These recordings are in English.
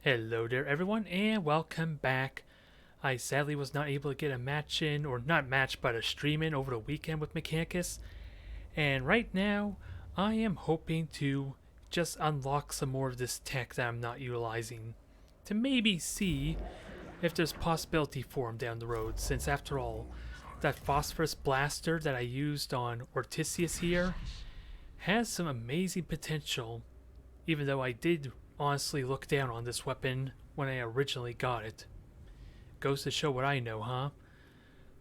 Hello there everyone and welcome back. I sadly was not able to get a match in, or not match but a stream in over the weekend with Mechanicus. And right now I am hoping to just unlock some more of this tech that I'm not utilizing. To maybe see if there's possibility for him down the road, since after all, that phosphorus blaster that I used on Ortisius here has some amazing potential, even though I did honestly look down on this weapon when I originally got it. Goes to show what I know, huh?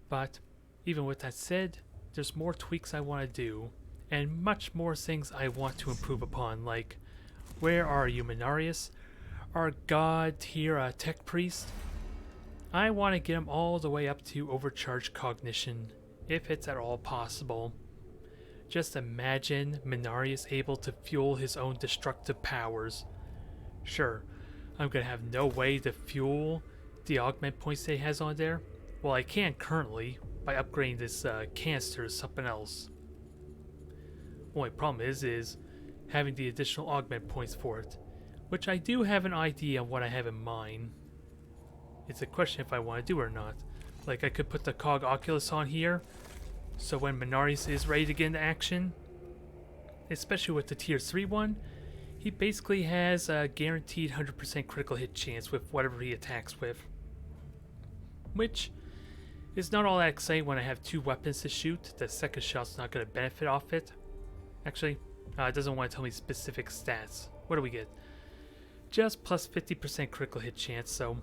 But even with that said, there's more tweaks I want to do, and much more things I want to improve upon, like where are you, Menarius? Our god tier tech priest? I want to get him all the way up to overcharged cognition, if it's at all possible. Just imagine Menarius able to fuel his own destructive powers. Sure, I'm gonna have no way to fuel the augment points that he has on there. Well, I can currently by upgrading this canister to something else. Only problem is having the additional augment points for it, which I do have an idea on what I have in mind. It's a question if I want to do it or not. Like, I could put the Cog Oculus on here, so when Menarius is ready to get into action, especially with the tier 3 one, he basically has a guaranteed 100% critical hit chance with whatever he attacks with. Which is not all that exciting when I have two weapons to shoot. The second shot's not going to benefit off it. Actually, it doesn't want to tell me specific stats. What do we get? Just plus 50% critical hit chance, so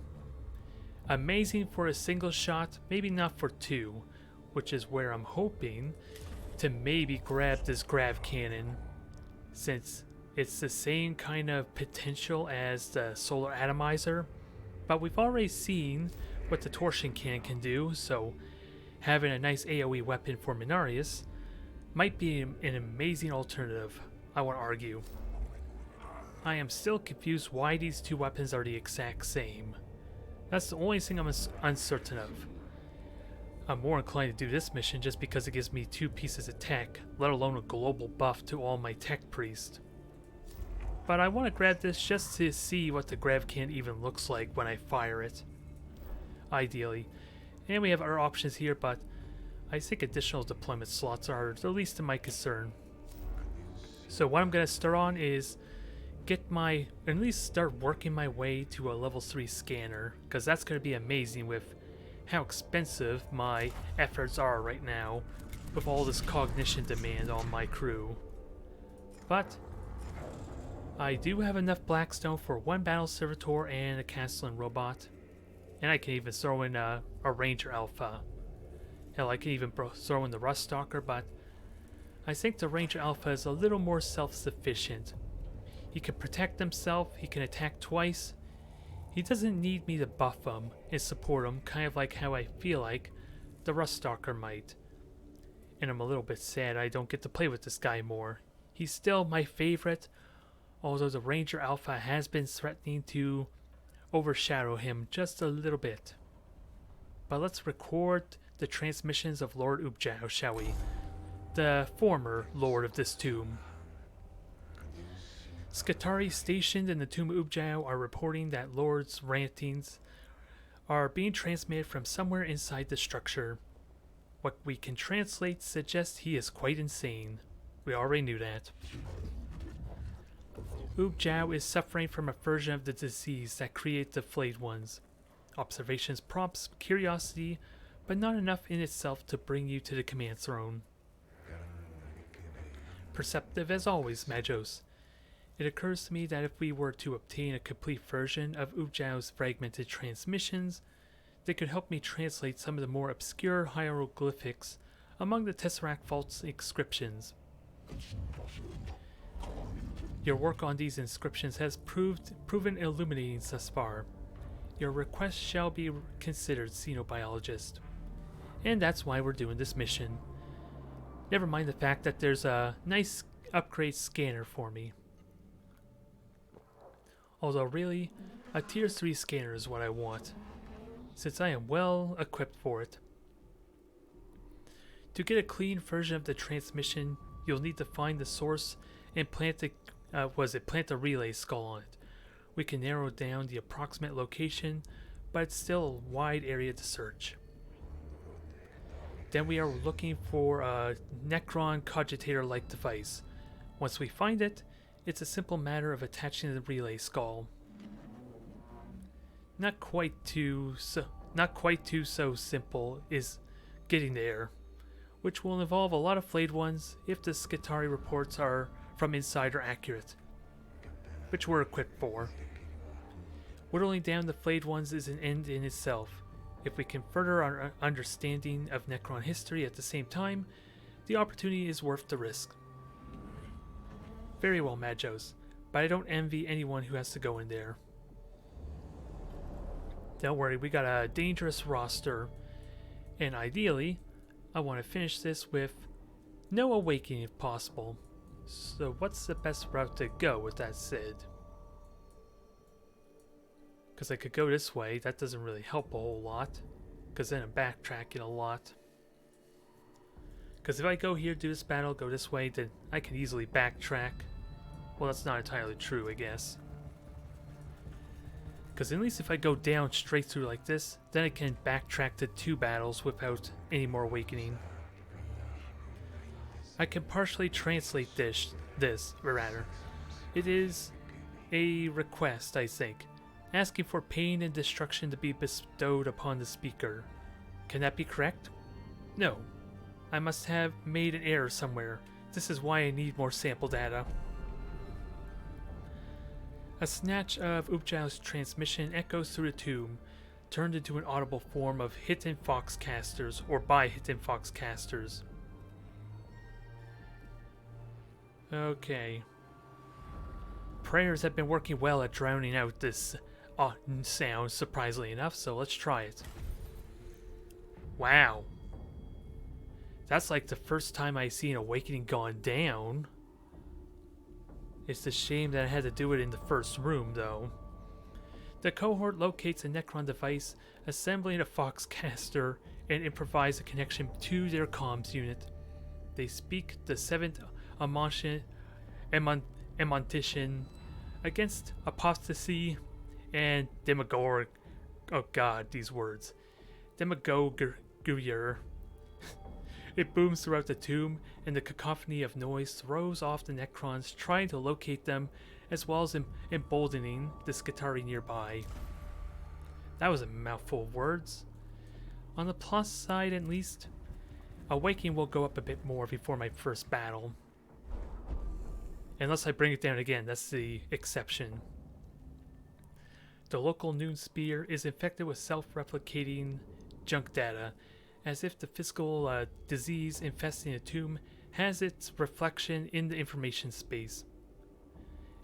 amazing for a single shot, maybe not for two, which is where I'm hoping to maybe grab this grav cannon, since it's the same kind of potential as the solar atomizer, but we've already seen what the torsion cannon can do, so having a nice AoE weapon for Menarius might be an amazing alternative, I want to argue. I am still confused why these two weapons are the exact same. That's the only thing I'm uncertain of. I'm more inclined to do this mission just because it gives me two pieces of tech, let alone a global buff to all my tech priests. But I want to grab this just to see what the grav can even looks like when I fire it. Ideally. And we have other options here, but I think additional deployment slots are the least of my concern. So what I'm going to start on is at least start working my way to a level 3 scanner, because that's going to be amazing with how expensive my efforts are right now with all this cognition demand on my crew. But I do have enough Blackstone for one battle servitor and a Castellan robot, and I can even throw in a Ranger Alpha. Hell, I can even throw in the Rust Stalker, but I think the Ranger Alpha is a little more self-sufficient. He can protect himself, he can attack twice. He doesn't need me to buff him and support him, kind of like how I feel like the Rust Stalker might. And I'm a little bit sad I don't get to play with this guy more. He's still my favorite, although the Ranger Alpha has been threatening to overshadow him just a little bit. But let's record the transmissions of Lord Ubjao, shall we? The former Lord of this tomb. Skatari stationed in the Tomb of Ubjao are reporting that Lord's rantings are being transmitted from somewhere inside the structure. What we can translate suggests he is quite insane. We already knew that. Ubjao is suffering from a version of the disease that creates the flayed ones. Observations prompts curiosity, but not enough in itself to bring you to the command throne. Perceptive as always, Magos. It occurs to me that if we were to obtain a complete version of Ubjao's fragmented transmissions, they could help me translate some of the more obscure hieroglyphics among the Tesseract Vault's inscriptions. Your work on these inscriptions has proven illuminating thus far. Your request shall be considered, xenobiologist. And that's why we're doing this mission. Never mind the fact that there's a nice upgrade scanner for me. Although really, a tier 3 scanner is what I want, since I am well equipped for it. To get a clean version of the transmission, you'll need to find the source and plant the relay skull on it, we can narrow down the approximate location, but it's still a wide area to search. Then we are looking for a Necron cogitator-like device. Once we find it, it's a simple matter of attaching the relay skull. Not quite too so simple is getting there, which will involve a lot of flayed ones if the Skitarii reports are from inside are accurate, which we're equipped for. Whittling down the flayed ones is an end in itself. If we can further our understanding of Necron history at the same time, the opportunity is worth the risk. Very well, Majos, but I don't envy anyone who has to go in there. Don't worry, we got a dangerous roster, and ideally, I want to finish this with no awakening if possible. So what's the best route to go with that said? Because I could go this way, that doesn't really help a whole lot, because then I'm backtracking a lot. Because if I go here, do this battle, go this way, then I can easily backtrack. Well, that's not entirely true, I guess. Because at least if I go down straight through like this, then I can backtrack to 2 battles without any more awakening. I can partially translate this. It is a request, I think, asking for pain and destruction to be bestowed upon the speaker. Can that be correct? No. I must have made an error somewhere. This is why I need more sample data. A snatch of Upjau's transmission echoes through the tomb, turned into an audible form of hidden foxcasters, or by hidden foxcasters. Okay. Prayers have been working well at drowning out this sound, surprisingly enough, so let's try it. Wow. That's like the first time I see an awakening gone down. It's a shame that I had to do it in the first room, though. The cohort locates a Necron device, assembling a Foxcaster, and improvise a connection to their comms unit. They speak the 7th Emontition against apostasy and demagogue. Oh god, these words. Demagoguer. It booms throughout the tomb, and the cacophony of noise throws off the Necrons trying to locate them, as well as emboldening the Skitarii nearby. That was a mouthful of words. On the plus side, at least, awakening will go up a bit more before my first battle. Unless I bring it down again, that's the exception. The local noon spear is infected with self-replicating junk data, as if the physical disease infesting the tomb has its reflection in the information space.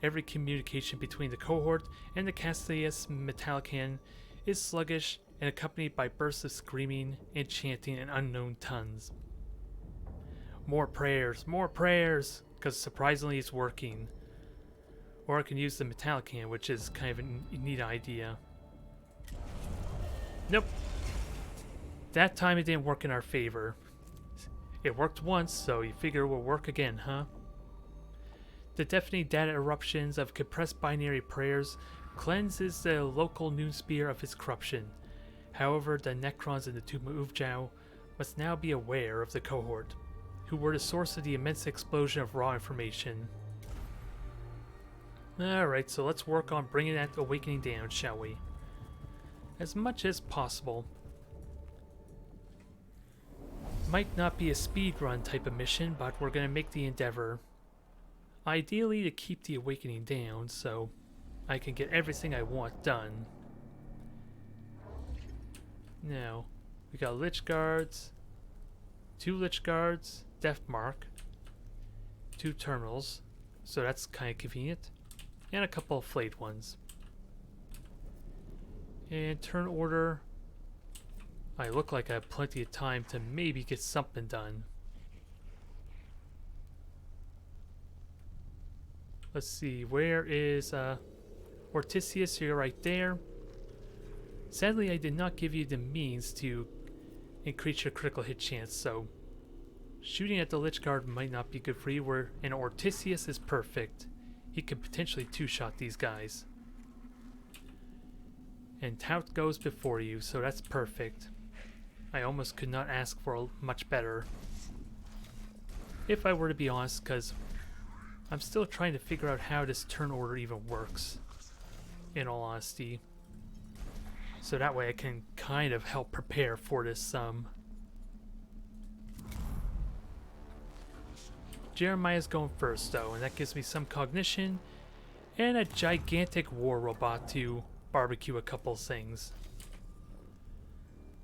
Every communication between the cohort and the Castellius Metallican is sluggish and accompanied by bursts of screaming and chanting in unknown tongues. More prayers, because surprisingly it's working. Or I can use the Metallican, which is kind of a neat idea. Nope. That time it didn't work in our favor. It worked once, so you figure it will work again, huh? The deafening data eruptions of compressed binary prayers cleanses the local noon spear of its corruption. However, the Necrons in the Tomb of Uvjau must now be aware of the cohort, who were the source of the immense explosion of raw information. Alright, so let's work on bringing that awakening down, shall we? As much as possible. Might not be a speedrun type of mission, but we're going to make the endeavor. Ideally to keep the awakening down, so I can get everything I want done. Now, we got Lich Guards, 2 Lich Guards, Death Mark, 2 terminals, so that's kind of convenient, and a couple of flayed ones. And turn order, I look like I have plenty of time to maybe get something done. Let's see, where is Ortisius? You're right there. Sadly, I did not give you the means to increase your critical hit chance, so shooting at the Lich Guard might not be good for you, and Ortisius is perfect. He could potentially 2-shot these guys. And tout goes before you, so that's perfect. I almost could not ask for much better. If I were to be honest, because I'm still trying to figure out how this turn order even works, in all honesty. So that way I can kind of help prepare for this. Jeremiah's going first though, and that gives me some cognition and a gigantic war robot to barbecue a couple things.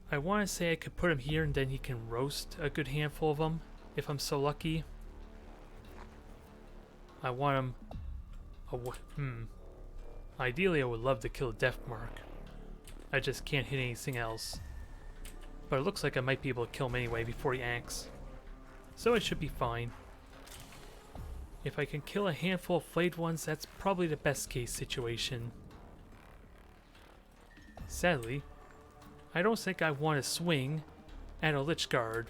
I want to say I could put him here and then he can roast a good handful of them, if I'm so lucky. I want him... Ideally I would love to kill a Death Mark. I just can't hit anything else. But it looks like I might be able to kill him anyway before he acts. So it should be fine. If I can kill a handful of flayed ones, that's probably the best case situation. Sadly, I don't think I want to swing at a Lich Guard,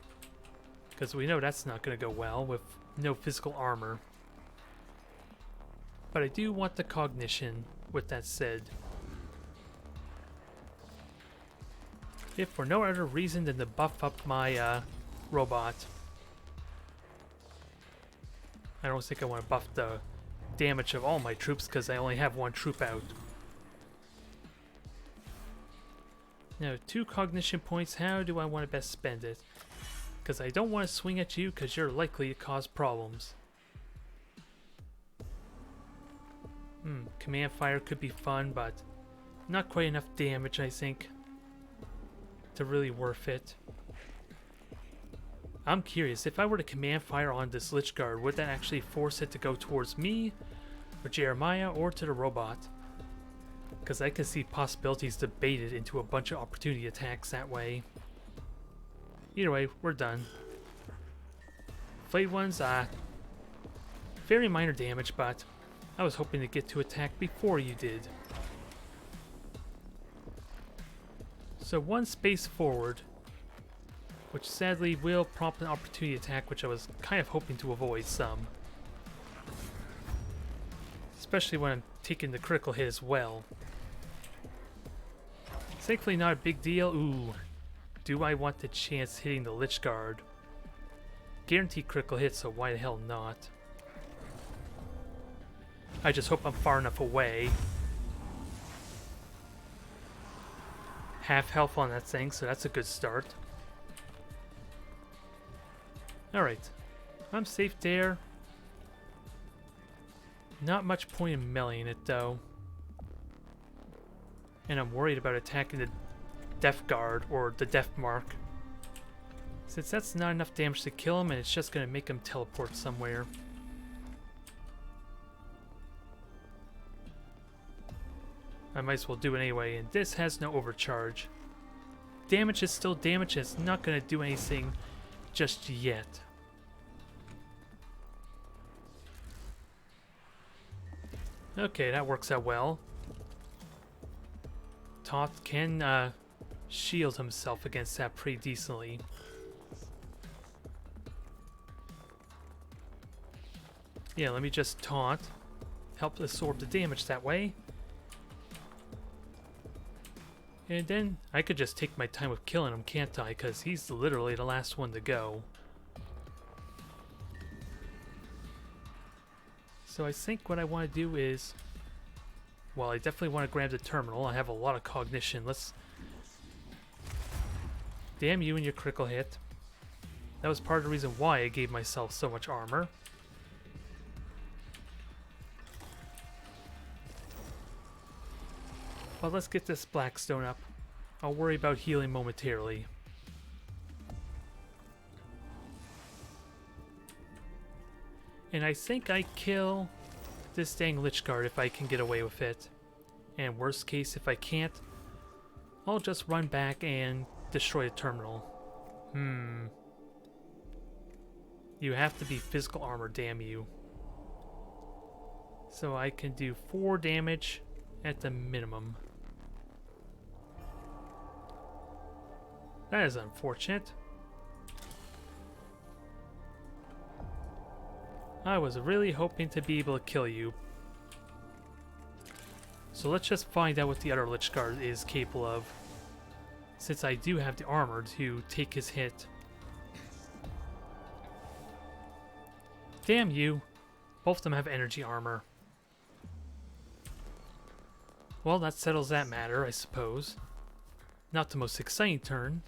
because we know that's not going to go well with no physical armor. But I do want the cognition, with that said. If for no other reason than to buff up my robot. I don't think I want to buff the damage of all my troops because I only have one troop out. Now, 2 cognition points, how do I want to best spend it? Because I don't want to swing at you because you're likely to cause problems. Command fire could be fun, but not quite enough damage, I think, to really worth it. I'm curious, if I were to command fire on this Lich Guard, would that actually force it to go towards me, or Jeremiah, or to the robot? Because I can see possibilities to bait it into a bunch of opportunity attacks that way. Either way, we're done. Flayed ones, very minor damage, but I was hoping to get to attack before you did. So 1 space forward, which sadly will prompt an opportunity attack, which I was kind of hoping to avoid some. Especially when I'm taking the critical hit as well. Thankfully not a big deal. Ooh, do I want the chance hitting the Lich Guard? Guaranteed critical hit, so why the hell not? I just hope I'm far enough away. Half health on that thing, so that's a good start. Alright, I'm safe there. Not much point in meleeing it though. And I'm worried about attacking the Death Guard or the Death Mark, since that's not enough damage to kill him and it's just going to make him teleport somewhere. I might as well do it anyway, and this has no overcharge. Damage is still damage, and it's not going to do anything just yet. Okay, that works out well. Toth can shield himself against that pretty decently. Yeah, let me just taunt. Help absorb the damage that way. And then I could just take my time with killing him, can't I? Because he's literally the last one to go. So I think what I want to do is... Well, I definitely want to grab the terminal. I have a lot of cognition. Let's... Damn you and your critical hit. That was part of the reason why I gave myself so much armor. But let's get this Blackstone up. I'll worry about healing momentarily. And I think I kill this dang Lich Guard if I can get away with it. And worst case, if I can't, I'll just run back and destroy the terminal. You have to be physical armor, damn you. So I can do 4 damage at the minimum. That is unfortunate. I was really hoping to be able to kill you. So let's just find out what the other Lich Guard is capable of, since I do have the armor to take his hit. Damn you! Both of them have energy armor. Well, that settles that matter, I suppose. Not the most exciting turn.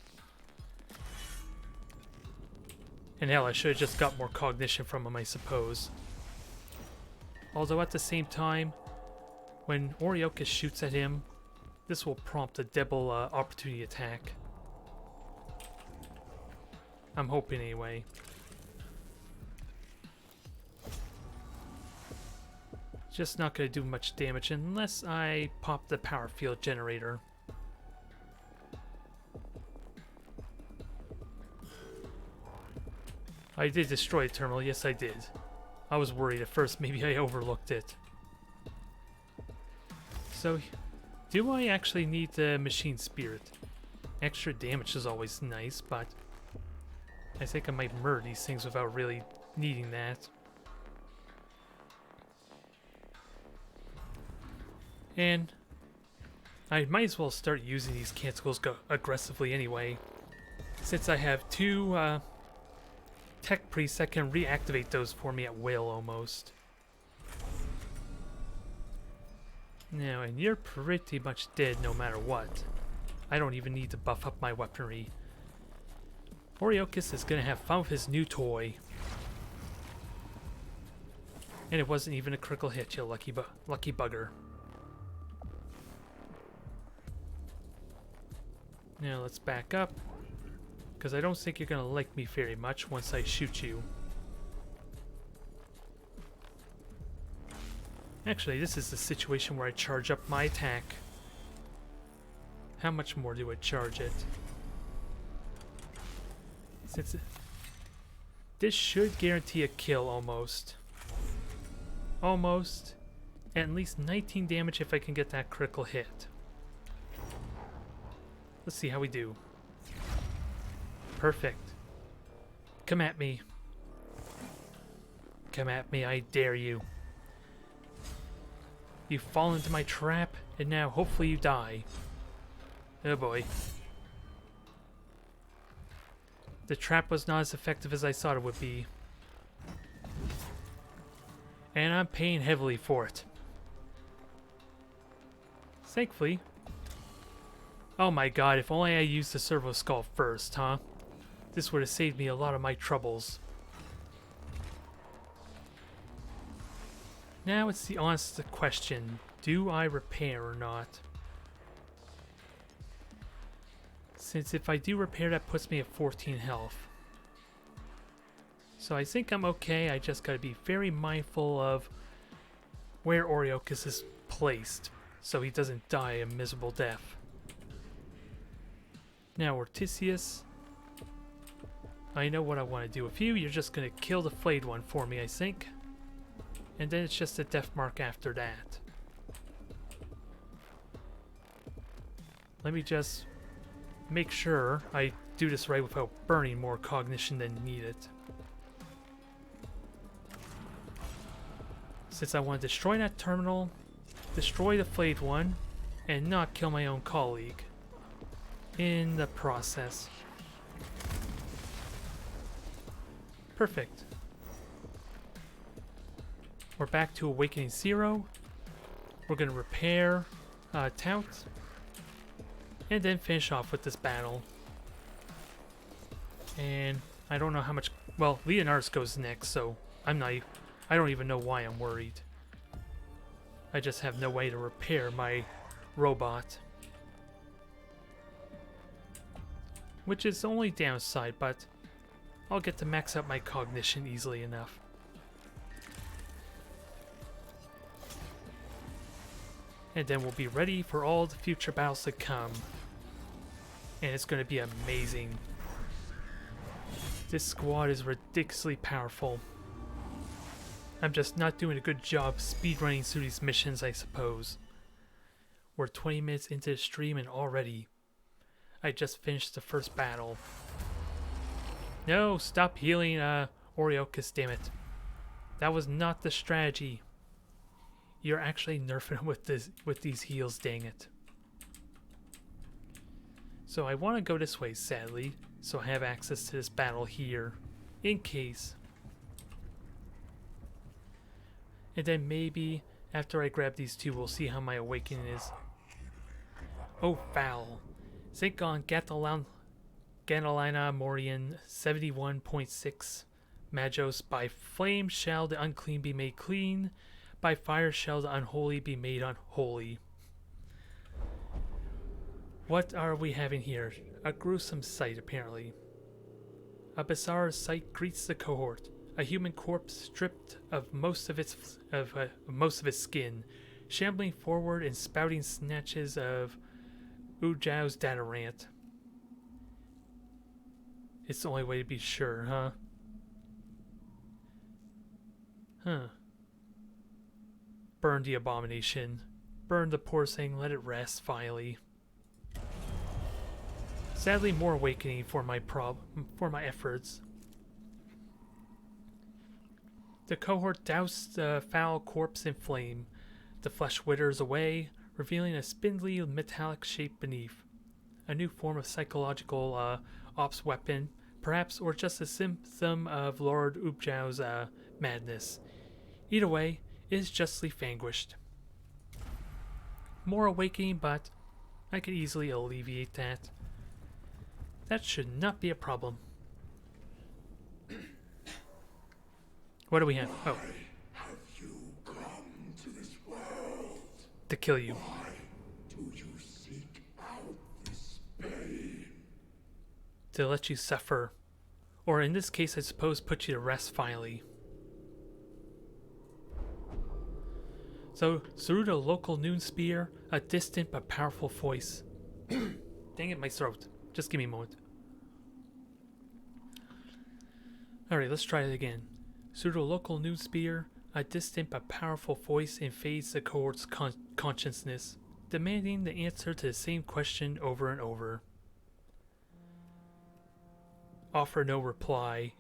And hell, I should have just got more cognition from him, I suppose. Although at the same time, when Oriochis shoots at him, this will prompt a double opportunity attack. I'm hoping anyway. Just not going to do much damage unless I pop the power field generator. I did destroy a terminal, yes I did. I was worried at first, maybe I overlooked it. So, do I actually need the Machine Spirit? Extra damage is always nice, but I think I might murder these things without really needing that. And I might as well start using these canticles aggressively anyway, since I have two tech priests that can reactivate those for me at will almost. Now, and you're pretty much dead no matter what. I don't even need to buff up my weaponry. Oriochis is gonna have fun with his new toy. And it wasn't even a critical hit, you lucky bugger. Now let's back up, because I don't think you're gonna like me very much once I shoot you. Actually, this is the situation where I charge up my attack. How much more do I charge it? Since this should guarantee a kill almost. Almost. At least 19 damage if I can get that critical hit. Let's see how we do. Perfect. Come at me. Come at me, I dare you. You fall into my trap, and now hopefully you die. Oh boy. The trap was not as effective as I thought it would be. And I'm paying heavily for it. Thankfully. Oh my god, if only I used the Servo Skull first, huh? This would have saved me a lot of my troubles. Now it's the honest question, do I repair or not? Since if I do repair, that puts me at 14 health. So I think I'm okay, I just gotta be very mindful of where Oriochis is placed, so he doesn't die a miserable death. Now Ortisius, I know what I want to do with you, you're just gonna kill the flayed one for me, I think. And then it's just a death mark after that. Let me just make sure I do this right without burning more cognition than needed. Since I want to destroy that terminal, destroy the flayed one, and not kill my own colleague in the process. Perfect. We're back to Awakening 0. We're going to repair Tout, and then finish off with this battle. And I don't know how much... Well, Leonardus goes next, so I don't even know why I'm worried. I just have no way to repair my robot. Which is the only downside, but I'll get to max out my cognition easily enough. And then we'll be ready for all the future battles to come. And it's going to be amazing. This squad is ridiculously powerful. I'm just not doing a good job speedrunning through these missions, I suppose. We're 20 minutes into the stream and already I just finished the first battle. No, stop healing Oriochis, damn it. That was not the strategy. You're actually nerfing him with these heals, dang it. So I want to go this way, sadly, so I have access to this battle here, in case. And then maybe, after I grab these two, we'll see how my awakening is. Oh, foul. Zingon Ganalina Morian 71.6 Magos. By flame shall the unclean be made clean. By fire shall the unholy be made unholy. What are we having here? A gruesome sight, apparently. A bizarre sight greets the cohort. A human corpse stripped of most of its skin, shambling forward and spouting snatches of Ujao's data rant. It's the only way to be sure, huh? Huh. Burn the abomination. Burn the poor thing, let it rest, finally. Sadly, more awakening for my efforts. The cohort doused the foul corpse in flame. The flesh withers away, revealing a spindly metallic shape beneath. A new form of psychological ops weapon, perhaps, or just a symptom of Lord Ubjao's madness. Either way, it is justly vanquished. More awakening, but I could easily alleviate that. That should not be a problem. What do we have? Oh. Have you come to this world? To kill you. Why do you seek out this pain? To let you suffer. Or in this case, I suppose, put you to rest finally. So, through the local noon spear, a distant but powerful voice. Dang it, my throat. Just give me a moment. Alright, let's try it again. Through the local noon spear, a distant but powerful voice invades the cohort's consciousness, demanding the answer to the same question over and over. Offer no reply.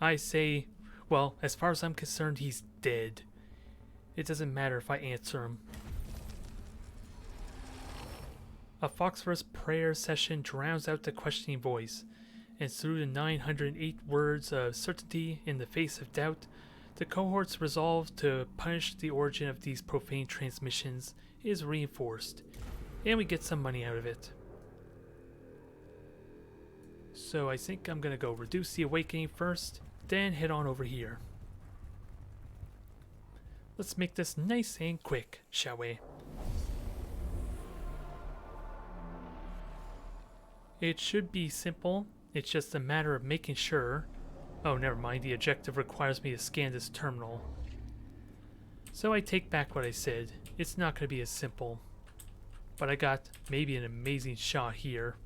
I say, well, as far as I'm concerned, he's dead. It doesn't matter if I answer him. A phosphorus prayer session drowns out the questioning voice, and through the 908 words of certainty in the face of doubt, the cohort's resolve to punish the origin of these profane transmissions is reinforced, and we get some money out of it. So I think I'm gonna go reduce the awakening first, then head on over here. Let's make this nice and quick, shall we? It should be simple. It's just a matter of making sure. Oh, never mind. The objective requires me to scan this terminal. So I take back what I said. It's not going to be as simple. But I got maybe an amazing shot here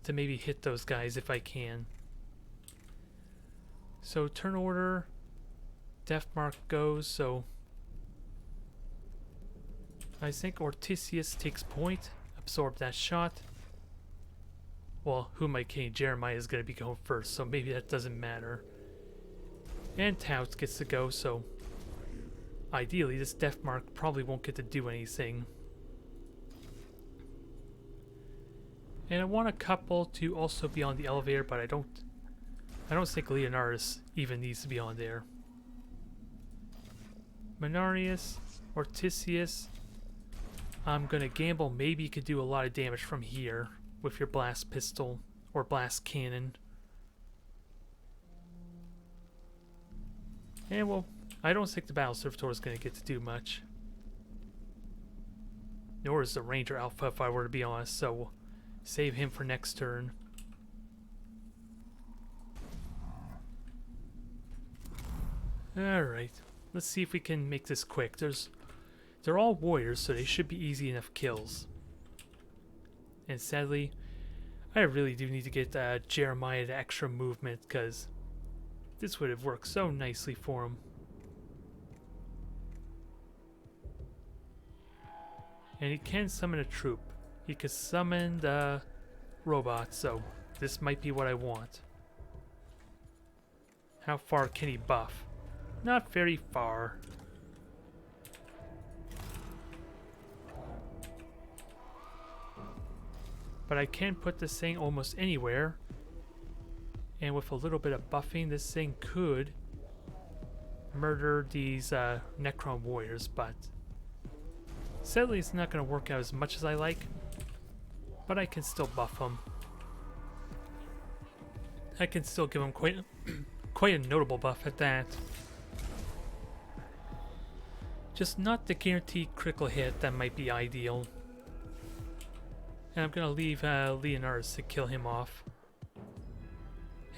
to maybe hit those guys if I can. So turn order. Death mark goes. So I think Ortisius takes point. Absorb that shot. Well, who am I kidding? Jeremiah is going to be going first, so maybe that doesn't matter. And Tout gets to go, so ideally this death mark probably won't get to do anything. And I want a couple to also be on the elevator, but I don't think Leonardus even needs to be on there. Menarius, Ortisius. I'm going to gamble maybe you could do a lot of damage from here with your blast pistol or blast cannon. And well, I don't think the Battle Servitor is going to get to do much. Nor is the Ranger Alpha, if I were to be honest, so we'll save him for next turn. Alright, let's see if we can make this quick. They're all warriors, so they should be easy enough kills. And sadly, I really do need to get Jeremiah the extra movement, because this would have worked so nicely for him. And he can summon a troop. He can summon the robot, so this might be what I want. How far can he buff? Not very far. But I can put this thing almost anywhere. And with a little bit of buffing, this thing could murder these Necron warriors, but sadly it's not going to work out as much as I like. But I can still buff them. I can still give them quite a notable buff at that. Just not the guaranteed critical hit that might be ideal. And I'm gonna leave Leonardus to kill him off.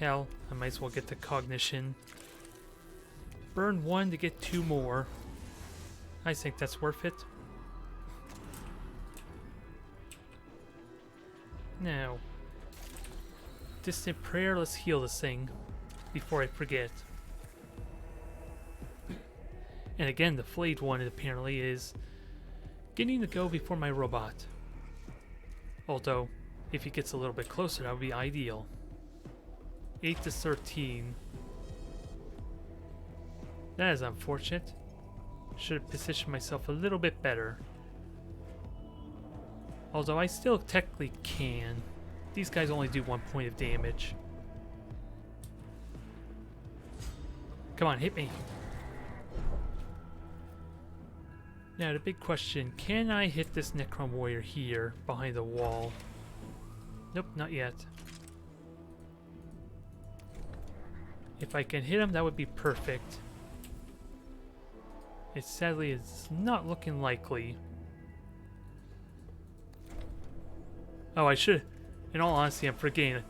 Hell, I might as well get the cognition. Burn 1 to get 2 more. I think that's worth it. Now, distant prayer, let's heal this thing before I forget. And again, the flayed one apparently is getting to go before my robot. Although, if he gets a little bit closer, that would be ideal. 8 to 13. That is unfortunate. Should have positioned myself a little bit better. Although I still technically can. These guys only do 1 point of damage. Come on, hit me. Now the big question, can I hit this Necron warrior here behind the wall? Nope, not yet. If I can hit him, that would be perfect. It sadly is not looking likely. Oh, I should. In all honesty, I'm forgetting.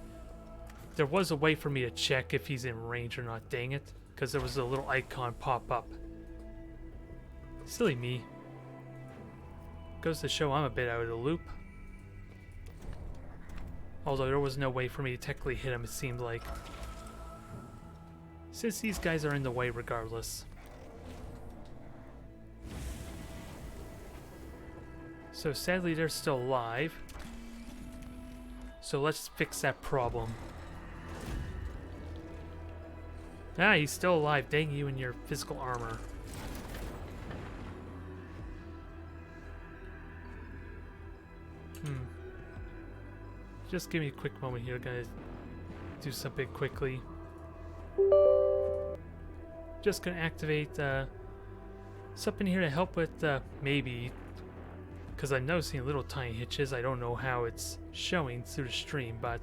There was a way for me to check if he's in range or not, dang it. Because there was a little icon pop up. Silly me. Goes to show I'm a bit out of the loop. Although there was no way for me to technically hit him, it seemed like. Since these guys are in the way regardless. So sadly they're still alive. So let's fix that problem. Ah, he's still alive. Dang you and your physical armor. Just give me a quick moment here, guys. Do something quickly. Just gonna activate something here to help with maybe, because I'm noticing little tiny hitches. I don't know how it's showing through the stream, but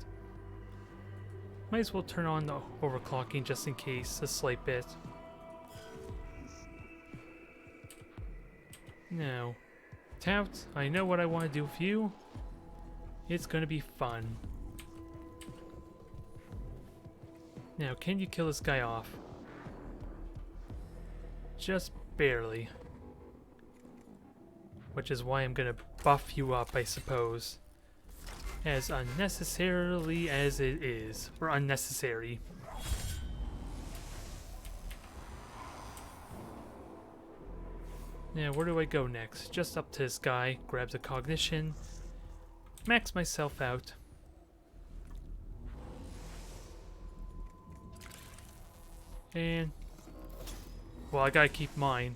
might as well turn on the overclocking just in case a slight bit. Now, Tout, I know what I want to do with you. It's gonna be fun. Now, can you kill this guy off? Just barely. Which is why I'm gonna buff you up, I suppose. As unnecessarily as it is. Or unnecessary. Now, where do I go next? Just up to this guy, grab the cognition, max myself out. And, well, I gotta keep mine.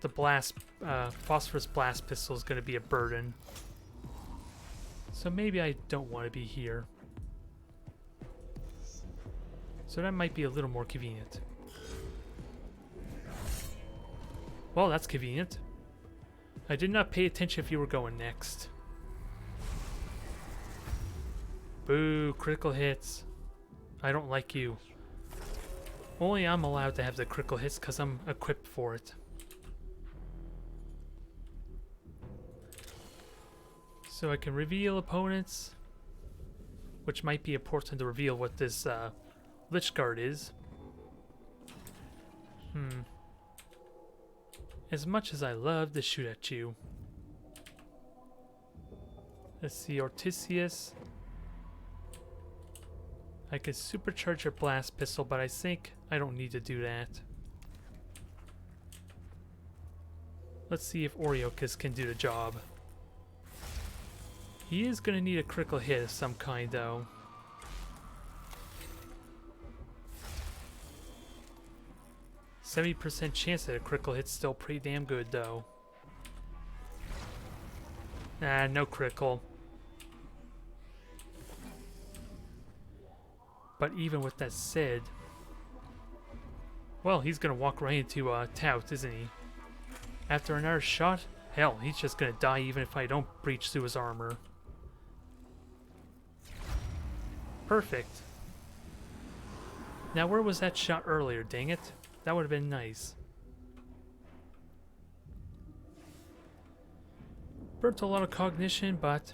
The blast, phosphorus blast pistol is gonna be a burden. So maybe I don't want to be here. So that might be a little more convenient. Well, that's convenient. I did not pay attention if you were going next. Boo, critical hits. I don't like you. Only I'm allowed to have the critical hits because I'm equipped for it. So I can reveal opponents, which might be important to reveal what this Lich Guard is. As much as I love to shoot at you. Let's see, Ortisius. I could supercharge your blast pistol, but I think I don't need to do that. Let's see if Oriocus can do the job. He is going to need a critical hit of some kind, though. %70 chance that a critical hit's still pretty damn good, though. Nah, no critical. But even with that said, well, he's gonna walk right into Tout, isn't he? After another shot, hell, he's just gonna die even if I don't breach through his armor. Perfect. Now, where was that shot earlier? Dang it. That would have been nice. Burnt a lot of cognition, but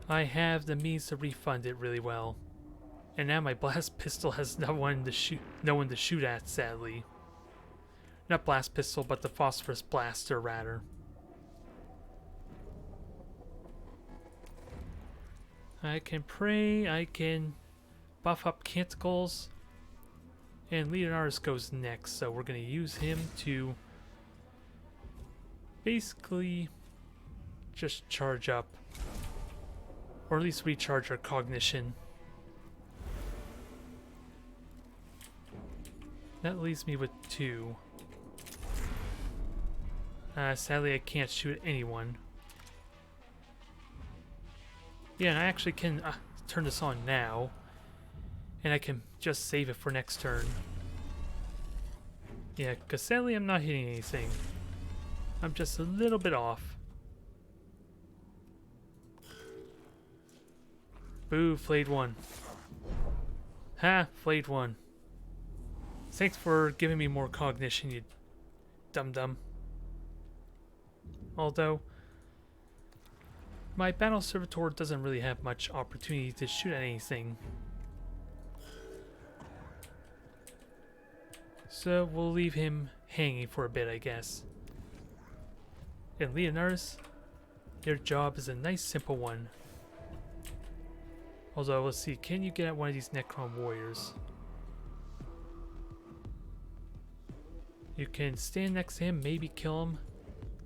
I have the means to refund it really well. And now my blast pistol has no one to shoot at, sadly. Not blast pistol, but the phosphorus blaster, rather. I can pray, I can buff up Canticles, and Leonardus goes next, so we're going to use him to basically just charge up, or at least recharge our cognition. That leaves me with 2. Sadly, I can't shoot at anyone. Yeah, and I actually can turn this on now. And I can just save it for next turn. Yeah, because sadly I'm not hitting anything. I'm just a little bit off. Boo, flayed 1. Ha, flayed 1. Thanks for giving me more cognition, you dum-dum. Although, my battle servitor doesn't really have much opportunity to shoot at anything. So we'll leave him hanging for a bit, I guess. And Leonardus, your job is a nice simple one. Although, let's see, can you get at one of these Necron warriors? You can stand next to him, maybe kill him.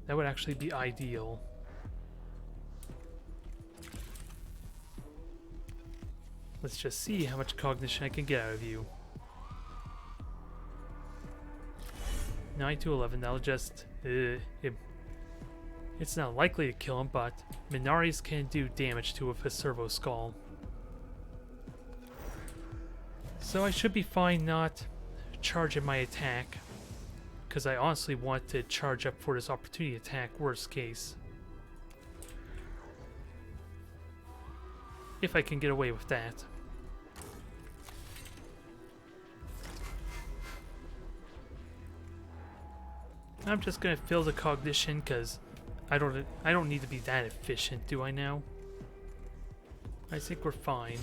That would actually be ideal. Let's just see how much cognition I can get out of you. 9 to 11, that'll just... it's not likely to kill him, but Mechanicus can do damage to with a servo skull. So I should be fine not charging my attack, because I honestly want to charge up for this opportunity attack, worst case. If I can get away with that. I'm just gonna fill the cognition because I don't need to be that efficient, do I now? I think we're fine.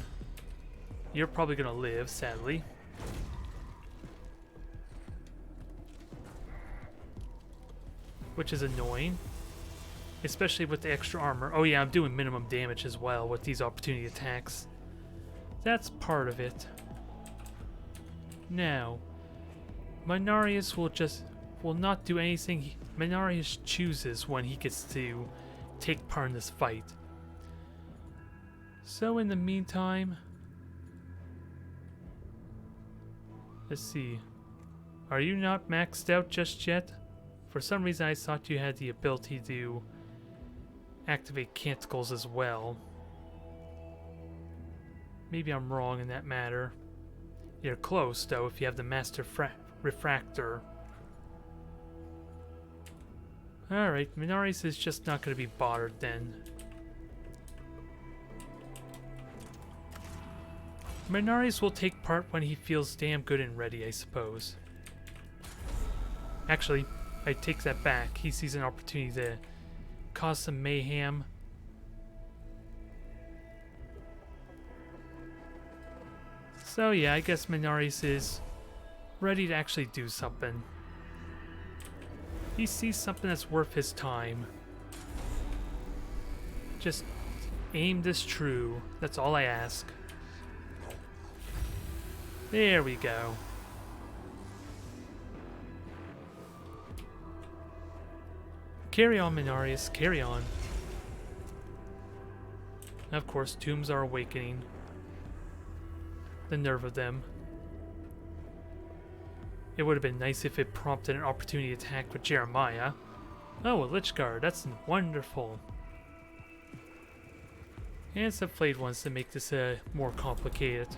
You're probably gonna live, sadly. Which is annoying. Especially with the extra armor. Oh yeah, I'm doing minimum damage as well with these opportunity attacks. That's part of it. Now, Mechanicus will not do anything. Mechanicus chooses when he gets to take part in this fight. So in the meantime, let's see. Are you not maxed out just yet? For some reason I thought you had the ability to activate Canticles as well. Maybe I'm wrong in that matter. You're close though if you have the Master Refractor. Alright, Mechanicus is just not going to be bothered then. Mechanicus will take part when he feels damn good and ready, I suppose. Actually, I take that back. He sees an opportunity to cause some mayhem. So yeah, I guess Mechanicus is ready to actually do something. He sees something that's worth his time. Just aim this true. That's all I ask. There we go. Carry on, Mechanicus, carry on. Of course, tombs are awakening. The nerve of them. It would have been nice if it prompted an opportunity attack with Jeremiah. Oh, a Lich Guard, that's wonderful. And some flayed ones to make this more complicated.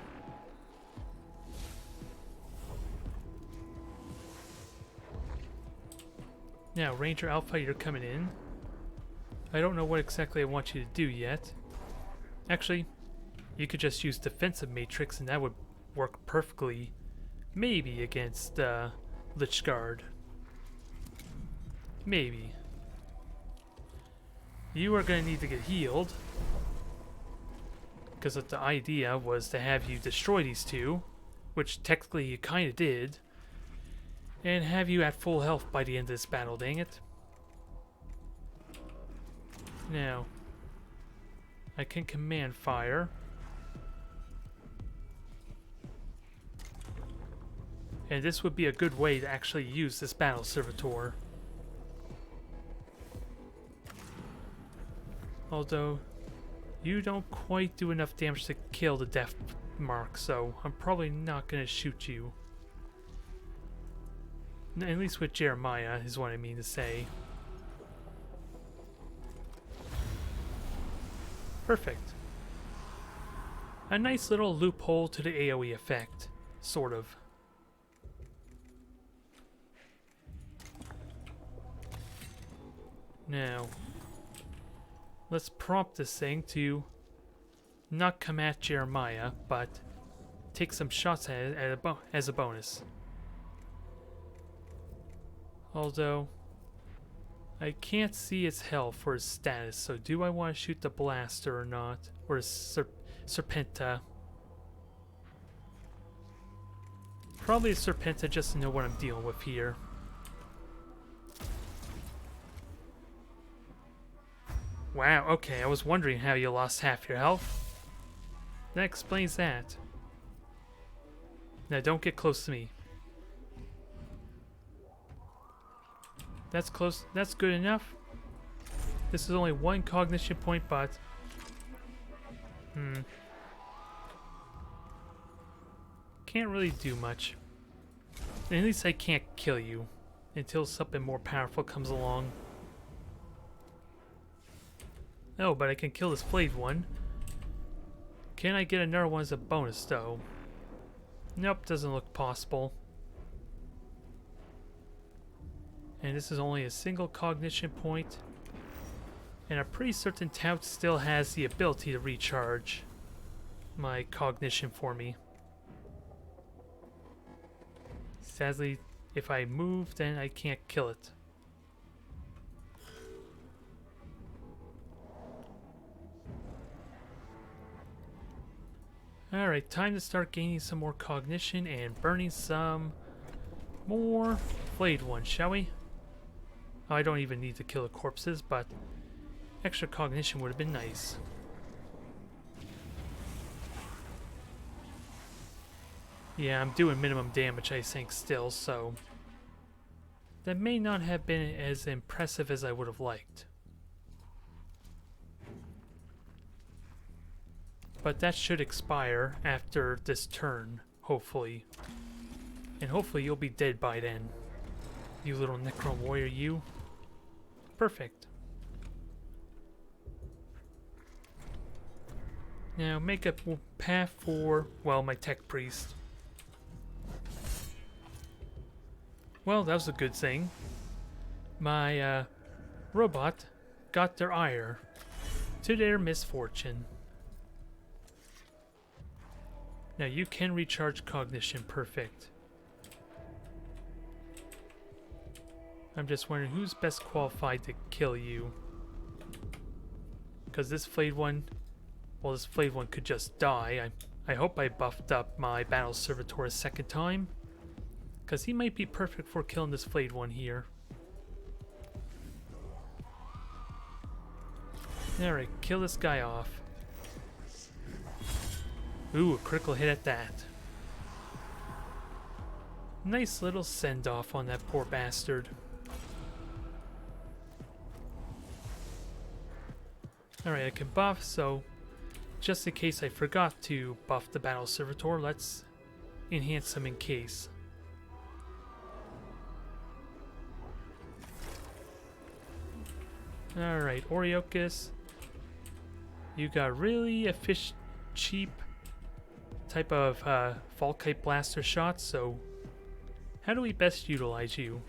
Now, Ranger Alpha, you're coming in. I don't know what exactly I want you to do yet. Actually, you could just use Defensive Matrix and that would work perfectly. Maybe against Lich Guard. Maybe. You are going to need to get healed. Because the idea was to have you destroy these two. Which technically you kind of did. And have you at full health by the end of this battle, dang it. Now, I can command fire. And this would be a good way to actually use this battle servitor. Although, you don't quite do enough damage to kill the death mark, so I'm probably not going to shoot you. At least with Jeremiah, is what I mean to say. Perfect. A nice little loophole to the AoE effect, sort of. Now, let's prompt this thing to not come at Jeremiah, but take some shots at it as a bonus. Although, I can't see its health or its status, so do I want to shoot the blaster or not? Or Serpenta? Probably a Serpenta just to know what I'm dealing with here. Wow, okay, I was wondering how you lost half your health. That explains that. Now don't get close to me. That's close. That's good enough. This is only one cognition point, but... Can't really do much. And at least I can't kill you until something more powerful comes along. Oh, but I can kill this flayed one. Can I get another one as a bonus, though? Nope, doesn't look possible. And this is only a single cognition point. And I'm pretty certain Tout still has the ability to recharge my cognition for me. Sadly, if I move, then I can't kill it. Alright, time to start gaining some more cognition and burning some more flayed ones, shall we? Oh, I don't even need to kill the corpses, but extra cognition would have been nice. Yeah, I'm doing minimum damage, I think, still, so that may not have been as impressive as I would have liked. But that should expire after this turn, hopefully. And hopefully you'll be dead by then. You little Necron warrior, you. Perfect. Now make a path for, well, my tech priest. Well, that was a good thing. My robot got their ire to their misfortune. Now you can recharge cognition, perfect. I'm just wondering who's best qualified to kill you. Because this flayed one, well, this flayed one could just die. I hope I buffed up my battle servitor a second time. Because he might be perfect for killing this flayed one here. Alright, kill this guy off. Ooh, a critical hit at that. Nice little send-off on that poor bastard. Alright, I can buff, so just in case I forgot to buff the battle servitor, let's enhance him in case. Alright, Oriochus. You got really cheap type of fall kite blaster shots, so how do we best utilize you?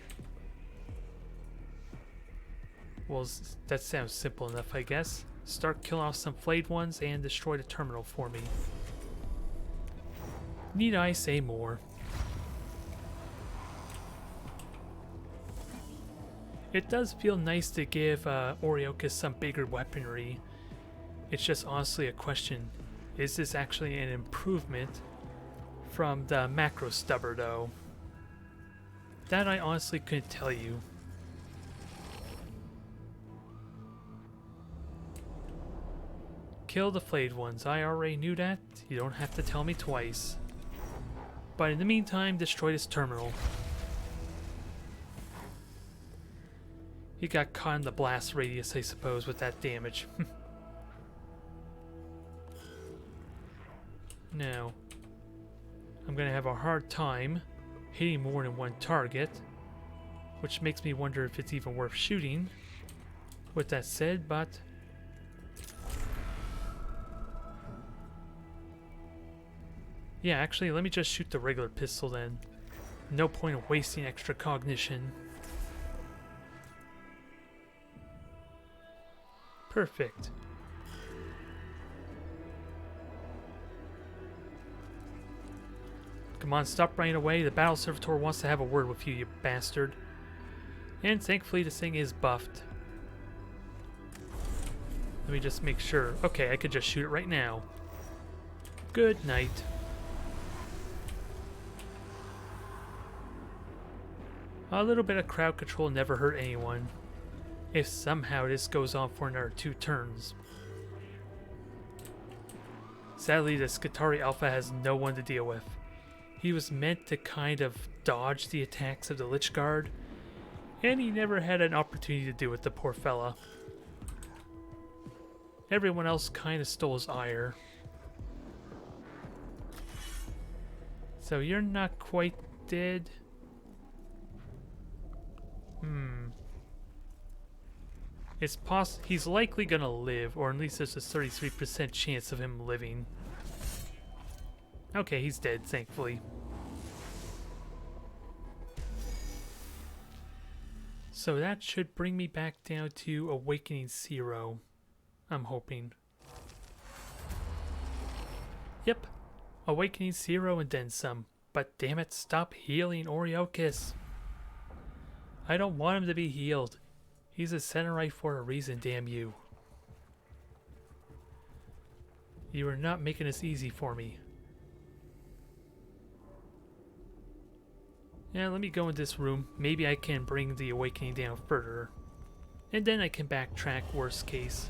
Well, that sounds simple enough, I guess. Start killing off some flayed ones and destroy the terminal for me. Need I say more? It does feel nice to give Oriochis some bigger weaponry. It's just honestly a question. Is this actually an improvement from the macro stubber though? That I honestly couldn't tell you. Kill the flayed ones. I already knew that. You don't have to tell me twice. But in the meantime, destroy this terminal. He got caught in the blast radius, I suppose, with that damage. Now, I'm gonna have a hard time hitting more than one target, which makes me wonder if it's even worth shooting. With that said, but yeah, actually, let me just shoot the regular pistol then. No point of wasting extra cognition. Perfect. Come on, stop running away. The battle servitor wants to have a word with you, you bastard. And thankfully this thing is buffed. Let me just make sure. Okay, I could just shoot it right now. Good night. A little bit of crowd control never hurt anyone. If somehow this goes on for another 2 turns. Sadly, the Skitarii Alpha has no one to deal with. He was meant to kind of dodge the attacks of the Lich Guard, and he never had an opportunity to do it, the poor fella. Everyone else kind of stole his ire. So you're not quite dead. It's he's likely gonna live, or at least there's a 33% chance of him living. Okay, he's dead, thankfully. So that should bring me back down to Awakening 0. I'm hoping. Yep, Awakening 0 and then some. But damn it, stop healing Oriochis. I don't want him to be healed. He's a Centerite for a reason, damn you. You are not making this easy for me. Yeah, let me go in this room. Maybe I can bring the Awakening down further. And then I can backtrack, worst case.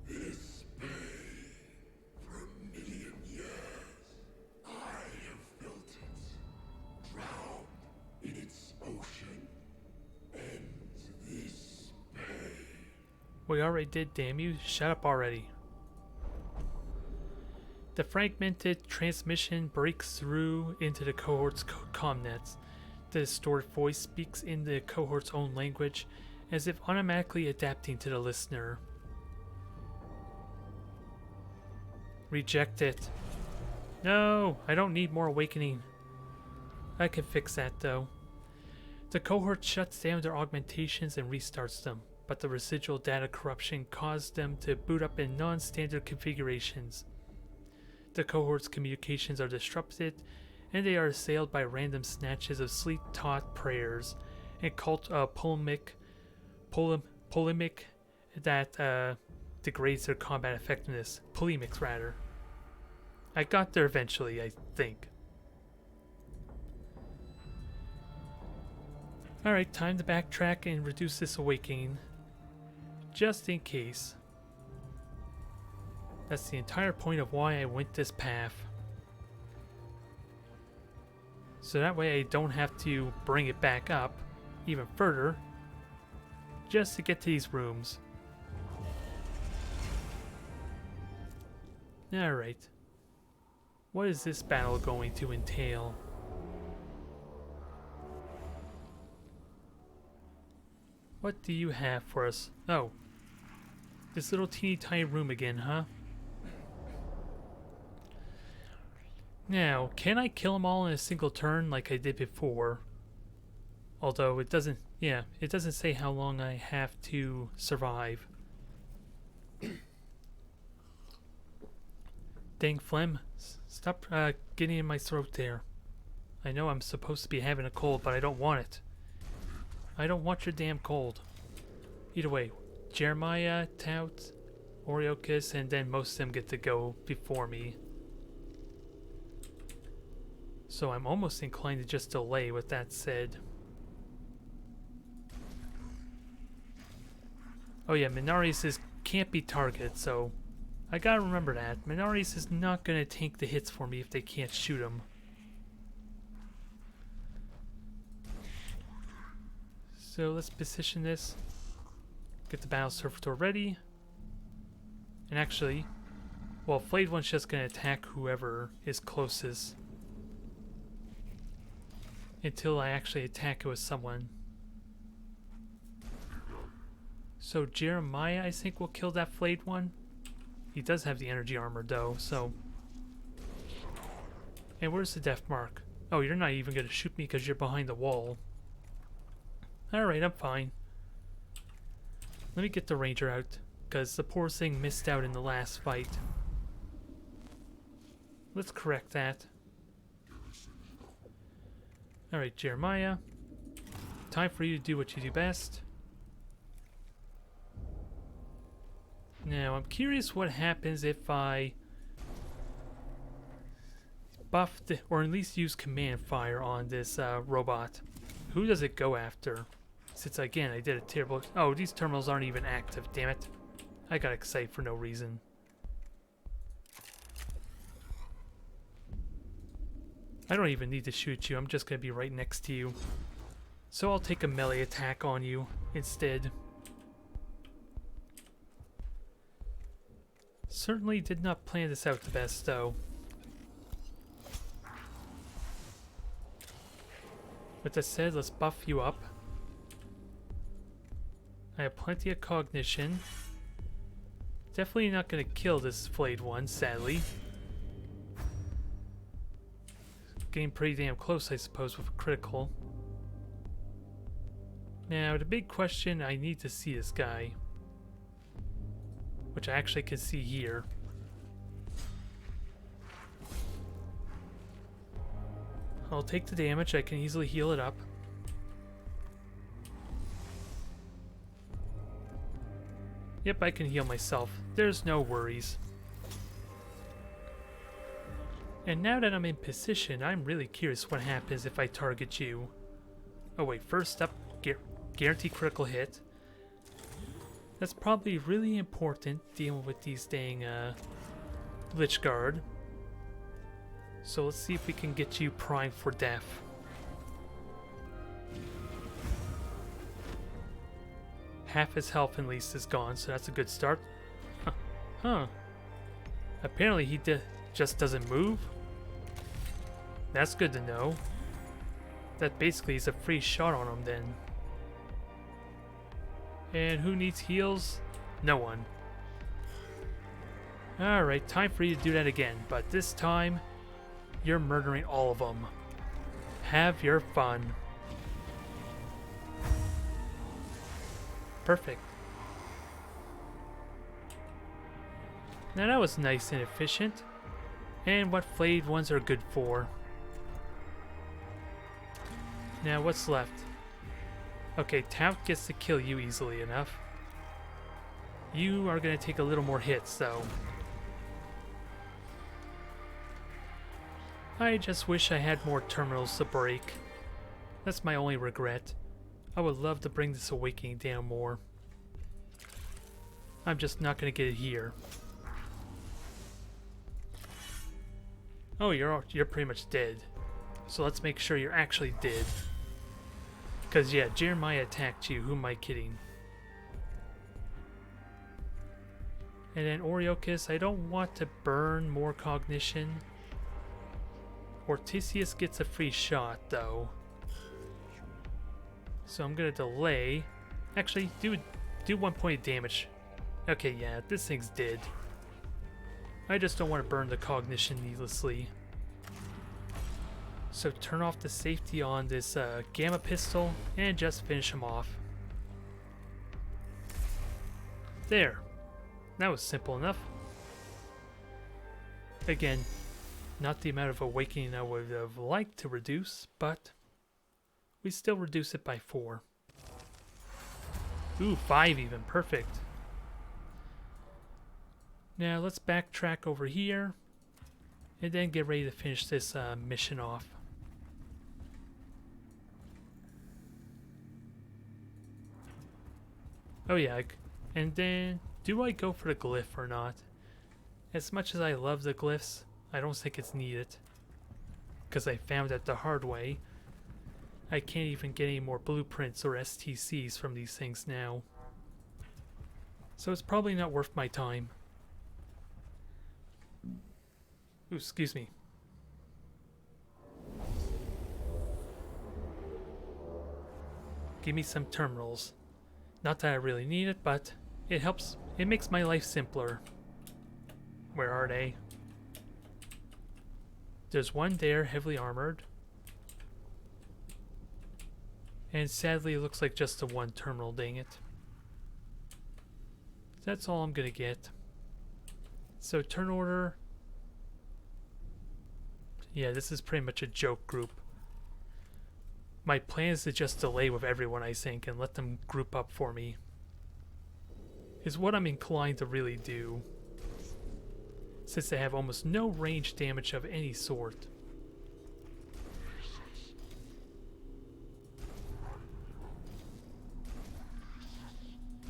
This bay, for a million years, I have built it. Drowned in its ocean, ends this bay. We already did, damn you. Shut up already. The fragmented transmission breaks through into the cohort's comnets. The distorted voice speaks in the cohort's own language, as if automatically adapting to the listener. Reject it. No, I don't need more awakening. I can fix that though. The cohort shuts down their augmentations and restarts them, but the residual data corruption caused them to boot up in non-standard configurations. The cohort's communications are disrupted, and they are assailed by random snatches of sleep-taught prayers and polemic that degrades their combat effectiveness. Polemics, rather. I got there eventually, I think. Alright, time to backtrack and reduce this awakening. Just in case. That's the entire point of why I went this path. So that way I don't have to bring it back up even further just to get to these rooms. Alright. What is this battle going to entail? What do you have for us? Oh. This little teeny tiny room again, huh? Now, can I kill them all in a single turn like I did before? Although it doesn't, yeah, it doesn't say how long I have to survive. Dang phlegm, stop getting in my throat there. I know I'm supposed to be having a cold, but I don't want it. I don't want your damn cold. Either way, Jeremiah, Tout, Oriochus, and then most of them get to go before me. So I'm almost inclined to just delay with that said. Oh yeah, Mechanicus can't be targeted, so I gotta remember that. Mechanicus is not gonna tank the hits for me if they can't shoot him. So let's position this. Get the battle servitor ready. And actually, well, Flayed One's just gonna attack whoever is closest. Until I actually attack it with someone. So Jeremiah, I think, will kill that Flayed One. He does have the energy armor, though, so... And where's the death mark? Oh, you're not even going to shoot me because you're behind the wall. Alright, I'm fine. Let me get the ranger out, because the poor thing missed out in the last fight. Let's correct that. Alright, Jeremiah. Time for you to do what you do best. Now, I'm curious what happens if I buff, or at least use command fire on this robot. Who does it go after? Since, again, I did a terrible... Oh, these terminals aren't even active, damn it. I got excited for no reason. I don't even need to shoot you, I'm just going to be right next to you. So I'll take a melee attack on you instead. Certainly did not plan this out the best, though. With that said, let's buff you up. I have plenty of cognition. Definitely not going to kill this Flayed One, sadly. Getting pretty damn close, I suppose, with a critical. Now, the big question, I need to see this guy. Which I actually can see here. I'll take the damage, I can easily heal it up. Yep, I can heal myself. There's no worries. And now that I'm in position, I'm really curious what happens if I target you. Oh wait, first up, guarantee critical hit. That's probably really important dealing with these dang Lich Guard. So let's see if we can get you primed for death. Half his health at least is gone, so that's a good start. Huh. Apparently he just doesn't move. That's good to know. That basically is a free shot on him then. And who needs heals? No one. Alright, time for you to do that again, but this time you're murdering all of them. Have your fun. Perfect. Now that was nice and efficient, and what Flayed Ones are good for. Now what's left? Okay, Tout gets to kill you easily enough. You are going to take a little more hits though. I just wish I had more terminals to break. That's my only regret. I would love to bring this awakening down more. I'm just not going to get it here. Oh, you're pretty much dead. So let's make sure you're actually dead. Because yeah, Jeremiah attacked you, who am I kidding? And then Oriochus, I don't want to burn more cognition. Ortisius gets a free shot though. So I'm going to delay. Actually, do 1 point of damage. Okay, yeah, this thing's dead. I just don't want to burn the cognition needlessly. So turn off the safety on this gamma pistol and just finish him off. There. That was simple enough. Again, not the amount of awakening I would have liked to reduce, but we still reduce it by 4. Ooh, 5 even. Perfect. Now let's backtrack over here and then get ready to finish this mission off. Oh yeah, and then do I go for the glyph or not? As much as I love the glyphs, I don't think it's needed. Because I found out the hard way, I can't even get any more blueprints or STCs from these things now. So it's probably not worth my time. Ooh, excuse me. Give me some terminals. Not that I really need it, but it helps. It makes my life simpler. Where are they? There's one there, heavily armored. And sadly, it looks like just the one terminal, dang it. That's all I'm gonna get. So turn order. Yeah, this is pretty much a joke group. My plan is to just delay with everyone, I think, and let them group up for me. Is what I'm inclined to really do. Since they have almost no range damage of any sort.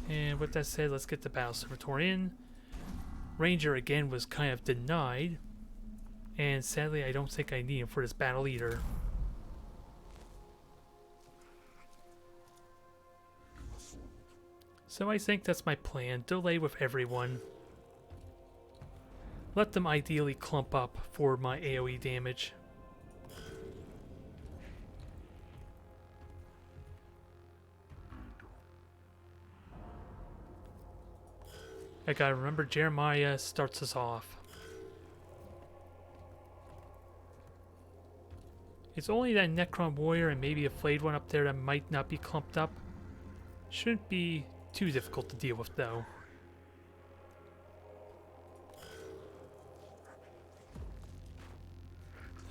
And with that said, let's get the Battle Servitor in. Ranger again was kind of denied. And sadly, I don't think I need him for this battle leader. So I think that's my plan. Delay with everyone. Let them ideally clump up for my AoE damage. I gotta remember Jeremiah starts us off. It's only that Necron warrior and maybe a flayed one up there that might not be clumped up. Shouldn't be too difficult to deal with though.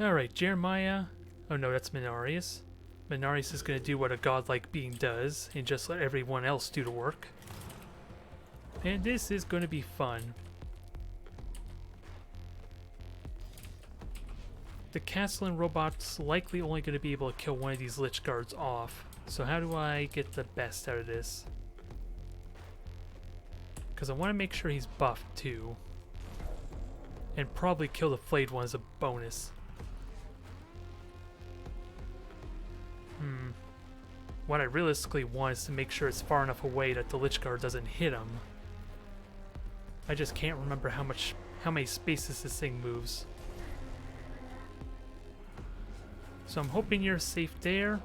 Alright, Jeremiah. Oh no, that's Minarius. Minarius is going to do what a godlike being does and just let everyone else do the work. And this is going to be fun. The Castellan robot's likely only going to be able to kill one of these Lich Guards off. So how do I get the best out of this? Because I want to make sure he's buffed too. And probably kill the flayed one as a bonus. What I realistically want is to make sure it's far enough away that the Lich Guard doesn't hit him. I just can't remember how many spaces this thing moves. So I'm hoping you're safe there.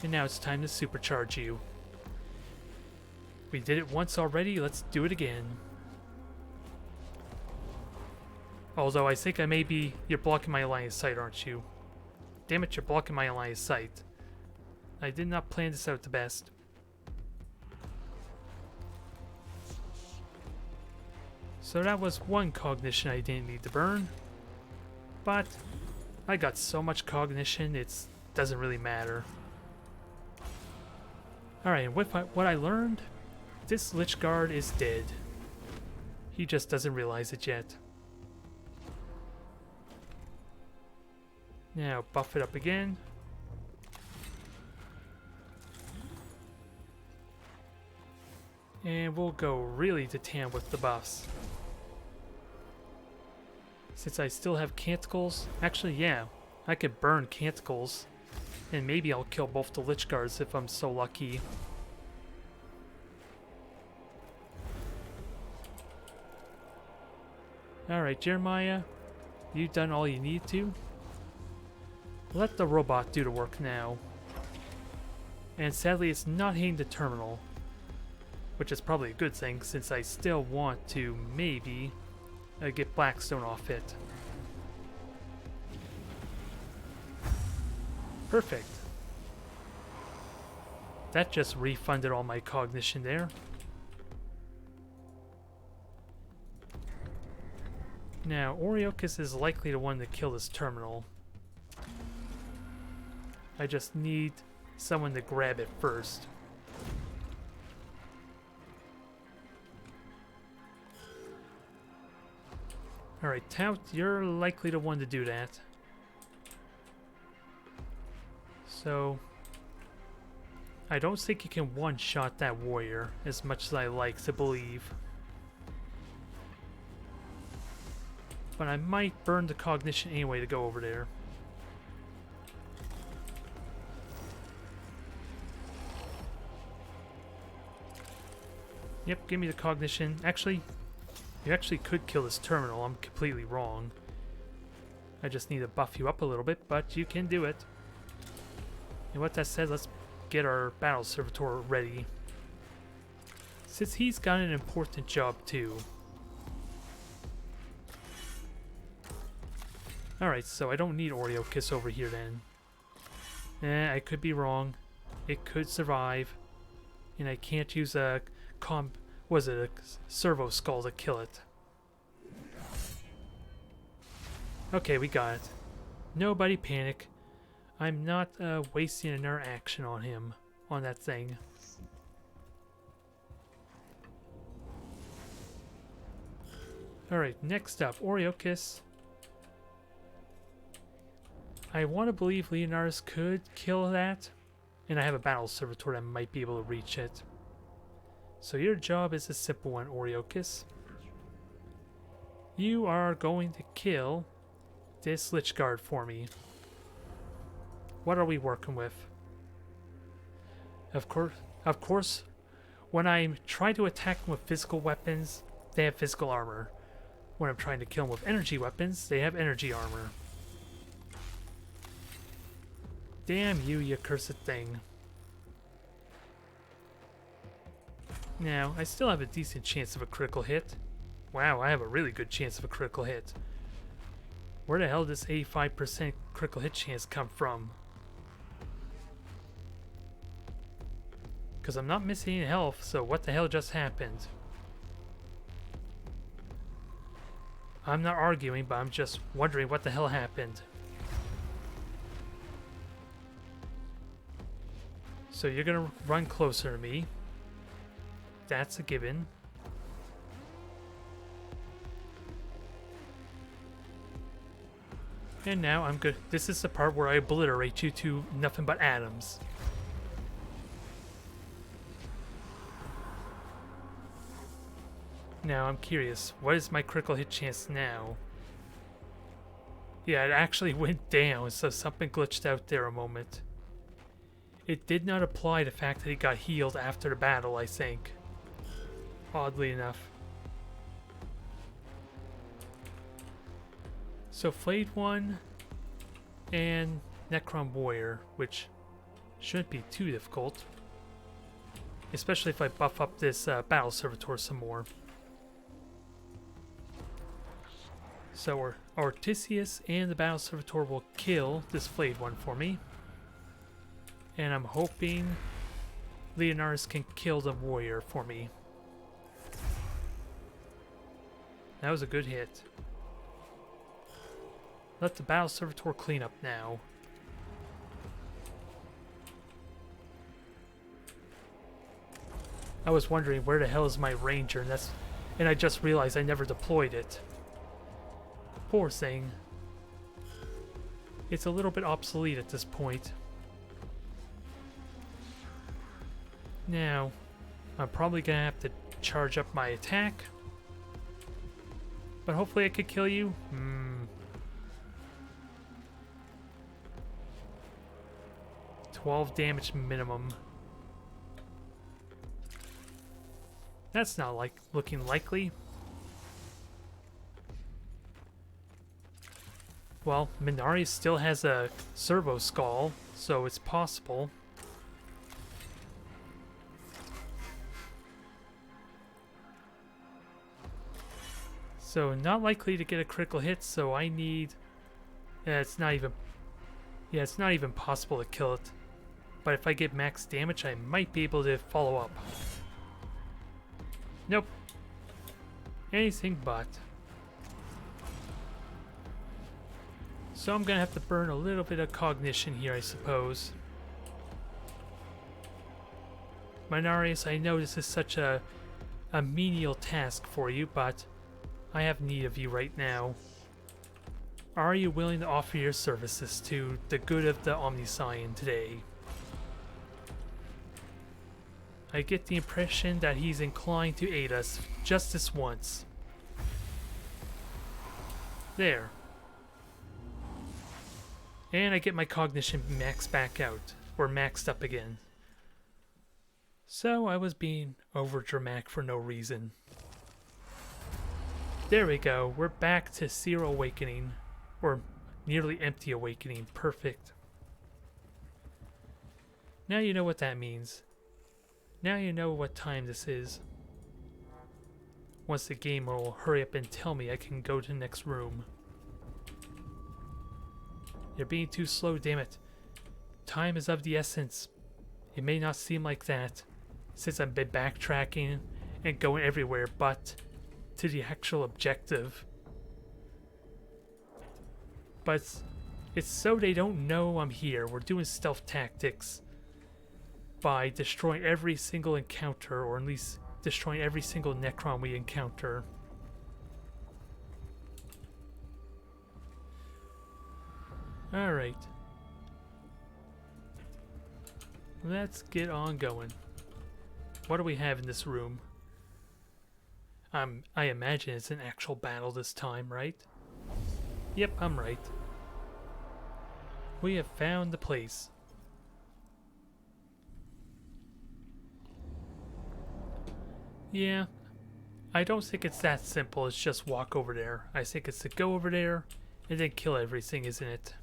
And now it's time to supercharge you. We did it once already, let's do it again. Although I think you're blocking my line of sight, aren't you? Damn it, you're blocking my line of sight. I did not plan this out the best. So that was one cognition I didn't need to burn. But I got so much cognition, it doesn't really matter. Alright, and with what I learned, this Lich Guard is dead. He just doesn't realize it yet. Now buff it up again. And we'll go really to town with the buffs. Since I still have Canticles, actually yeah, I could burn Canticles. And maybe I'll kill both the Lich Guards if I'm so lucky. Alright, Jeremiah, you've done all you need to. Let the robot do the work now. And sadly, it's not hitting the terminal. which is probably a good thing since I still want to maybe get Blackstone off it. Perfect. That just refunded all my cognition there. Now, Oriochus is likely the one to kill this terminal. I just need someone to grab it first. Alright, Tout, you're likely the one to do that. So, I don't think you can one-shot that warrior as much as I like to believe. But I might burn the cognition anyway to go over there. Yep, give me the cognition. Actually, you actually could kill this terminal. I'm completely wrong. I just need to buff you up a little bit, but you can do it. And with that said, let's get our battle servitor ready. Since he's got an important job too. Alright, so I don't need Oriochus over here then. I could be wrong. It could survive. And I can't use a a servo skull to kill it. Okay, we got it. Nobody panic. I'm not wasting another action on him, on that thing. Alright, next up, Oriochus. I want to believe Leonardus could kill that, and I have a battle servitor that might be able to reach it. So your job is a simple one, Oriochus. You are going to kill this Lich Guard for me. What are we working with? Of course, when I try to attack them with physical weapons, they have physical armor. When I'm trying to kill them with energy weapons, they have energy armor. Damn you, you cursed thing. Now, I still have a decent chance of a critical hit. Wow, I have a really good chance of a critical hit. Where the hell does 85% critical hit chance come from? Because I'm not missing any health, so what the hell just happened? I'm not arguing, but I'm just wondering what the hell happened. So you're gonna run closer to me. That's a given. And now I'm good. This is the part where I obliterate you to nothing but atoms. Now I'm curious, what is my critical hit chance now? Yeah, it actually went down, so something glitched out there a moment. It did not apply the fact that he got healed after the battle, I think. Oddly enough. So Flayed One and Necron Warrior, which shouldn't be too difficult. Especially if I buff up this battle servitor some more. So Ortisius and the battle servitor will kill this Flayed One for me. And I'm hoping Leonardus can kill the warrior for me. That was a good hit. Let the battle servitor clean up now. I was wondering where the hell is my ranger, and I just realized I never deployed it. Poor thing. It's a little bit obsolete at this point. Now, I'm probably gonna have to charge up my attack. But hopefully I could kill you. 12 damage minimum. That's not looking likely. Well, Minari still has a servo skull, so it's possible. So not likely to get a critical hit, so I need... it's not even... Yeah, it's not even possible to kill it. But if I get max damage, I might be able to follow up. Nope. Anything but. So I'm gonna have to burn a little bit of cognition here, I suppose. Mechanicus, I know this is such a menial task for you, but I have need of you right now. Are you willing to offer your services to the good of the Omniscion today? I get the impression that he's inclined to aid us just this once. There. And I get my cognition maxed back out, or maxed up again. So I was being overdramatic for no reason. There we go, we're back to 0 awakening, or nearly empty awakening, perfect. Now you know what that means. Now you know what time this is. Once the game will hurry up and tell me I can go to the next room. You're being too slow, damn it. Time is of the essence. It may not seem like that, since I've been backtracking and going everywhere but to the actual objective. But it's so they don't know I'm here. We're doing stealth tactics by destroying every single encounter, or at least destroying every single Necron we encounter. Alright. Let's get on going. What do we have in this room? I imagine it's an actual battle this time, right? Yep, I'm right. We have found the place. Yeah, I don't think it's that simple as just walk over there. I think it's to go over there and then kill everything, isn't it?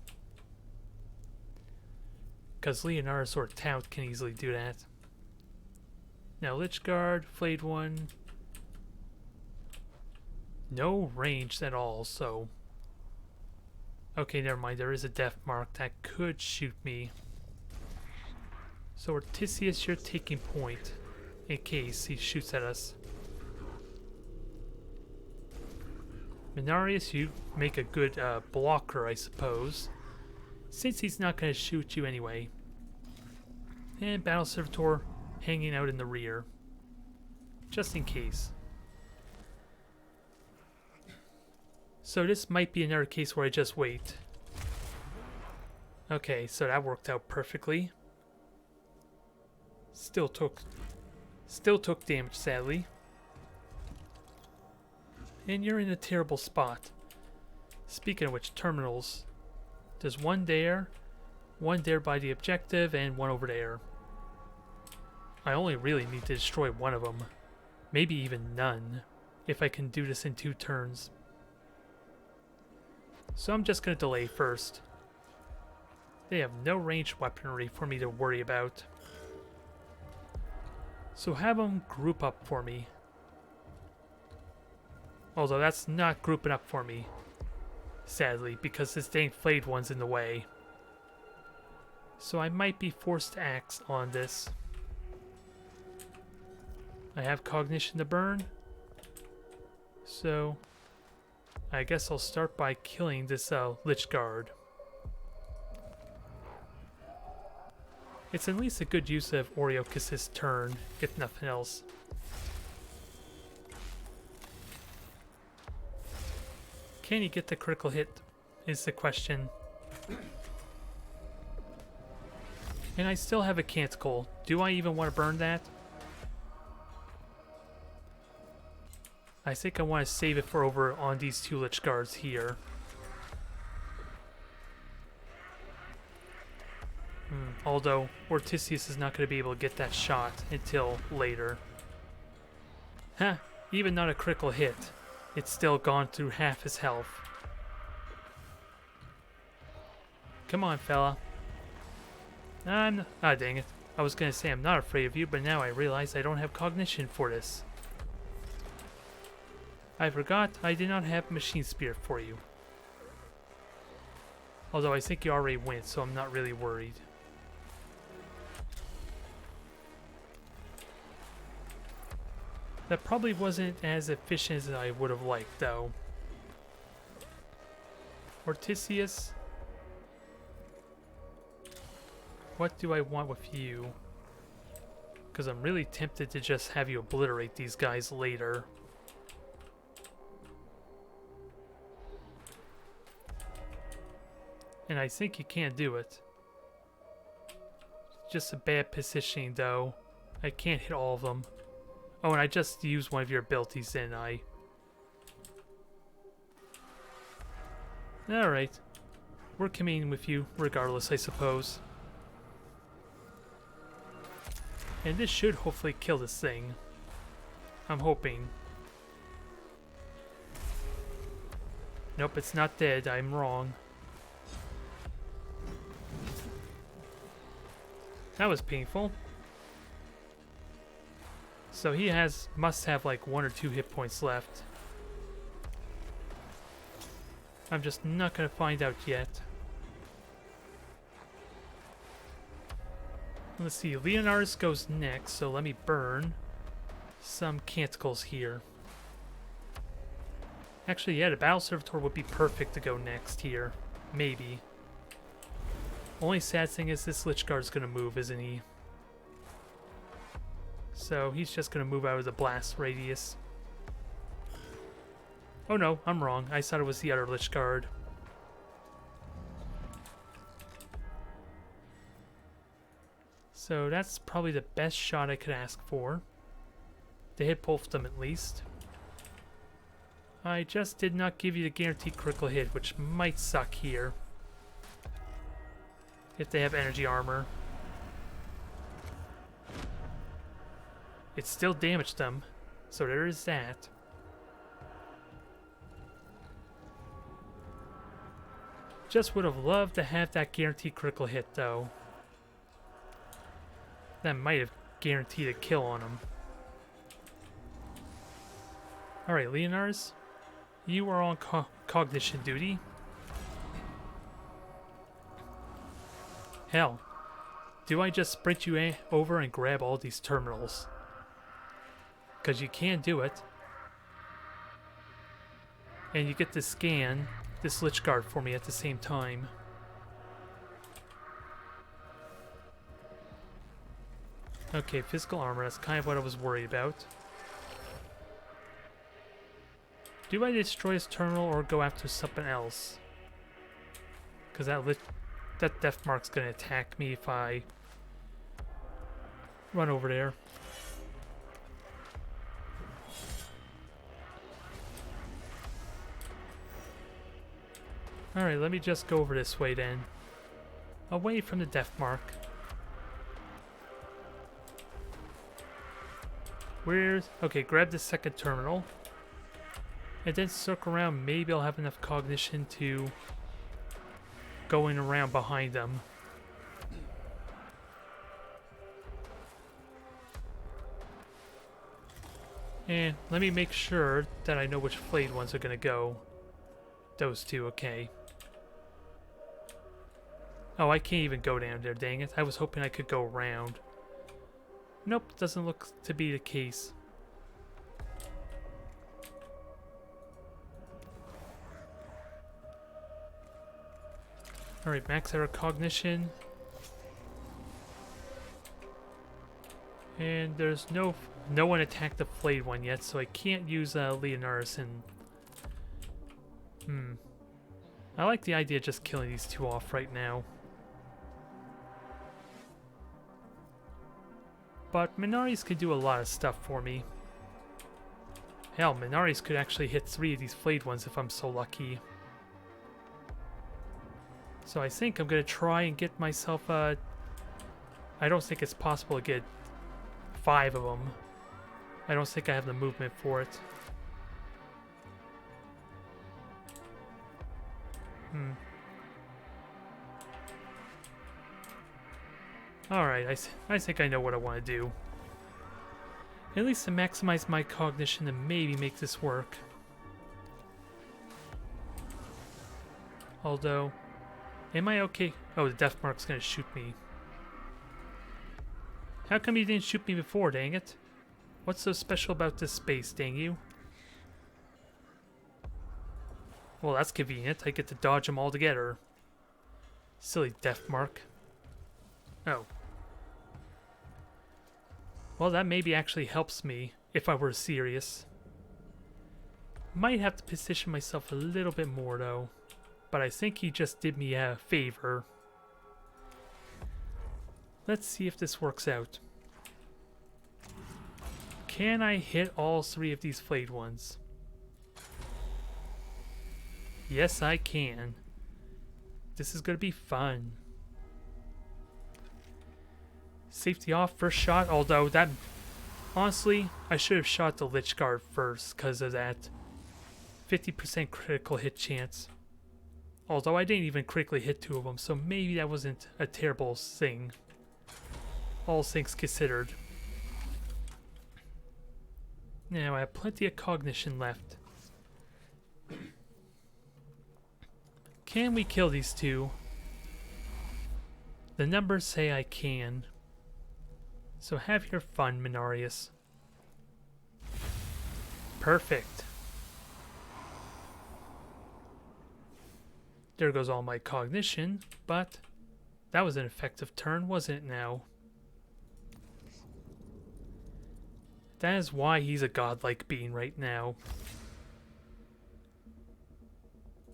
Because Leonardus or Tout can easily do that. Now Lich Guard, Flayed One. No range at all, so... Okay, never mind. There is a death mark that could shoot me. So Ortisius, you're taking point in case he shoots at us. Mechanicus, you make a good blocker, I suppose, since he's not going to shoot you anyway. And Battle Servitor hanging out in the rear, just in case. So this might be another case where I just wait. Okay, so that worked out perfectly. Still took damage, sadly. And you're in a terrible spot. Speaking of which, terminals. There's one there by the objective, and one over there. I only really need to destroy one of them. Maybe even none, if I can do this in 2 turns. So I'm just going to delay first. They have no ranged weaponry for me to worry about. So have them group up for me. Although that's not grouping up for me, sadly, because this dang flayed one's in the way. So I might be forced to axe on this. I have cognition to burn, so I guess I'll start by killing this Lich Guard. It's at least a good use of Oriochis' turn, if nothing else. Can you get the critical hit, is the question. And I still have a Canticle. Do I even want to burn that? I think I want to save it for over on these 2 Lich Guards here. Although Ortisius is not going to be able to get that shot until later. Huh, even not a critical hit. It's still gone through half his health. Come on, fella. Ah, dang it. I was going to say I'm not afraid of you, but now I realize I don't have cognition for this. I forgot I did not have Machine Spirit for you. Although I think you already went, so I'm not really worried. That probably wasn't as efficient as I would have liked, though. Ortisius, what do I want with you? Because I'm really tempted to just have you obliterate these guys later. And I think you can't do it. Just a bad positioning, though. I can't hit all of them. Oh, and I just used one of your abilities, didn't I? Alright. We're coming with you, regardless, I suppose. And this should hopefully kill this thing. I'm hoping. Nope, it's not dead. I'm wrong. That was painful. So he must have like 1 or 2 hit points left. I'm just not gonna find out yet. Let's see, Leonardus goes next, so let me burn some canticles here. Actually, yeah, the Battle Servitor would be perfect to go next here. Maybe. Only sad thing is this Lich Guard's gonna move, isn't he? So he's just gonna move out of the blast radius. Oh no, I'm wrong. I thought it was the other Lich Guard. So that's probably the best shot I could ask for. To hit both of them at least. I just did not give you the guaranteed critical hit, which might suck here. If they have energy armor. It still damaged them, so there is that. Just would have loved to have that guaranteed critical hit, though. That might have guaranteed a kill on him. Alright, Leonars, you are on cognition duty. Hell, do I just sprint you over and grab all these terminals? Because you can do it. And you get to scan this Lich Guard for me at the same time. Okay, physical armor, that's kind of what I was worried about. Do I destroy his terminal or go after something else? Because that Death Mark's going to attack me if I run over there. Alright, let me just go over this way then. Away from the Death Mark. Where's... Okay, grab the second terminal. And then circle around. Maybe I'll have enough cognition to... going around behind them. And let me make sure that I know which flayed ones are gonna go. Those two, okay. Oh, I can't even go down there, dang it. I was hoping I could go around. Nope, doesn't look to be the case. Alright, max error cognition. And there's no one attacked the flayed one yet, so I can't use Leonardus and... I like the idea of just killing these two off right now. But Menaris could do a lot of stuff for me. Hell, Menaris could actually hit 3 of these flayed ones if I'm so lucky. So I think I'm going to try and get myself I don't think it's possible to get 5 of them. I don't think I have the movement for it. Alright, I think I know what I want to do. At least to maximize my cognition and maybe make this work. Although, am I okay? Oh, the death mark's gonna shoot me. How come you didn't shoot me before, dang it? What's so special about this space, dang you? Well, that's convenient. I get to dodge them all together. Silly death mark. Oh. Well, that maybe actually helps me if I were serious. Might have to position myself a little bit more, though. But I think he just did me a favor. Let's see if this works out. Can I hit all 3 of these flayed ones? Yes, I can. This is going to be fun. Safety off, first shot, although that... Honestly, I should have shot the Lich Guard first because of that 50% critical hit chance. Although I didn't even critically hit 2 of them, so maybe that wasn't a terrible thing. All things considered. Now I have plenty of cognition left. Can we kill these 2? The numbers say I can. So have your fun, Minarius. Perfect. There goes all my cognition, but that was an effective turn, wasn't it now? That is why he's a godlike being right now.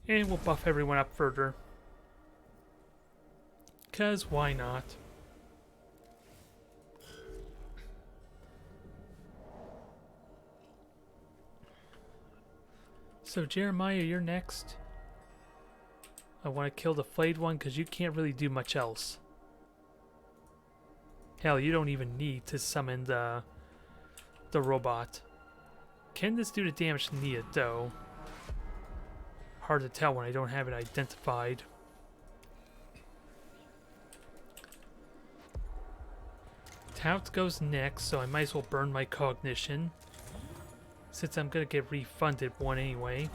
And we'll buff everyone up further. 'Cause why not? So Jeremiah, you're next. I want to kill the flayed one because you can't really do much else. Hell, you don't even need to summon the robot. Can this do the damage needed though? Hard to tell when I don't have it identified. Tout goes next, so I might as well burn my cognition. Since I'm gonna get refunded 1 anyway.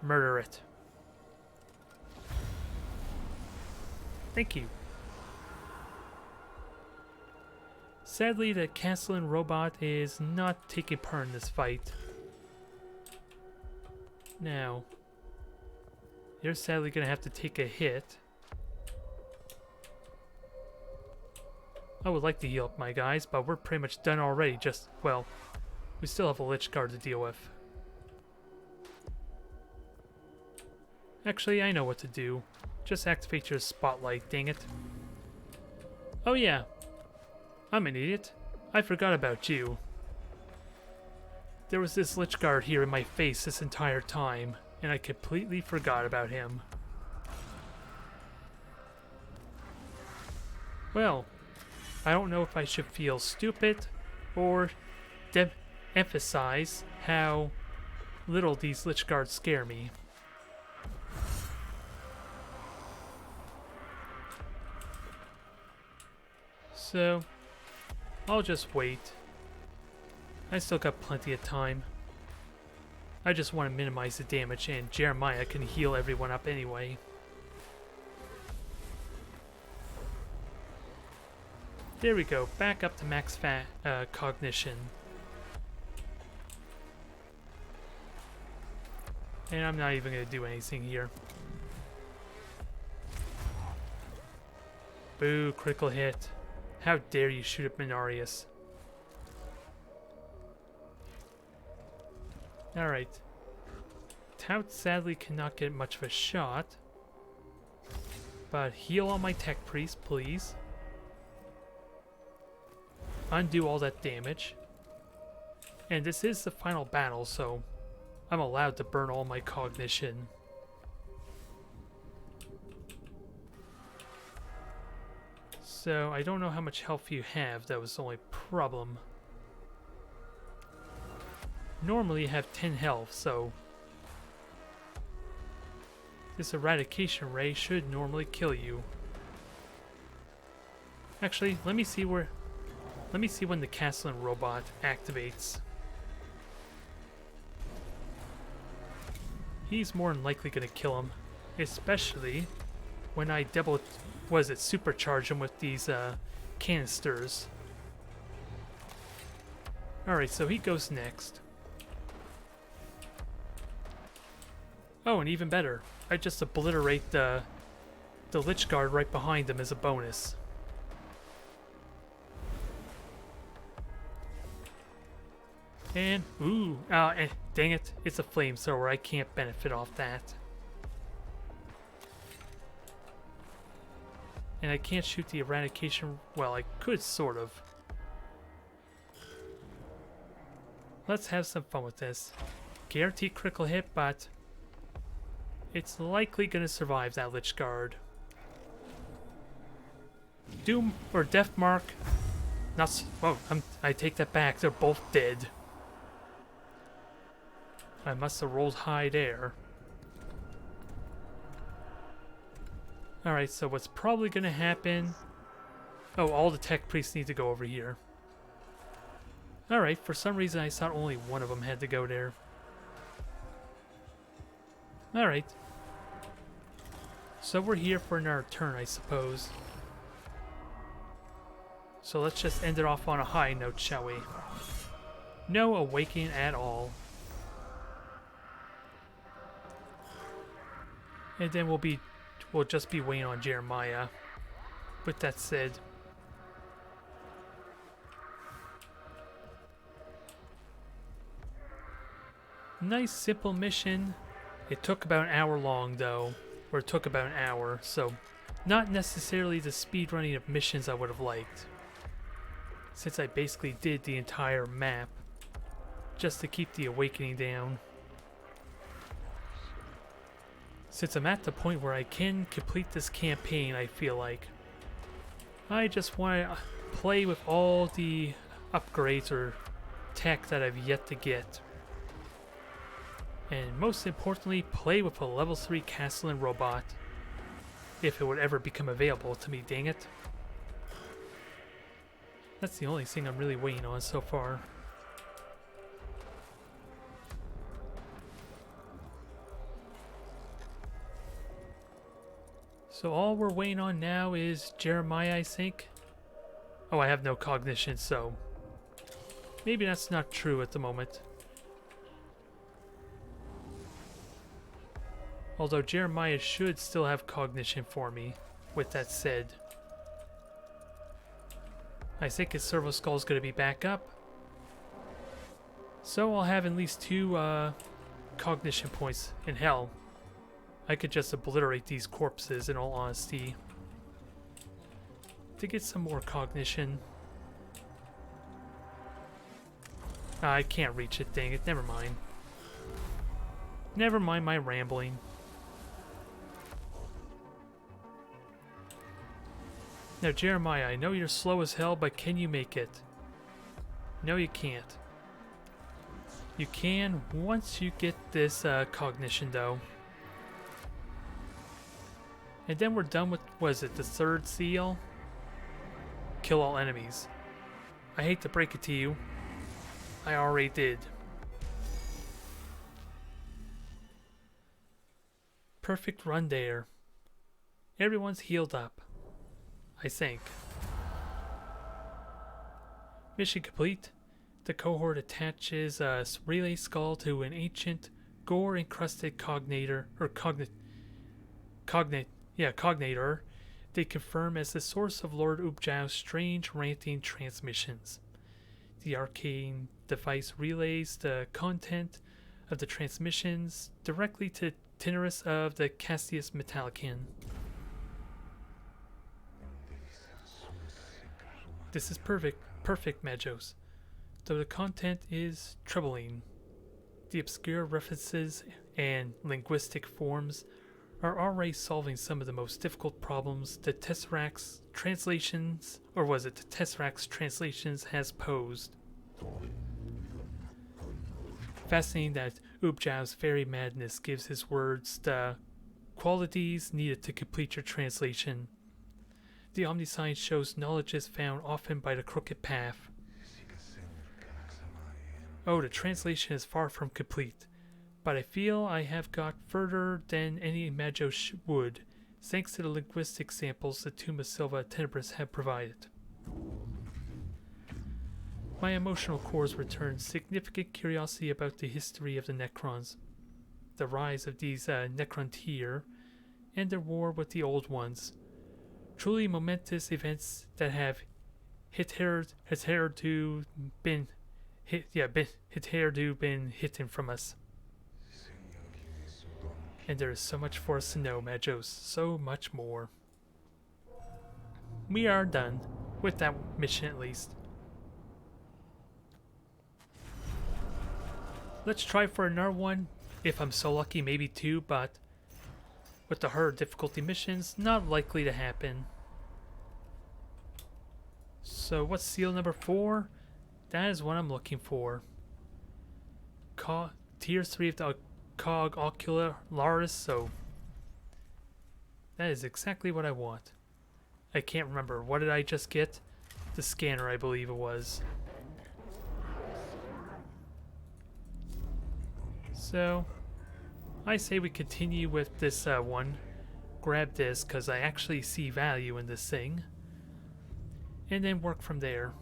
Murder it. Thank you. Sadly, the Castellan robot is not taking part in this fight. Now, you're sadly gonna have to take a hit. I would like to heal up my guys, but we're pretty much done already. Just, well, we still have a Lich Guard to deal with. Actually, I know what to do. Just activate your spotlight, dang it. Oh yeah, I'm an idiot. I forgot about you. There was this Lich Guard here in my face this entire time, and I completely forgot about him. Well, I don't know if I should feel stupid or emphasize how little these Lich Guards scare me. So, I'll just wait. I still got plenty of time. I just want to minimize the damage, and Jeremiah can heal everyone up anyway. There we go, back up to max cognition. And I'm not even going to do anything here. Boo, critical hit. How dare you shoot at Minarius. Alright. Tout sadly cannot get much of a shot. But heal all my tech priests, please. Undo all that damage. And this is the final battle, so I'm allowed to burn all my cognition. So I don't know how much health you have. That was the only problem. Normally you have 10 health, so this eradication ray should normally kill you. Actually, let me see when the Castellan robot activates. he's more than likely gonna kill him. Especially when I supercharge him with these canisters. Alright, so he goes next. Oh, and even better, I just obliterate the Lich Guard right behind him as a bonus. And, ooh, dang it, it's a flamethrower, I can't benefit off that. And I can't shoot the eradication, well, I could sort of. Let's have some fun with this. Guaranteed critical hit, but it's likely gonna survive that Lich Guard. Doom or Death Mark. Not. Oh, I take that back. They're both dead. I must have rolled high there. Alright, so what's probably gonna happen... Oh, all the tech priests need to go over here. Alright, for some reason I thought only one of them had to go there. Alright. So we're here for another turn, I suppose. So let's just end it off on a high note, shall we? No awakening at all. And then we'll just be waiting on Jeremiah. With that said, nice simple mission. It took about an hour long though, or it took about an hour, so not necessarily the speed running of missions I would have liked, since I basically did the entire map just to keep the awakening down. Since I'm at the point where I can complete this campaign, I feel like I just want to play with all the upgrades or tech that I've yet to get. And most importantly, play with a level 3 Castellan robot, if it would ever become available to me, dang it. That's the only thing I'm really waiting on so far. So all we're waiting on now is Jeremiah, I think. Oh, I have no cognition, so maybe that's not true at the moment. Although Jeremiah should still have cognition for me, with that said. I think his servo skull is going to be back up. So I'll have at least 2 cognition points. In hell, I could just obliterate these corpses in all honesty to get some more cognition. I can't reach it, dang it, never mind. Never mind my rambling. Now Jeremiah, I know you're slow as hell, but can you make it? No, you can't. You can once you get this cognition though. And then we're done with, was it the 3rd seal? Kill all enemies. I hate to break it to you, I already did. Perfect run there. Everyone's healed up, I think. Mission complete. The cohort attaches a relay skull to an ancient, gore-encrusted cognator, cognator. They confirm as the source of Lord Ubjau's strange ranting transmissions. The arcane device relays the content of the transmissions directly to Tinnerus of the Castius Metallicin. This is perfect, Magos. Though the content is troubling, the obscure references and linguistic forms are already solving some of the most difficult problems the Tesseract's translations, or was it the Tesseract's translations, has posed. Fascinating that Ubjau's fairy madness gives his words the qualities needed to complete your translation. The Omniscience shows knowledge is found often by the crooked path. Oh, the translation is far from complete, but I feel I have got further than any Magos would, thanks to the linguistic samples the Tomb of Silva Tenebris have provided. My emotional cores return significant curiosity about the history of the Necrons, the rise of these Necrontyr, and their war with the Old Ones. Truly momentous events that have hitherto been hidden from us. And there is so much for us to know, Magos, so much more. We are done, with that mission at least. Let's try for another one, if I'm so lucky, maybe two, but with the harder difficulty missions, not likely to happen. So what's seal number 4? That is what I'm looking for. Tier 3 of the Cog Ocularis, so that is exactly what I want. I can't remember. What did I just get? The scanner, I believe it was. So, I say we continue with this one. Grab this, because I actually see value in this thing. And then work from there.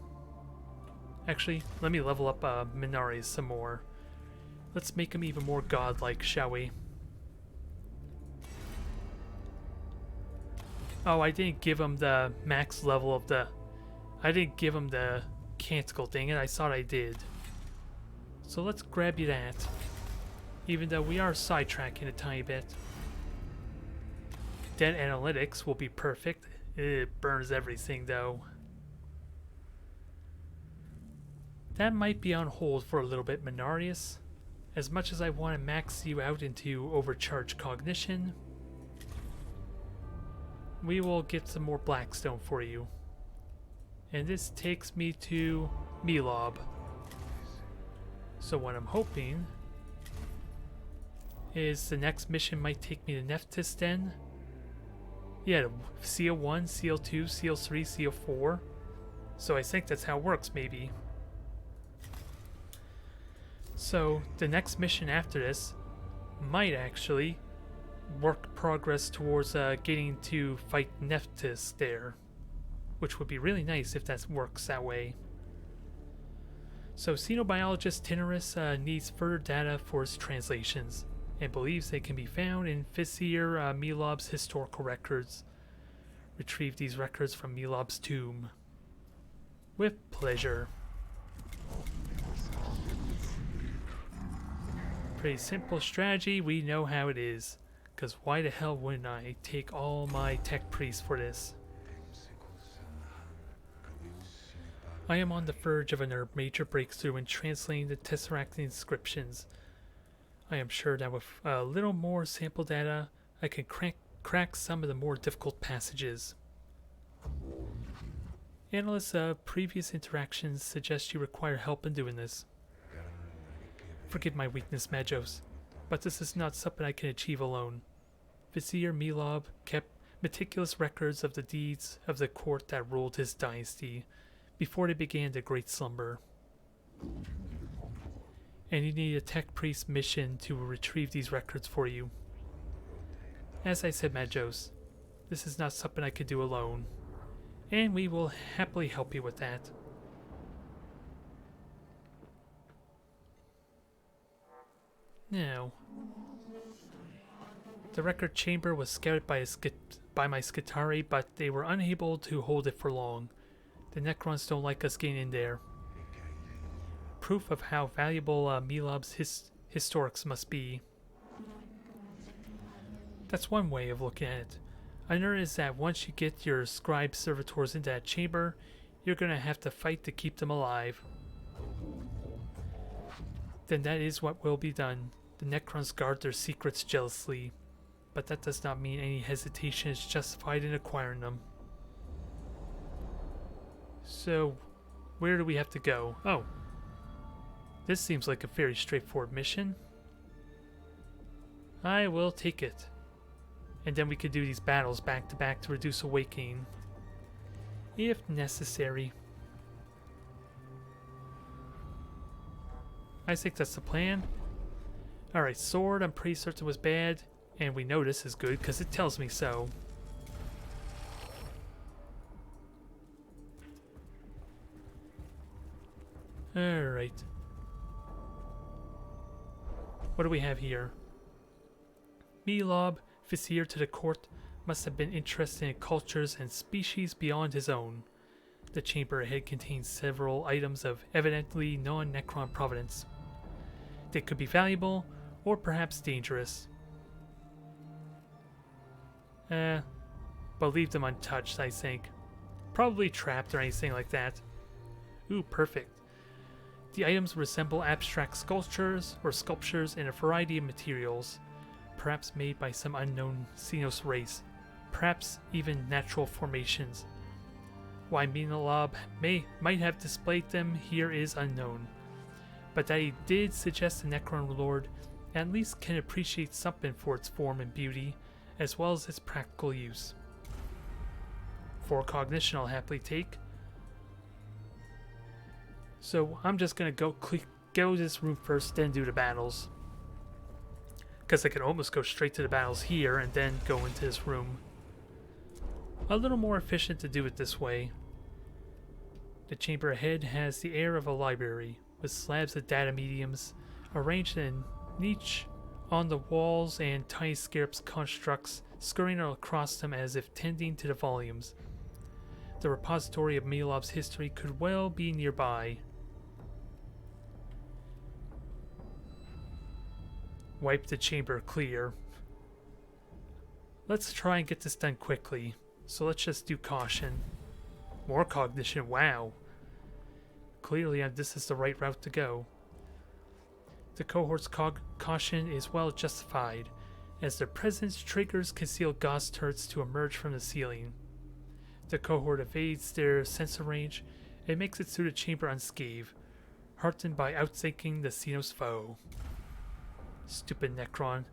Actually, let me level up Minari some more. Let's make him even more godlike, shall we? Oh, I didn't give him the max level of the... I didn't give him the canticle, dang it. I thought I did. So let's grab you that. Even though we are sidetracking a tiny bit. Dead analytics will be perfect. It burns everything though. That might be on hold for a little bit, Minarius. As much as I want to max you out into overcharged cognition, we will get some more Blackstone for you. And this takes me to Melob. So what I'm hoping is the next mission might take me to Nephthys Den. Yeah, Seal 1, Seal 2, Seal 3, Seal 4. So I think that's how it works, maybe. So the next mission after this might actually work progress towards getting to fight Nephthys there, which would be really nice if that works that way. So xenobiologist Tenorus needs further data for his translations and believes they can be found in Vizier Melob's historical records. Retrieve these records from Melob's tomb. With pleasure. Pretty simple strategy, we know how it is. Because why the hell wouldn't I take all my tech priests for this? I am on the verge of a major breakthrough in translating the Tesseract inscriptions. I am sure that with a little more sample data, I can crack some of the more difficult passages. Analysts' previous interactions suggest you require help in doing this. Forgive my weakness, Magos, but this is not something I can achieve alone. Vizier Melob kept meticulous records of the deeds of the court that ruled his dynasty before they began their great slumber. And you need a tech priest mission to retrieve these records for you. As I said, Magos, this is not something I could do alone, and we will happily help you with that. Now, the record chamber was scouted by my Skitari, but they were unable to hold it for long. The Necrons don't like us getting in there. Proof of how valuable Melob's historics must be. That's one way of looking at it. Another is that once you get your scribe servitors into that chamber, you're going to have to fight to keep them alive. Then that is what will be done. The Necrons guard their secrets jealously, but that does not mean any hesitation is justified in acquiring them. So, where do we have to go? Oh. This seems like a very straightforward mission. I will take it. And then we could do these battles back to back to reduce awakening, if necessary. I think that's the plan. Alright, sword I'm pretty certain was bad, and we know this is good because it tells me so. Alright. What do we have here? Melob, vizier to the court, must have been interested in cultures and species beyond his own. The chamber ahead contains several items of evidently non-Necron provenance. They could be valuable, or perhaps dangerous. But leave them untouched, I think. Probably trapped or anything like that. Ooh, perfect. The items resemble abstract sculptures or sculptures in a variety of materials, perhaps made by some unknown Xenos race, perhaps even natural formations. Why Melob might have displayed them here is unknown, but that he did suggest the Necron Lord at least can appreciate something for its form and beauty, as well as its practical use. For cognition I'll happily take. So I'm just gonna go to this room first, then do the battles. Because I can almost go straight to the battles here and then go into this room. A little more efficient to do it this way. The chamber ahead has the air of a library, with slabs of data mediums arranged in niche on the walls and tiny scarabs constructs scurrying across them as if tending to the volumes. The repository of Melob's history could well be nearby. Wipe the chamber clear. Let's try and get this done quickly, so let's just do caution. More cognition, wow. Clearly this is the right route to go. The cohort's caution is well justified, as their presence triggers concealed gauss turrets to emerge from the ceiling. The cohort evades their sensor range and makes it through the chamber unscathed, heartened by outthinking the Xenos foe. Stupid Necron.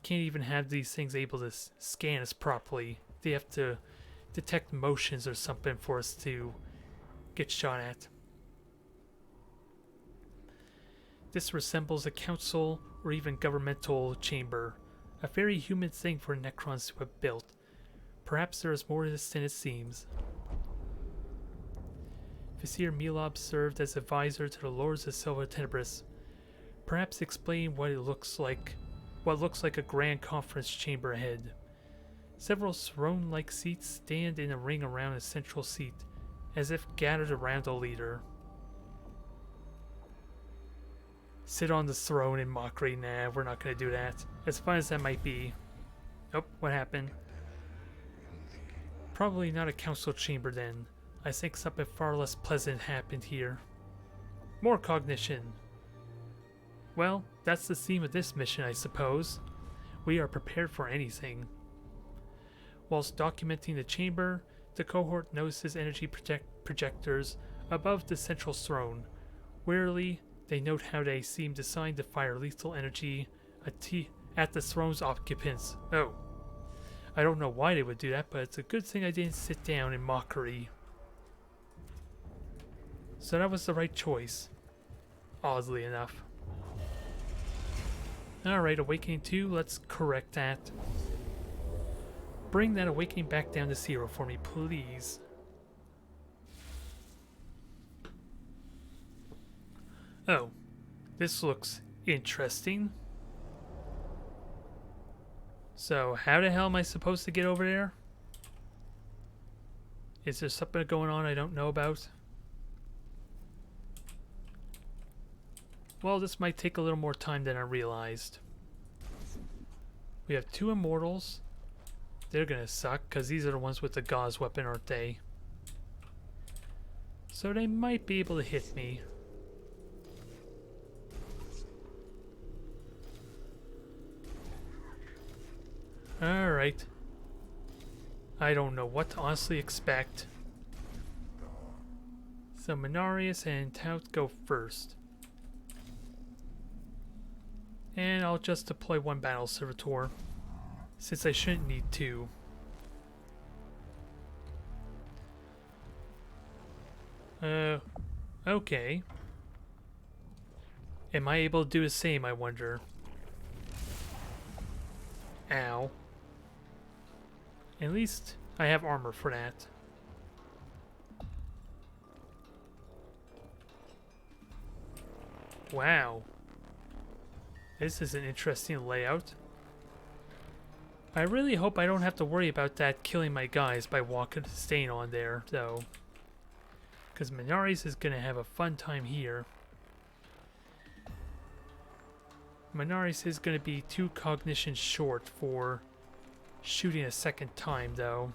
Can't even have these things able to scan us properly. They have to detect motions or something for us to get shot at. This resembles a council or even governmental chamber, a very human thing for Necrons to have built. Perhaps there is more to this than it seems. Vizier Melob served as advisor to the Lords of Silva Tenebris, perhaps explain what looks like a grand conference chamber ahead. Several throne-like seats stand in a ring around a central seat, as if gathered around a leader. Sit on the throne in mockery. Nah, we're not going to do that. As fun as that might be. Oh, what happened? Probably not a council chamber then. I think something far less pleasant happened here. More cognition. Well, that's the theme of this mission, I suppose. We are prepared for anything. Whilst documenting the chamber, the cohort notices energy projectors above the central throne. Warily, they note how they seem designed to fire lethal energy at the throne's occupants. Oh. I don't know why they would do that, but it's a good thing I didn't sit down in mockery. So that was the right choice. Oddly enough. Alright, Awakening 2, let's correct that. Bring that Awakening back down to 0 for me, please. Oh, this looks interesting. So, how the hell am I supposed to get over there? Is there something going on I don't know about? Well, this might take a little more time than I realized. We have 2 immortals. They're gonna suck, because these are the ones with the gauze weapon, aren't they? So they might be able to hit me. Alright. I don't know what to honestly expect. So Minarius and Tout go first. And I'll just deploy 1 battle servitor, since I shouldn't need 2. Okay. Am I able to do the same, I wonder? Ow. At least I have armor for that. Wow. This is an interesting layout. I really hope I don't have to worry about that killing my guys by staying on there, though. Because Mechanicus is going to have a fun time here. Mechanicus is going to be 2 cognition short for shooting a second time, though.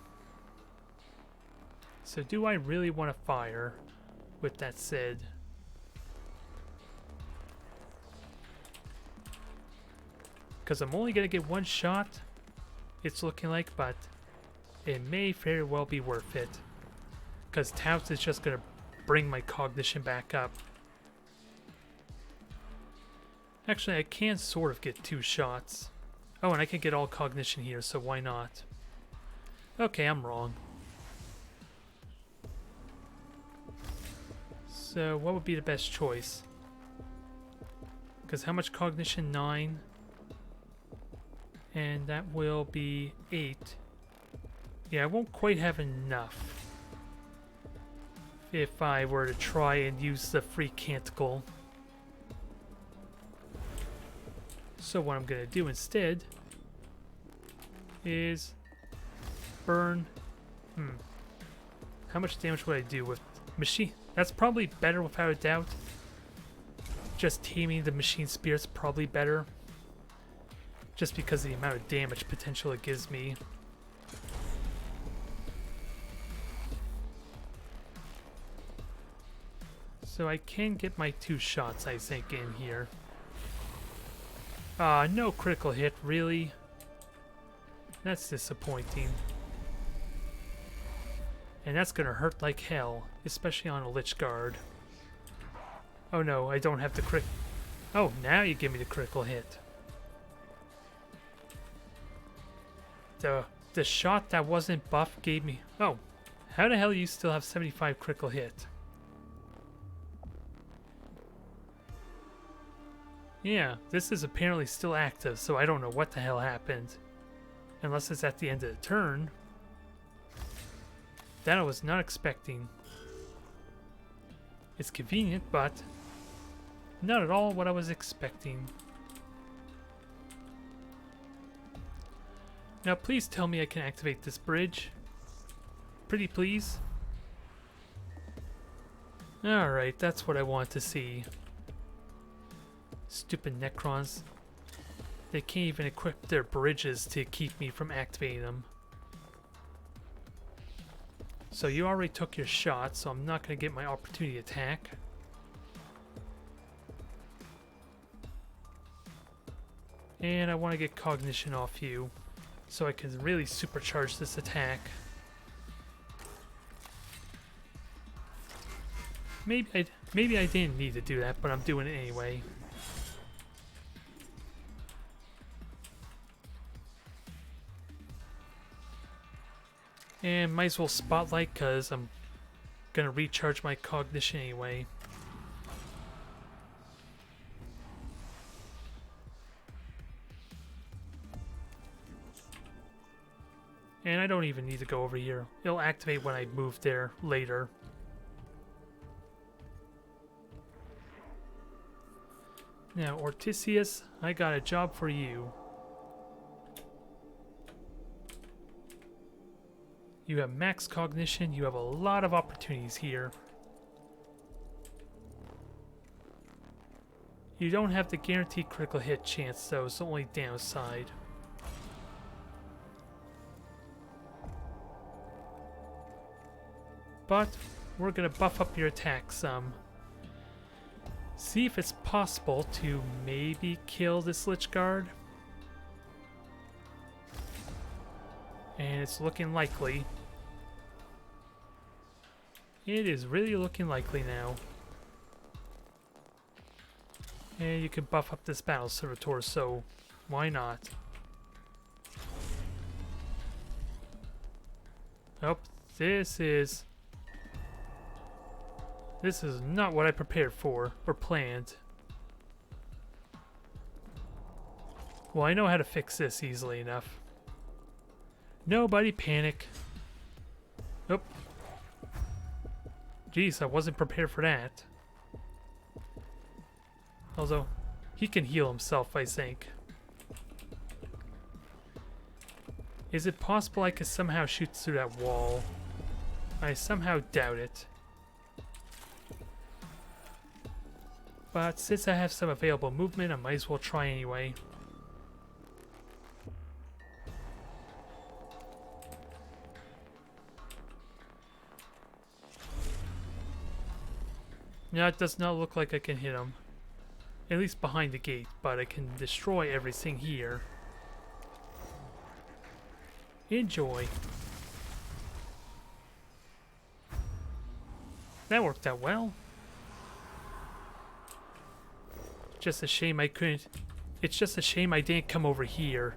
So do I really want to fire, with that said? Because I'm only going to get 1 shot, it's looking like, but it may very well be worth it. Because Tout is just going to bring my cognition back up. Actually, I can sort of get 2 shots. Oh, and I can get all cognition here, so why not? Okay, I'm wrong. So, what would be the best choice? Because how much cognition? 9. And that will be 8. Yeah, I won't quite have enough if I were to try and use the free canticle. So what I'm going to do instead is burn. How much damage would I do with machine? That's probably better without a doubt. Just taming the machine spirit's probably better. Just because of the amount of damage potential it gives me. So I can get my 2 shots, I think, in here. No critical hit, really? That's disappointing. And that's gonna hurt like hell, especially on a Lich Guard. Oh no, I don't have the crit. Oh, now you give me the critical hit. The shot that wasn't buff gave me... Oh, how the hell do you still have 75 critical hit? Yeah, this is apparently still active, so I don't know what the hell happened. Unless it's at the end of the turn. That I was not expecting. It's convenient, but not at all what I was expecting. Now please tell me I can activate this bridge. Pretty please. Alright, that's what I want to see. Stupid Necrons. They can't even equip their bridges to keep me from activating them. So you already took your shot, so I'm not going to get my opportunity attack. And I want to get cognition off you, so I can really supercharge this attack. Maybe I didn't need to do that, but I'm doing it anyway. And might as well spotlight, because I'm gonna recharge my cognition anyway. And I don't even need to go over here. It'll activate when I move there later. Now, Ortisius, I got a job for you. You have max cognition, you have a lot of opportunities here. You don't have the guaranteed critical hit chance though, it's the only downside. But we're gonna buff up your attack some. See if it's possible to maybe kill this Lich Guard. And it's looking likely. It is really looking likely now. And you can buff up this battle servitor, so why not? Oh, this is not what I prepared for or planned. Well, I know how to fix this easily enough. Nobody panic. Oop. Jeez, I wasn't prepared for that. Although, he can heal himself, I think. Is it possible I could somehow shoot through that wall? I somehow doubt it. But since I have some available movement, I might as well try anyway. Now it does not look like I can hit him. At least behind the gate, but I can destroy everything here. Enjoy. That worked out well. Just a shame I couldn't... It's just a shame I didn't come over here.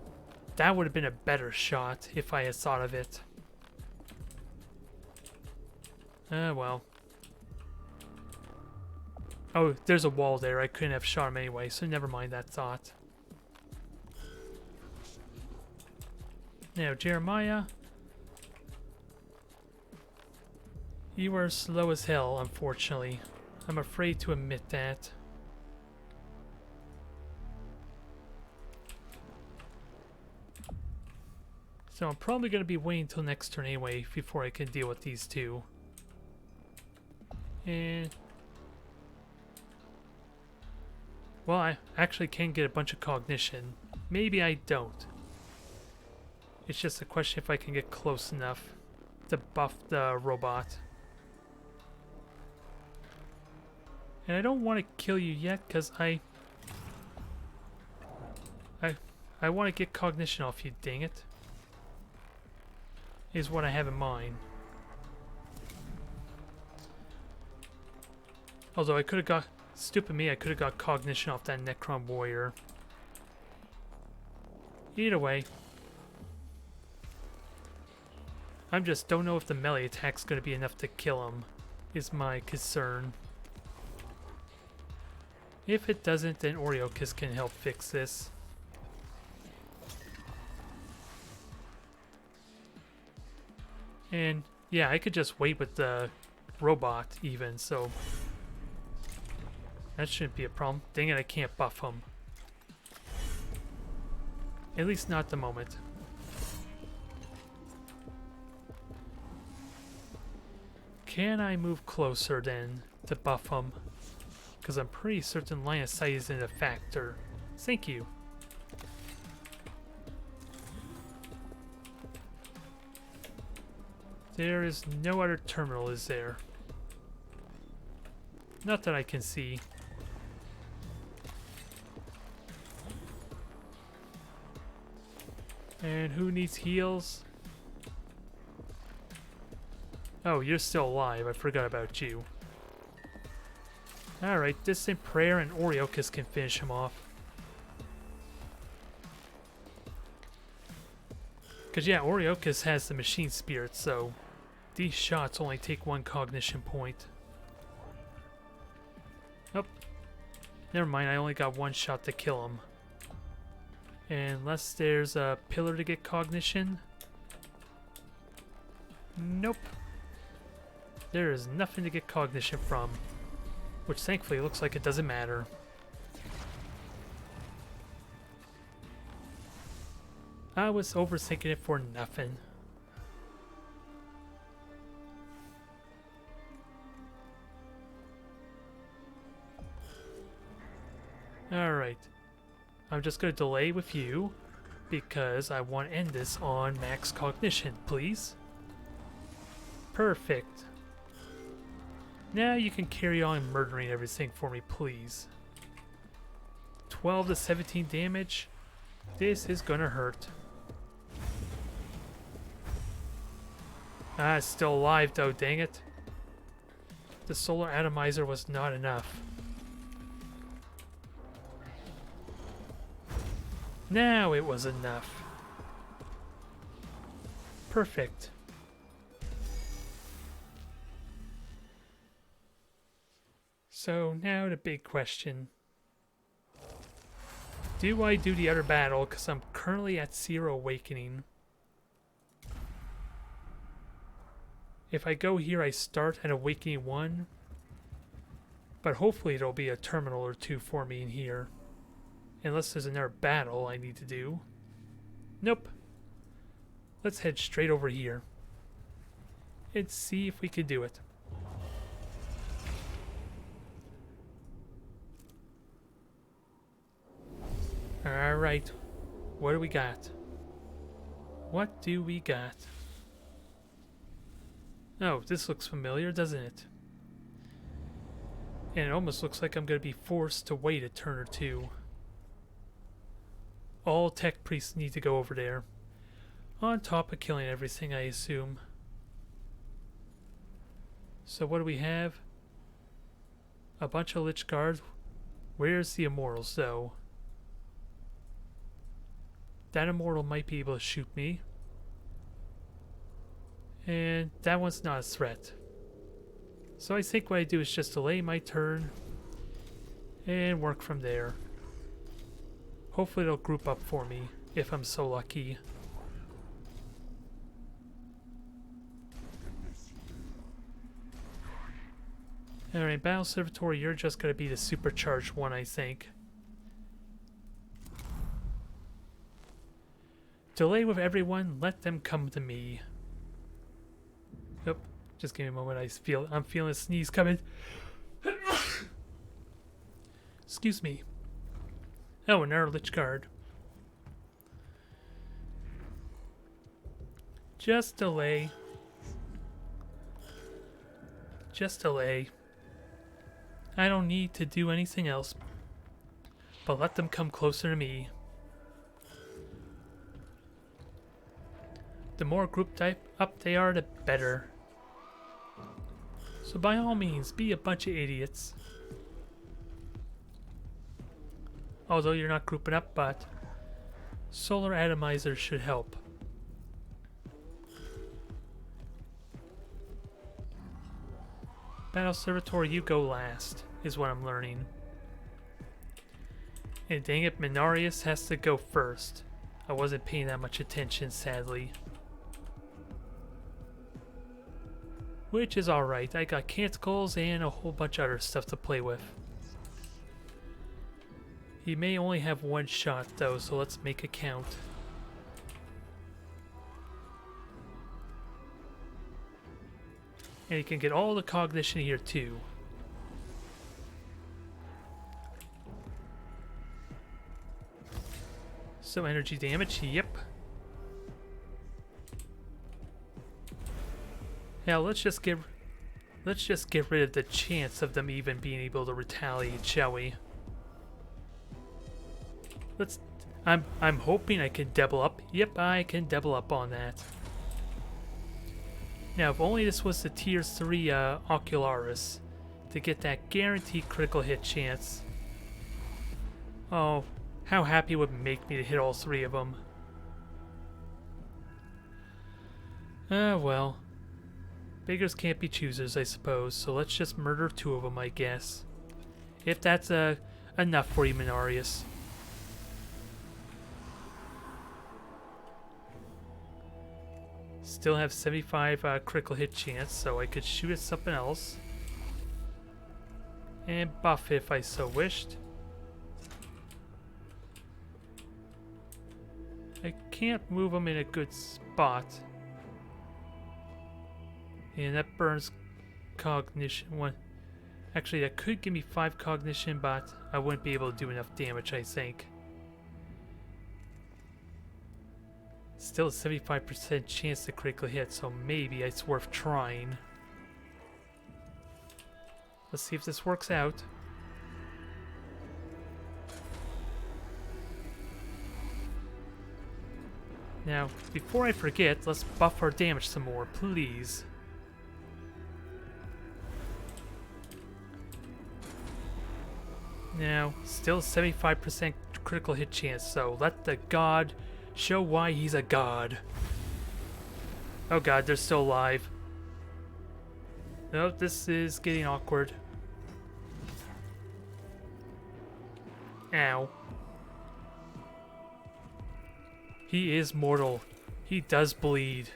That would have been a better shot if I had thought of it. Well. Oh, there's a wall there. I couldn't have shot him anyway, so never mind that thought. Now, Jeremiah. You are slow as hell, unfortunately. I'm afraid to admit that. So I'm probably going to be waiting until next turn anyway before I can deal with these two. And... well, I actually can get a bunch of cognition. Maybe I don't. It's just a question if I can get close enough to buff the robot. And I don't want to kill you yet because I want to get cognition off you, dang it. Is what I have in mind. Although I could have got... stupid me, I could have got cognition off that Necron warrior. Either way. I just don't know if the melee attack's going to be enough to kill him. Is my concern. If it doesn't, then Oreokis can help fix this. And yeah, I could just wait with the robot even, so that shouldn't be a problem. Dang it, I can't buff him. At least not at the moment. Can I move closer then to buff him? Because I'm pretty certain line of sight isn't a factor. Thank you. There is no other terminal, is there? Not that I can see. And who needs heals? Oh, you're still alive. I forgot about you. Alright, Distant Prayer and Oreokis can finish him off. Because yeah, Oreokis has the machine spirit, so these shots only take one cognition point. Oh, never mind, I only got one shot to kill him. And unless there's a pillar to get cognition. Nope. There is nothing to get cognition from. Which thankfully looks like it doesn't matter. I was overthinking it for nothing. Alright. I'm just going to delay with you because I want to end this on max cognition, please. Perfect. Now you can carry on murdering everything for me, please. 12 to 17 damage. This is gonna hurt. Ah, it's still alive though, dang it. The solar atomizer was not enough. Now it was enough. Perfect. So now the big question. do I do the other battle? Because I'm currently at 0 awakening. If I go here, I start at awakening 1. But hopefully there'll be a terminal or 2 for me in here. Unless there's another battle I need to do. Nope. Let's head straight over here. And see if we can do it. Alright. What do we got? What do we got? Oh, this looks familiar, doesn't it? And it almost looks like I'm going to be forced to wait a turn or 2. All tech priests need to go over there. On top of killing everything, I assume. So what do we have? A bunch of Lich Guards. Where's the Immortals, though? That Immortal might be able to shoot me. And that one's not a threat. So I think what I do is just delay my turn and work from there. Hopefully it'll group up for me, if I'm so lucky. Alright, Battle Servitor, you're just going to be the supercharged one, I think. Delay with everyone, let them come to me. Nope, just give me a moment, I'm feeling a sneeze coming. Excuse me. Oh, another Lich Guard. Just delay. Just delay. I don't need to do anything else, but let them come closer to me. The more grouped up they are, the better. So by all means, be a bunch of idiots. Although you're not grouping up, but solar atomizers should help. Battle Servitor, you go last, is what I'm learning. And dang it, Mechanicus has to go first. I wasn't paying that much attention, sadly. Which is alright, I got canticles and a whole bunch of other stuff to play with. He may only have one shot though, so let's make a count. And he can get all the cognition here too. So energy damage, yep. Now let's just get rid of the chance of them even being able to retaliate, shall we? I'm hoping I can double up. Yep, I can double up on that. Now, if only this was the tier 3 Ocularis to get that guaranteed critical hit chance. Oh, how happy it would make me to hit all 3 of them. Well. Beggars can't be choosers, I suppose, so let's just murder 2 of them, I guess. If that's enough for you, Mechanicus. Still have 75 critical hit chance, so I could shoot at something else. And buff if I so wished. I can't move them in a good spot. And that burns cognition. One. Actually, that could give me 5 cognition, but I wouldn't be able to do enough damage, I think. Still a 75% chance to critically hit, so maybe it's worth trying. Let's see if this works out. Now, before I forget, let's buff our damage some more, please. Now, still 75% critical hit chance, so let the god show why he's a god. Oh god, they're still alive. No, this is getting awkward. Ow. He is mortal. He does bleed.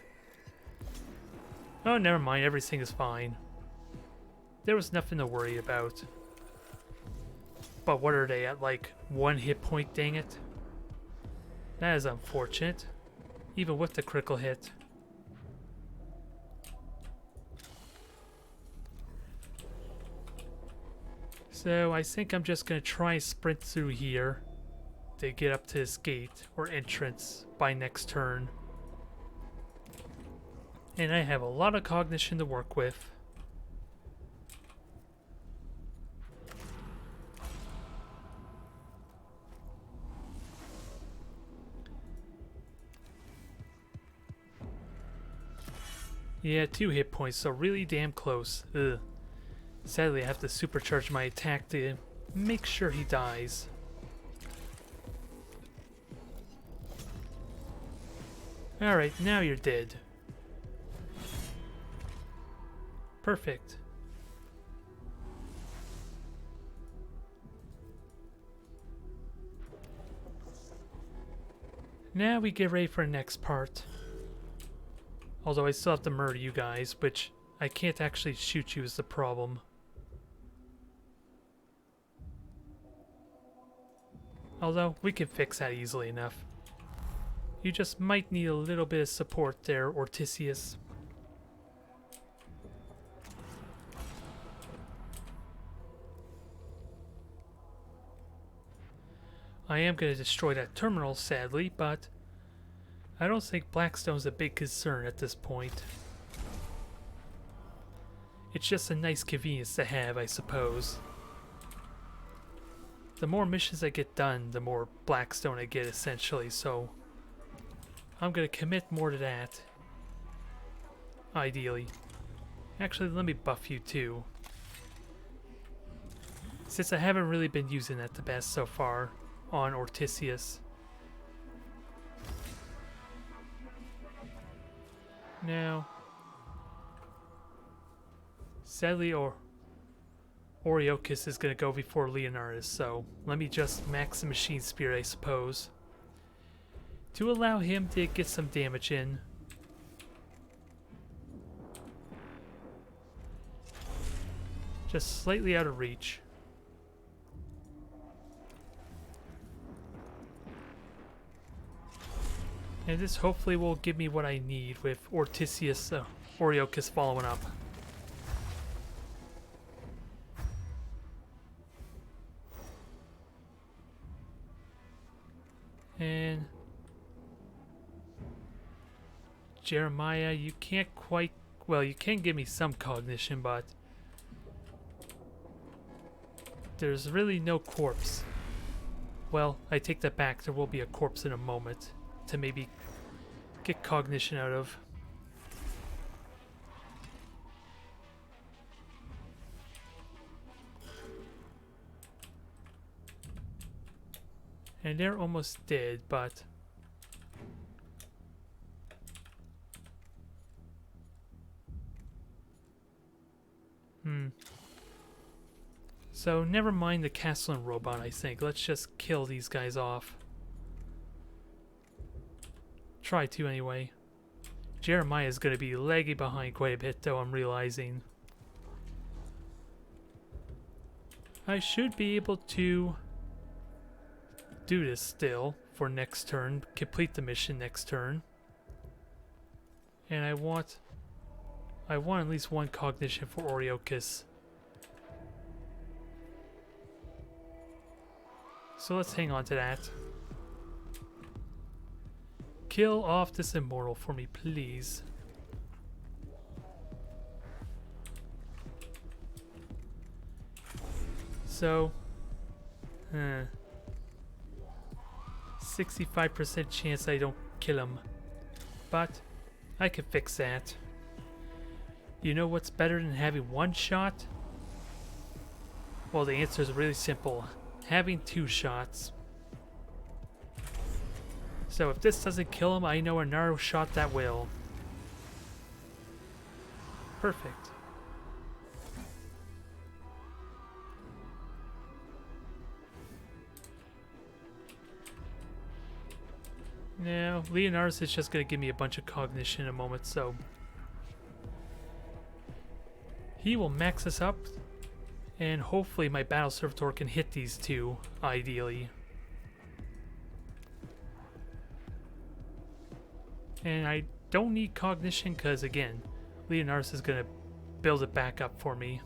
Oh, never mind. Everything is fine. There was nothing to worry about. But what are they at, like 1 hit point, dang it? That is unfortunate. Even with the critical hit. So I think I'm just gonna try and sprint through here to get up to this gate or entrance by next turn. And I have a lot of cognition to work with. Yeah, 2 hit points, so really damn close. Ugh. Sadly, I have to supercharge my attack to make sure he dies. Alright, now you're dead. Perfect. Now we get ready for the next part. Although I still have to murder you guys, which I can't actually shoot you is the problem. Although, we can fix that easily enough. You just might need a little bit of support there, Ortisius. I am going to destroy that terminal, sadly, but I don't think Blackstone's a big concern at this point. It's just a nice convenience to have, I suppose. The more missions I get done, the more Blackstone I get, essentially, so I'm going to commit more to that. Ideally. Actually, let me buff you too. Since I haven't really been using that the best so far on Ortisius. Now, sadly, Oriochis is going to go before Leonardus, so let me just max the Machine Spear, I suppose, to allow him to get some damage in. Just slightly out of reach. And this hopefully will give me what I need with Oriochis following up. And Jeremiah, you can't quite, well, you can give me some cognition, but there's really no corpse. Well, I take that back, there will be a corpse in a moment to maybe get cognition out of. And they're almost dead, but so never mind the castle and robot, I think. Let's just kill these guys off. Try to anyway. Jeremiah is going to be lagging behind quite a bit, though, I'm realizing. I should be able to do this still for next turn, complete the mission next turn. And I want at least 1 cognition for Oriochis. So let's hang on to that. Kill off this immortal for me, please. So, 65% chance I don't kill him, but I can fix that. You know what's better than having 1 shot? Well, the answer is really simple. Having 2 shots. So if this doesn't kill him, I know a narrow shot that will. Perfect. Now, Leonardus is just going to give me a bunch of cognition in a moment, so... He will max us up, and hopefully my Battle Servitor can hit these two, ideally. And I don't need cognition because, again, Leonardus is going to build it back up for me.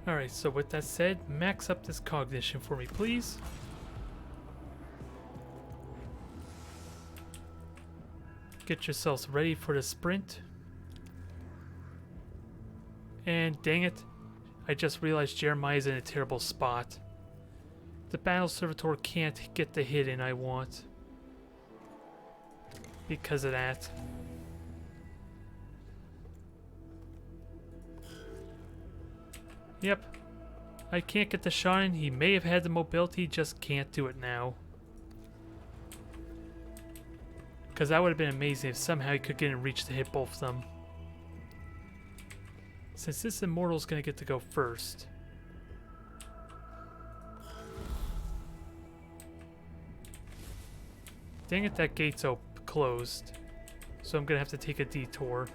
Alright, so with that said, max up this cognition for me, please. Get yourselves ready for the sprint. And dang it, I just realized Jeremiah's in a terrible spot. The Battle Servitor can't get the hit in I want. Because of that. Yep. I can't get the shot in. He may have had the mobility, just can't do it now. Because that would have been amazing if somehow he could get in reach to hit both of them. Since this Immortal's going to get to go first. Dang it, that gate's closed. So I'm going to have to take a detour.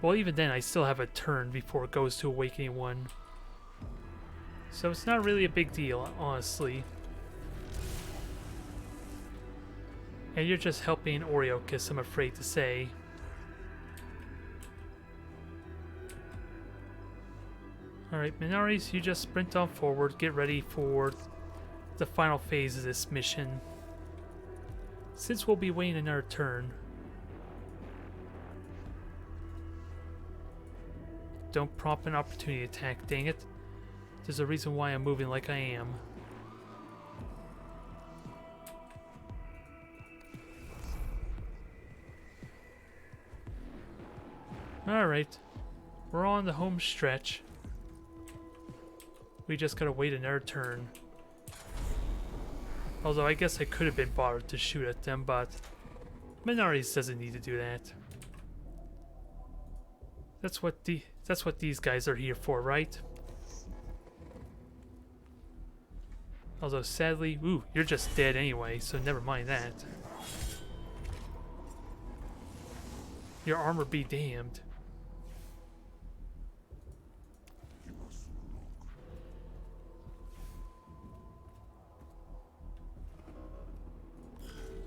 Well, even then, I still have a turn before it goes to Awakening 1. So it's not really a big deal, honestly. And you're just helping Oriochis, I'm afraid to say. Alright, Minaris, you just sprint on forward, get ready for the final phase of this mission. Since we'll be waiting another turn. Don't prompt an opportunity attack, dang it. There's a reason why I'm moving like I am. Alright. We're on the home stretch. We just gotta wait another turn. Although I guess I could have been bothered to shoot at them, but Minaris doesn't need to do that. That's what these guys are here for, right? Although sadly, ooh, you're just dead anyway, so never mind that. Your armor be damned.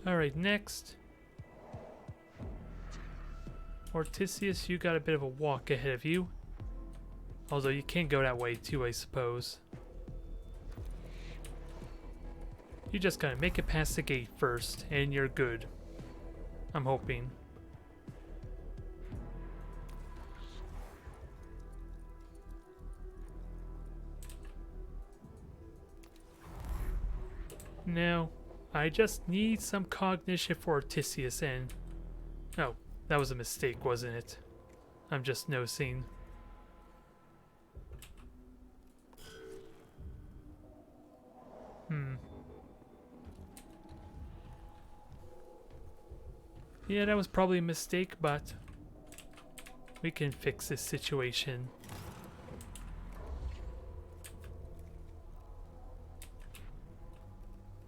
Alright, next. Ortisius, you got a bit of a walk ahead of you. Although you can go that way too, I suppose. You just gotta make it past the gate first, and you're good. I'm hoping. Now, I just need some cognition for Ortisius and... Oh, that was a mistake, wasn't it? I'm just noticing. Yeah, that was probably a mistake, but we can fix this situation.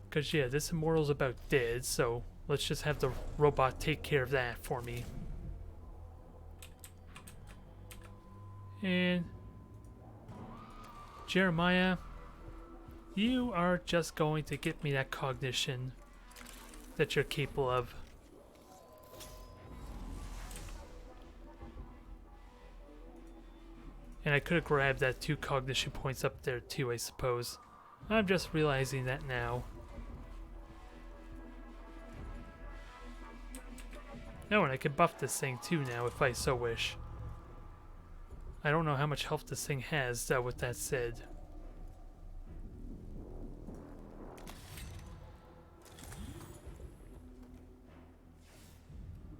Because, yeah, this Immortal's about dead, so let's just have the robot take care of that for me. And Jeremiah, you are just going to get me that cognition that you're capable of. And I could have grabbed that 2 cognition points up there too, I suppose. I'm just realizing that now. Oh, and I can buff this thing too now if I so wish. I don't know how much health this thing has, with that said.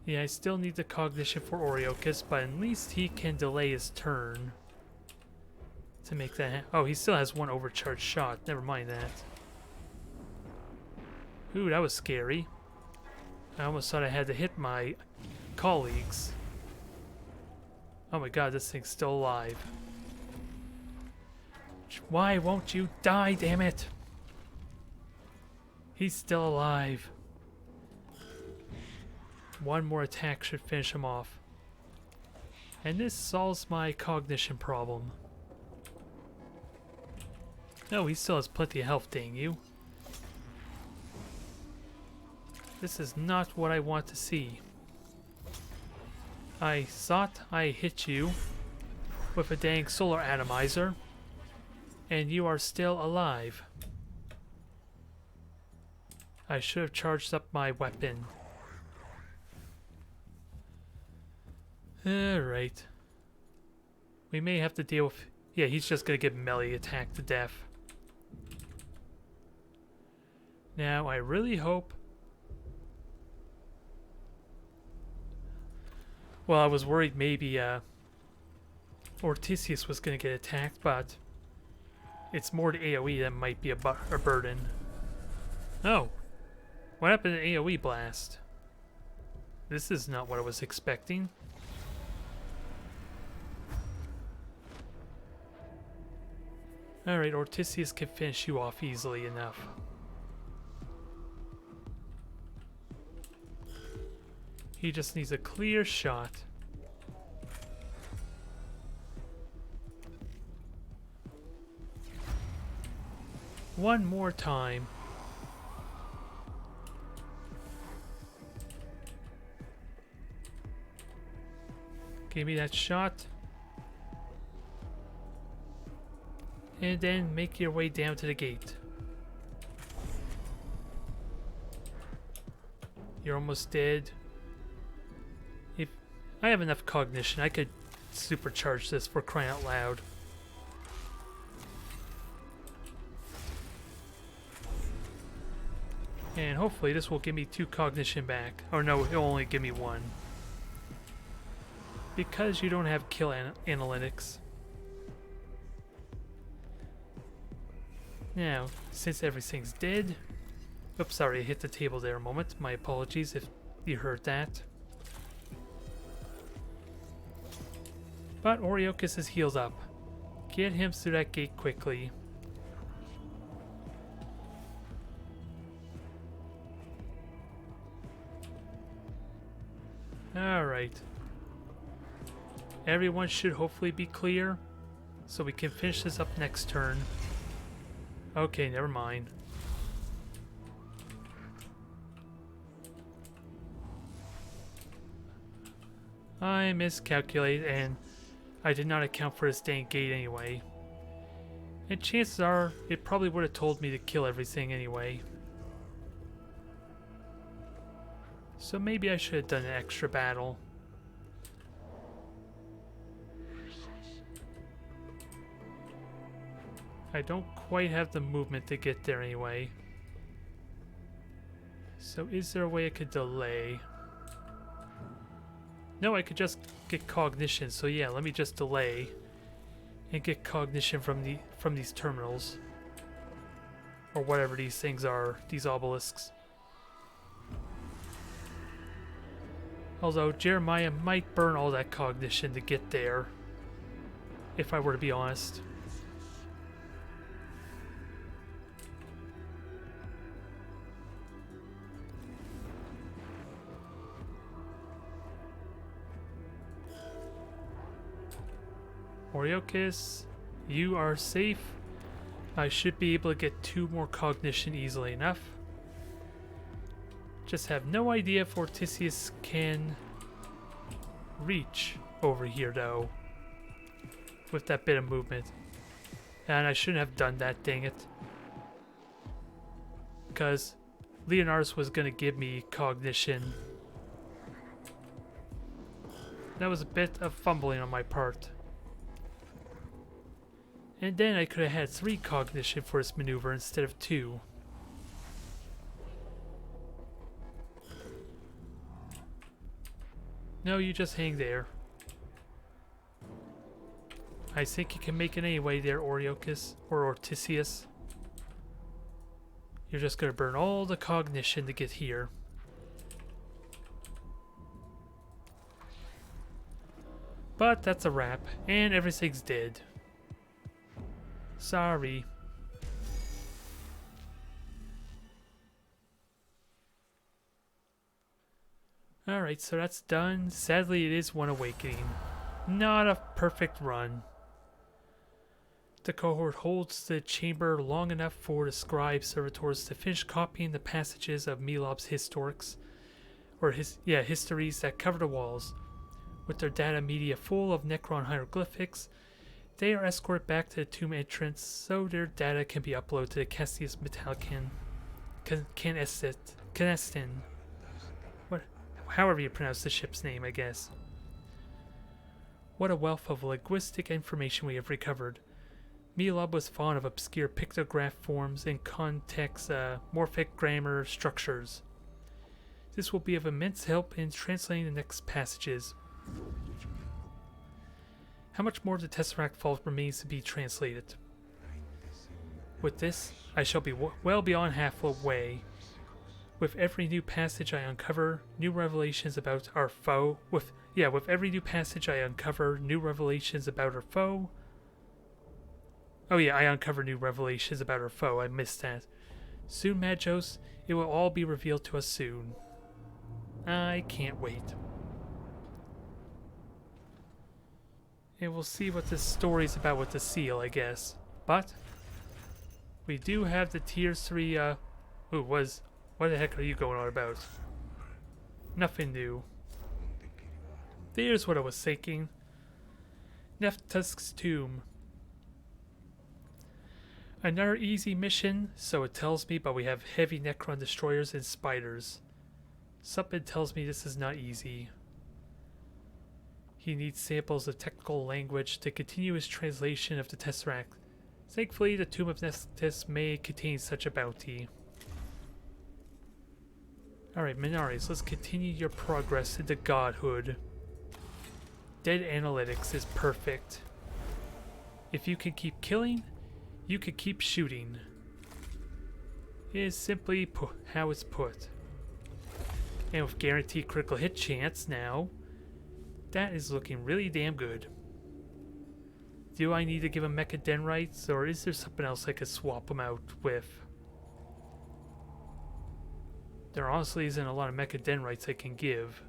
Yeah, I still need the cognition for Oriochis, but at least he can delay his turn to make that oh, he still has 1 overcharged shot. Never mind that. Ooh, that was scary. I almost thought I had to hit my colleagues. Oh my god, this thing's still alive. Why won't you die, damn it? He's still alive. One more attack should finish him off. And this solves my cognition problem. No, he still has plenty of health, dang you. This is not what I want to see. I thought I hit you with a dang solar atomizer, and you are still alive. I should have charged up my weapon. Alright. We may have to deal with... Yeah, he's just gonna get melee attacked to death. Now, I really hope... Well, I was worried maybe Ortisius was gonna get attacked, but it's more the AoE that might be a burden. Oh! What happened to AoE blast? This is not what I was expecting. Alright, Ortisius can finish you off easily enough. He just needs a clear shot. One more time. Give me that shot. And then make your way down to the gate. You're almost dead. If I have enough cognition, I could supercharge this for crying out loud. And hopefully this will give me 2 cognition back. Or no, it'll only give me 1. Because you don't have kill analytics. Now, since everything's dead... Oops, sorry, I hit the table there a moment. My apologies if you heard that. But Oriochus is healed up. Get him through that gate quickly. Alright. Everyone should hopefully be clear, so we can finish this up next turn. Okay, never mind. I miscalculated and I did not account for this dang gate anyway. And chances are, it probably would have told me to kill everything anyway. So maybe I should have done an extra battle. I don't quite have the movement to get there anyway. So is there a way I could delay? No, I could just get cognition. So yeah, let me just delay and get cognition from these terminals, or whatever these things are, these obelisks. Although Jeremiah might burn all that cognition to get there, if I were to be honest. Oriochus, you are safe. I should be able to get 2 more cognition easily enough. Just have no idea if Ortisius can reach over here though, with that bit of movement. And I shouldn't have done that, dang it. Because Leonardus was going to give me cognition. That was a bit of fumbling on my part. And then I could have had 3 cognition for this maneuver instead of 2. No, you just hang there. I think you can make it anyway there, Oriochus, or Ortisius. You're just gonna burn all the cognition to get here. But that's a wrap, and everything's dead. Sorry. Alright, so that's done. Sadly, it is one awakening. Not a perfect run. The cohort holds the chamber long enough for the scribe servitors to finish copying the passages of Melob's histories that cover the walls. With their data media full of Necron hieroglyphics, they are escorted back to the tomb entrance so their data can be uploaded to the Cassius Metallicon Canestin. However you pronounce the ship's name, I guess. What a wealth of linguistic information we have recovered. Melob was fond of obscure pictograph forms and context morphic grammar structures. This will be of immense help in translating the next passages. How much more of the Tesseract Vault remains to be translated? With this, I shall be well beyond halfway. With every new passage I uncover, new revelations about our foe. With every new passage I uncover new revelations about our foe. Oh yeah, I uncover new revelations about our foe. I missed that. Soon, Magos, it will all be revealed to us soon. I can't wait. And we'll see what this story's about with the seal, I guess. But we do have the tier 3 what the heck are you going on about? Nothing new. There's what I was thinking. Neftusk's tomb. Another easy mission, so it tells me, but we have heavy Necron destroyers and spiders. Something tells me this is not easy. He needs samples of technical language to continue his translation of the Tesseract. Thankfully, the Tomb of Nestus may contain such a bounty. Alright, Minaris, let's continue your progress into godhood. Dead analytics is perfect. If you can keep killing, you can keep shooting. It is simply how it's put. And with guaranteed critical hit chance now, that is looking really damn good. Do I need to give him mecha dendrites, or is there something else I could swap him out with? There honestly isn't a lot of mecha dendrites I can give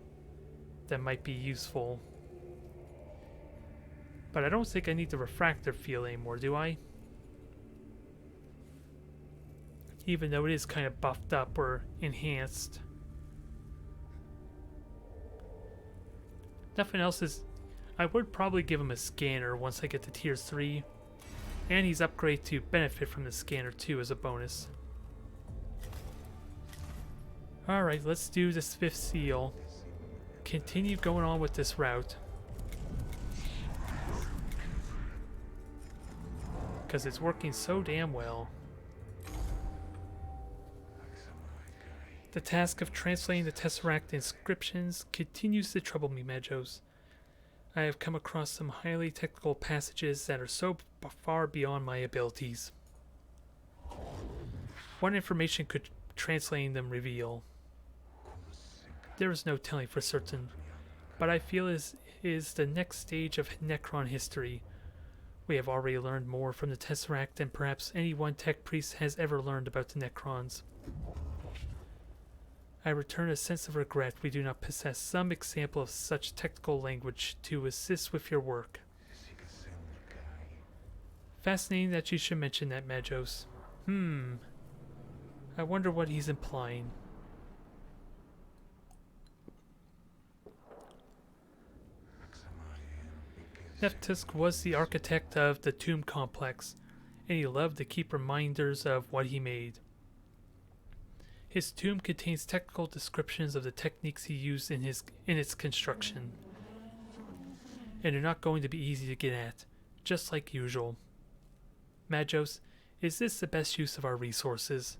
that might be useful. But I don't think I need the refractor field anymore, do I? Even though it is kind of buffed up or enhanced. Nothing else is... I would probably give him a scanner once I get to tier 3. And he's upgraded to benefit from the scanner too as a bonus. Alright, let's do this 5th seal. Continue going on with this route. Because it's working so damn well. The task of translating the Tesseract inscriptions continues to trouble me, Magos. I have come across some highly technical passages that are so far beyond my abilities. What information could translating them reveal? There is no telling for certain, but I feel it is the next stage of Necron history. We have already learned more from the Tesseract than perhaps any one tech priest has ever learned about the Necrons. I return a sense of regret we do not possess some example of such technical language to assist with your work. Fascinating that you should mention that, Magos. I wonder what he's implying. Neftusk was the architect of the tomb complex, and he loved to keep reminders of what he made. His tomb contains technical descriptions of the techniques he used in its construction, and they're not going to be easy to get at, just like usual. Magos, is this the best use of our resources?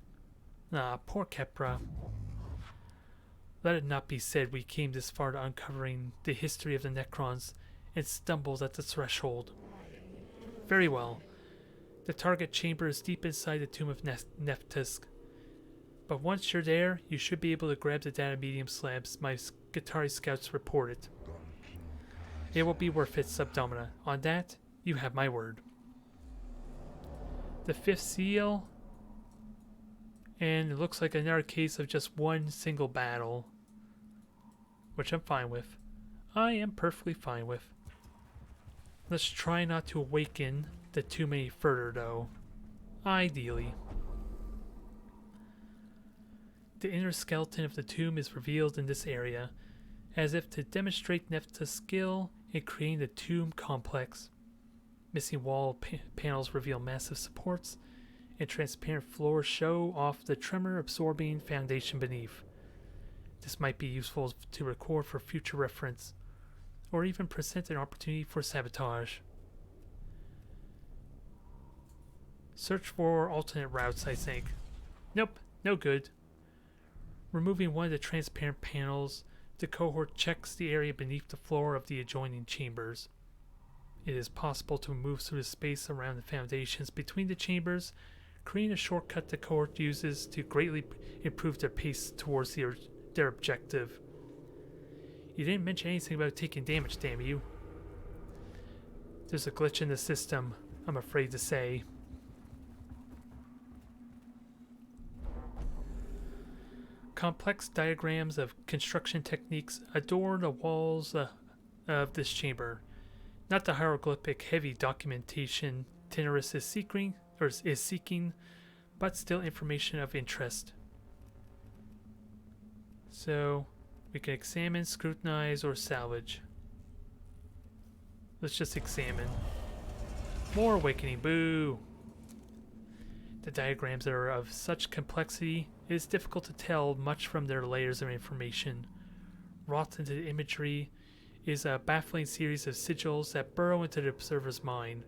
Ah, poor Kepra. Let it not be said we came this far to uncovering the history of the Necrons and stumbled at the threshold. Very well. The target chamber is deep inside the tomb of Neftusk. But once you're there, you should be able to grab the data medium slabs my Skitarii scouts reported. It will be worth it, Subdomina. On that, you have my word. the 5th seal, and it looks like another case of just one single battle, which I'm fine with. I am perfectly fine with. Let's try not to awaken the too many further though, ideally. The inner skeleton of the tomb is revealed in this area, as if to demonstrate Nephthah's skill in creating the tomb complex. Missing wall panels reveal massive supports, and transparent floors show off the tremor-absorbing foundation beneath. This might be useful to record for future reference, or even present an opportunity for sabotage. Search for alternate routes, I think. Nope, no good. Removing one of the transparent panels, the cohort checks the area beneath the floor of the adjoining chambers. It is possible to move through the space around the foundations between the chambers, creating a shortcut the cohort uses to greatly improve their pace towards their objective. You didn't mention anything about taking damage, damn you. There's a glitch in the system, I'm afraid to say. Complex diagrams of construction techniques adorn the walls of this chamber. Not the hieroglyphic heavy documentation Tenorus is seeking, but still information of interest. So we can examine, scrutinize, or salvage. Let's just examine. More awakening, boo! The diagrams are of such complexity, it is difficult to tell much from their layers of information. Wrought into the imagery is a baffling series of sigils that burrow into the observer's mind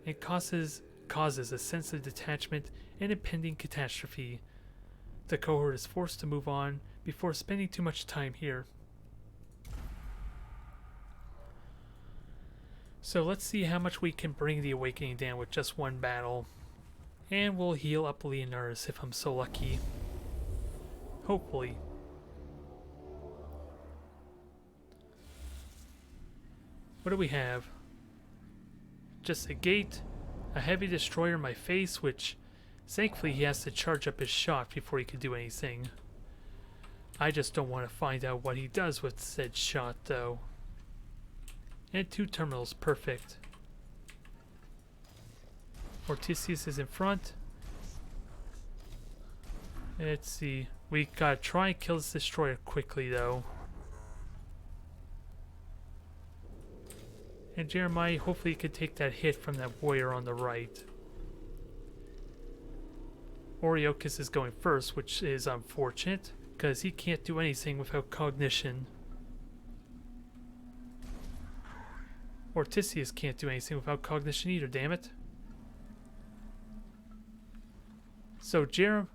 and causes a sense of detachment and impending catastrophe. The cohort is forced to move on before spending too much time here. So let's see how much we can bring the awakening down with just one battle. And we'll heal up Leonardus if I'm so lucky. Hopefully. What do we have? Just a gate, a heavy destroyer in my face, which thankfully he has to charge up his shot before he can do anything. I just don't want to find out what he does with said shot though. And 2 terminals, perfect. Morticius is in front. Let's see. We gotta try and kill this destroyer quickly though. And Jeremiah, hopefully you can take that hit from that warrior on the right. Oriochus is going first, which is unfortunate, because he can't do anything without cognition. Orticius can't do anything without cognition either, damn it. So dang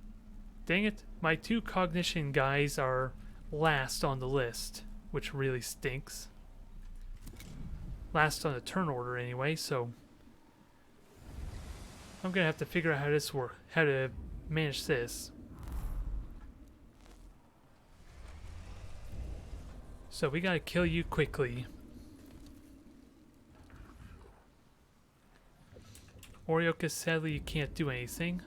it, my 2 cognition guys are last on the list, which really stinks. Last on the turn order anyway, so I'm gonna have to figure out how to manage this. So we gotta kill you quickly. Oriochus, sadly you can't do anything.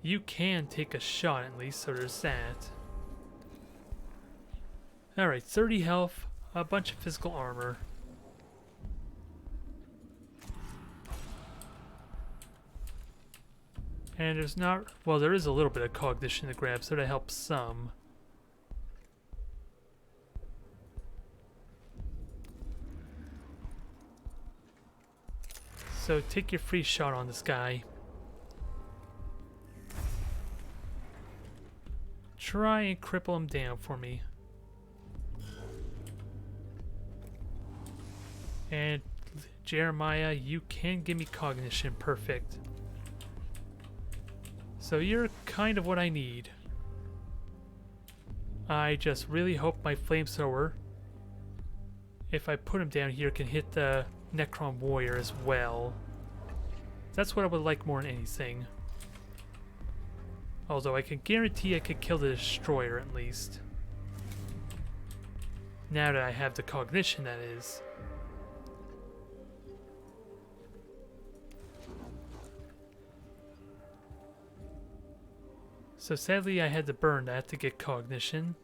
You can take a shot at least, so there's that. Alright, 30 health, a bunch of physical armor. And there's not, well, there is a little bit of cognition to grab, so that helps some. So take your free shot on this guy. Try and cripple him down for me. And Jeremiah, you can give me cognition, perfect. So you're kind of what I need. I just really hope my flamethrower, if I put him down here, can hit the Necron warrior as well. That's what I would like more than anything. Although I can guarantee I could kill the destroyer at least. Now that I have the cognition, that is. So sadly I had to burn that to get cognition.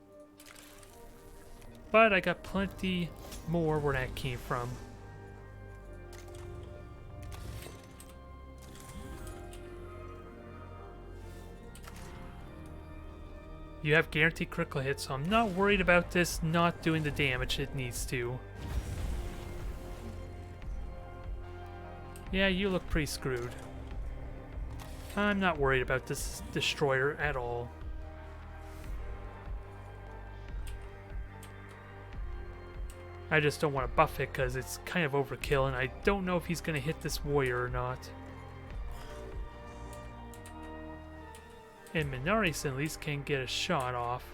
But I got plenty more where that came from. You have guaranteed critical hits, so I'm not worried about this not doing the damage it needs to. Yeah, you look pretty screwed. I'm not worried about this destroyer at all. I just don't want to buff it because it's kind of overkill and I don't know if he's going to hit this warrior or not. And Mechanicus at least can get a shot off.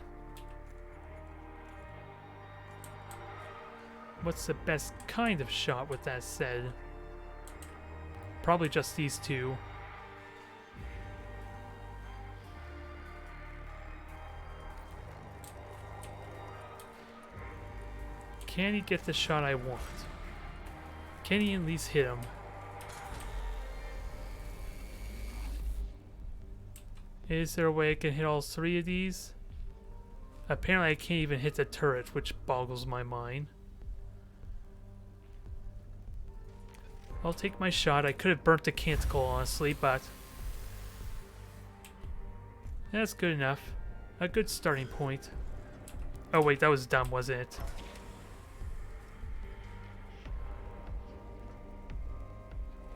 What's the best kind of shot with that said? Probably just these two. Can he get the shot I want? Can he at least hit him? Is there a way I can hit all three of these? Apparently I can't even hit the turret, which boggles my mind. I'll take my shot. I could have burnt the canticle, honestly, but that's good enough. A good starting point. Oh wait, that was dumb, wasn't it?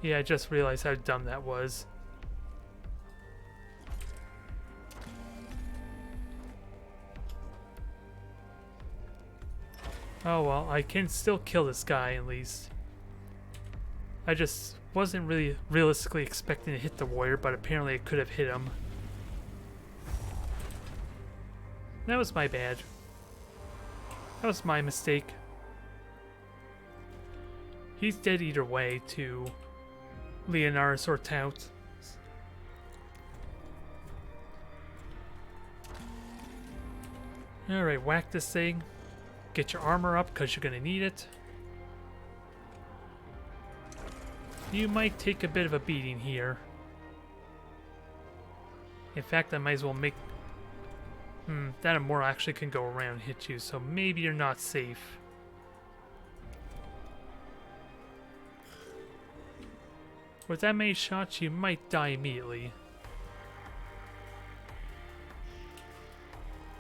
Yeah, I just realized how dumb that was. Oh well, I can still kill this guy at least. I just wasn't really realistically expecting to hit the warrior, but apparently it could have hit him. That was my bad. That was my mistake. He's dead either way to Leonardus or Tout. Alright, whack this thing. Get your armor up because you're going to need it. You might take a bit of a beating here. In fact, I might as well make... that Immortal actually can go around and hit you, so maybe you're not safe. With that many shots, you might die immediately.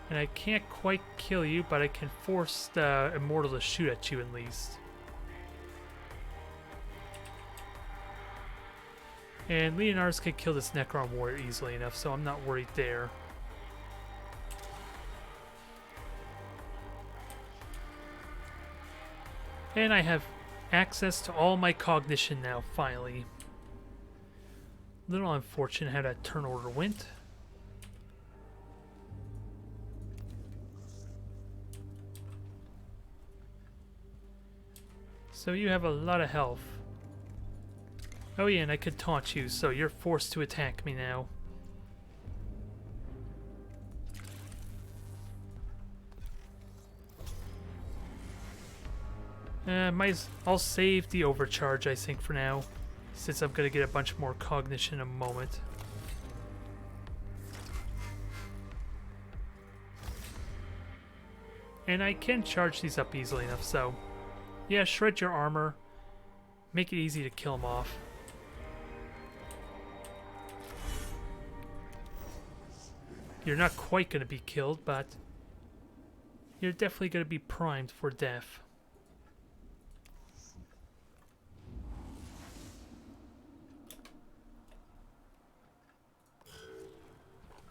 And I can't quite kill you, but I can force the Immortal to shoot at you at least. And Leonardus can kill this Necron warrior easily enough, so I'm not worried there. And I have access to all my cognition now, finally. Little unfortunate how that turn order went. So you have a lot of health. Oh yeah, and I could taunt you, so you're forced to attack me now. I'll save the overcharge, I think, for now, since I'm gonna get a bunch more cognition in a moment. And I can charge these up easily enough, so yeah, shred your armor. Make it easy to kill them off. You're not quite going to be killed, but you're definitely going to be primed for death.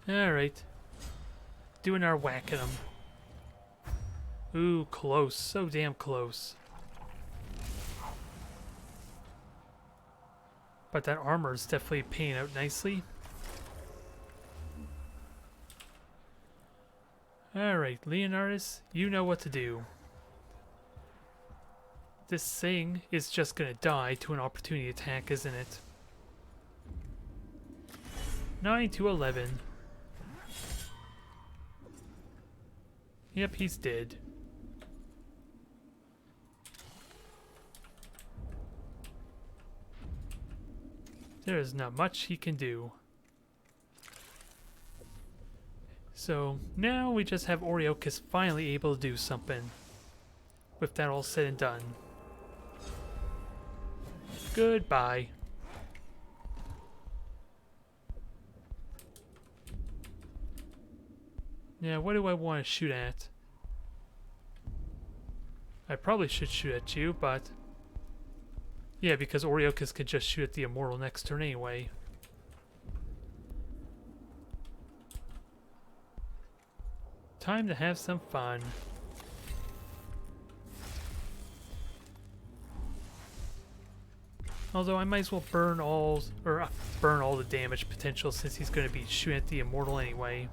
Alright. Doing our whack at them. Ooh, close. So damn close. But that armor is definitely paying out nicely. Alright, Leonardus, you know what to do. This thing is just gonna die to an opportunity attack, isn't it? 9 to 11. Yep, he's dead. There is not much he can do. So now we just have Oriochis finally able to do something. With that all said and done. Goodbye. Now, what do I want to shoot at? I probably should shoot at you, but... yeah, because Oriochis could just shoot at the Immortal next turn anyway. Time to have some fun. Although I might as well burn all the damage potential since he's going to be shooting at the Immortal anyway.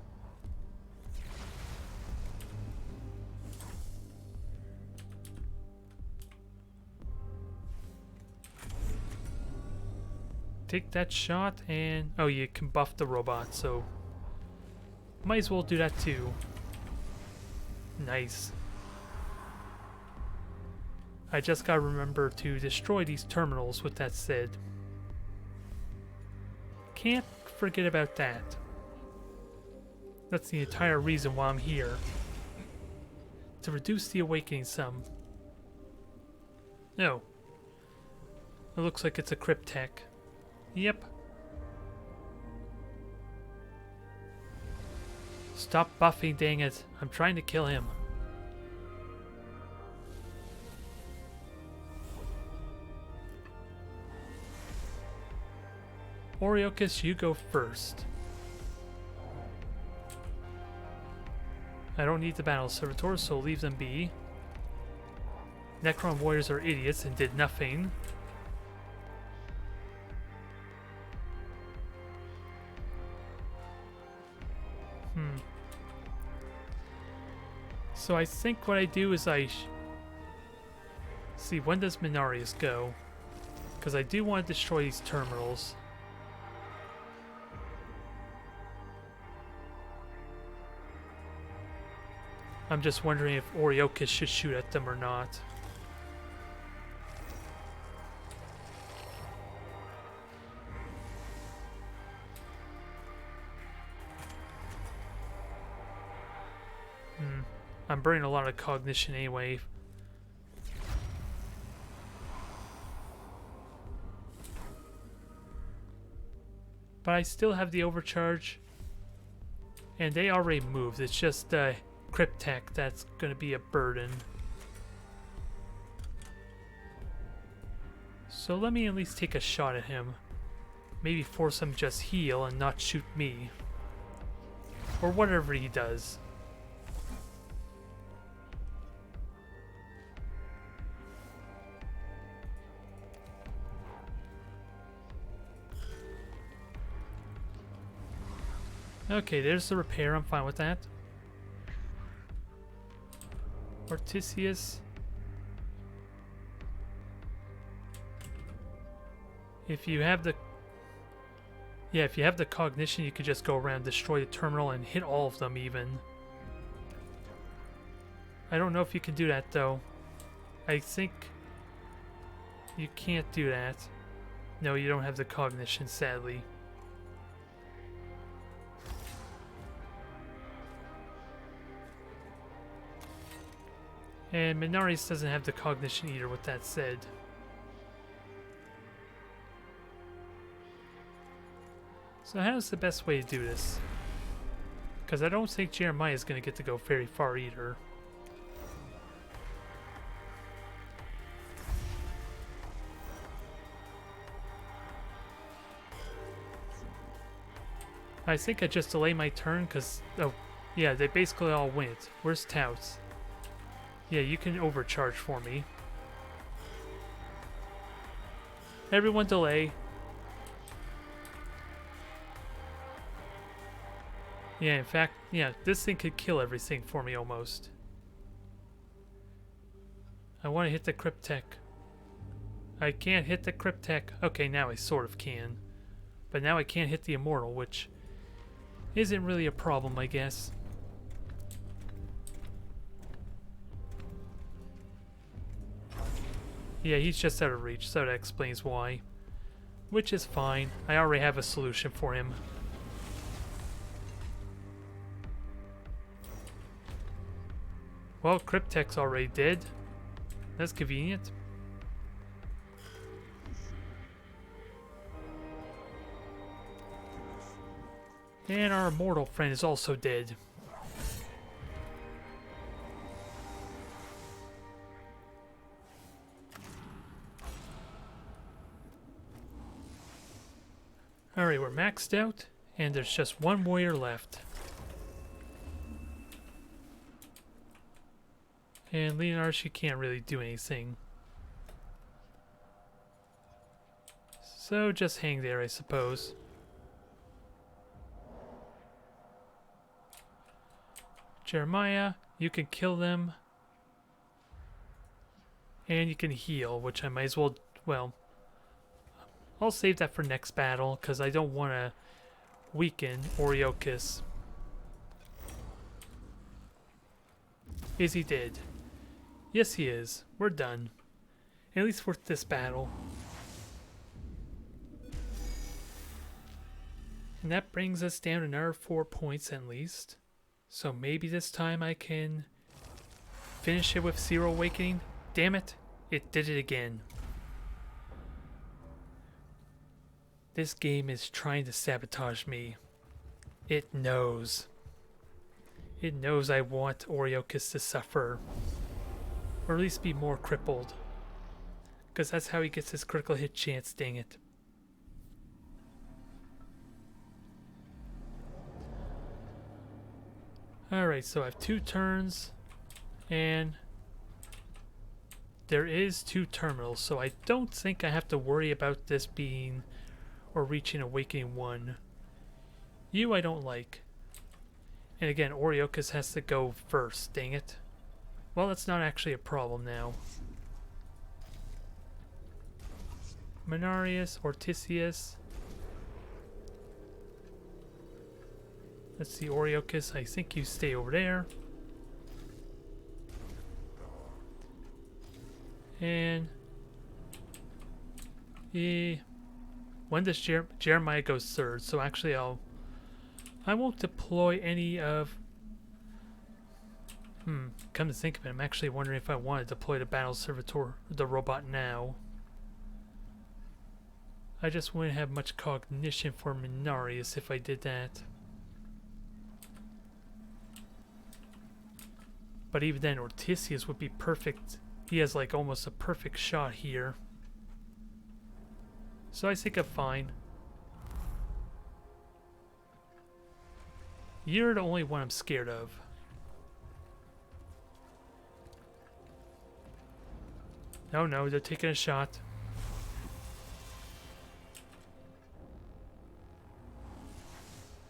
Take that shot and... oh, you can buff the robot, so... might as well do that too. Nice. I just gotta remember to destroy these terminals with that said. Can't forget about that. That's the entire reason why I'm here. To reduce the awakening some. No. It looks like it's a Cryptech. Yep. Stop buffing, dang it. I'm trying to kill him. Oriochis, you go first. I don't need the battle servitors, so leave them be. Necron warriors are idiots and did nothing. So I think what I do is see, when does Mechanicus go? Because I do want to destroy these terminals. I'm just wondering if Oriochis should shoot at them or not. I'm burning a lot of cognition anyway. But I still have the overcharge. And they already moved. It's just Cryptech that's going to be a burden. So let me at least take a shot at him. Maybe force him just heal and not shoot me. Or whatever he does. Okay, there's the repair. I'm fine with that. Ortisius. If you have the... yeah, if you have the cognition, you could just go around, destroy the terminal, and hit all of them even. I don't know if you can do that, though. I think you can't do that. No, you don't have the cognition, sadly. And Mechanicus doesn't have the cognition either, with that said. So how's the best way to do this? Because I don't think Jeremiah is going to get to go very far either. I think I just delay my turn because... oh, yeah, they basically all went. Where's Touts? Yeah, you can overcharge for me. Everyone delay. Yeah, in fact, yeah, this thing could kill everything for me almost. I want to hit the Cryptech. I can't hit the Cryptech. Okay, now I sort of can. But now I can't hit the Immortal, which isn't really a problem, I guess. Yeah, he's just out of reach, so that explains why. Which is fine. I already have a solution for him. Well, Cryptek's already dead. That's convenient. And our immortal friend is also dead. Alright, we're maxed out, and there's just one warrior left. And Leonard, she can't really do anything. So just hang there, I suppose. Jeremiah, you can kill them. And you can heal, which I might as well, well, I'll save that for next battle, because I don't want to weaken Oriochis. Is he dead? Yes, he is. We're done. At least for this battle. And that brings us down another 4 points at least. So maybe this time I can finish it with Zero Awakening. Damn it, it did it again. This game is trying to sabotage me. It knows. It knows I want Oriochis to suffer. Or at least be more crippled. Because that's how he gets his critical hit chance, dang it. Alright, so I have 2 turns. And there is 2 terminals, so I don't think I have to worry about this being or reaching Awakening 1. You I don't like. And again, Oriochis has to go first, dang it. Well, that's not actually a problem now. Menarius, Ortisius. Let's see, Oriochis, I think you stay over there. And when does Jeremiah goes third? So actually I won't deploy any of... come to think of it, I'm actually wondering if I want to deploy the Battle Servitor, the robot now. I just wouldn't have much cognition for Menarius if I did that. But even then, Ortisius would be perfect. He has like almost a perfect shot here. So I think I'm fine. You're the only one I'm scared of. Oh no, they're taking a shot.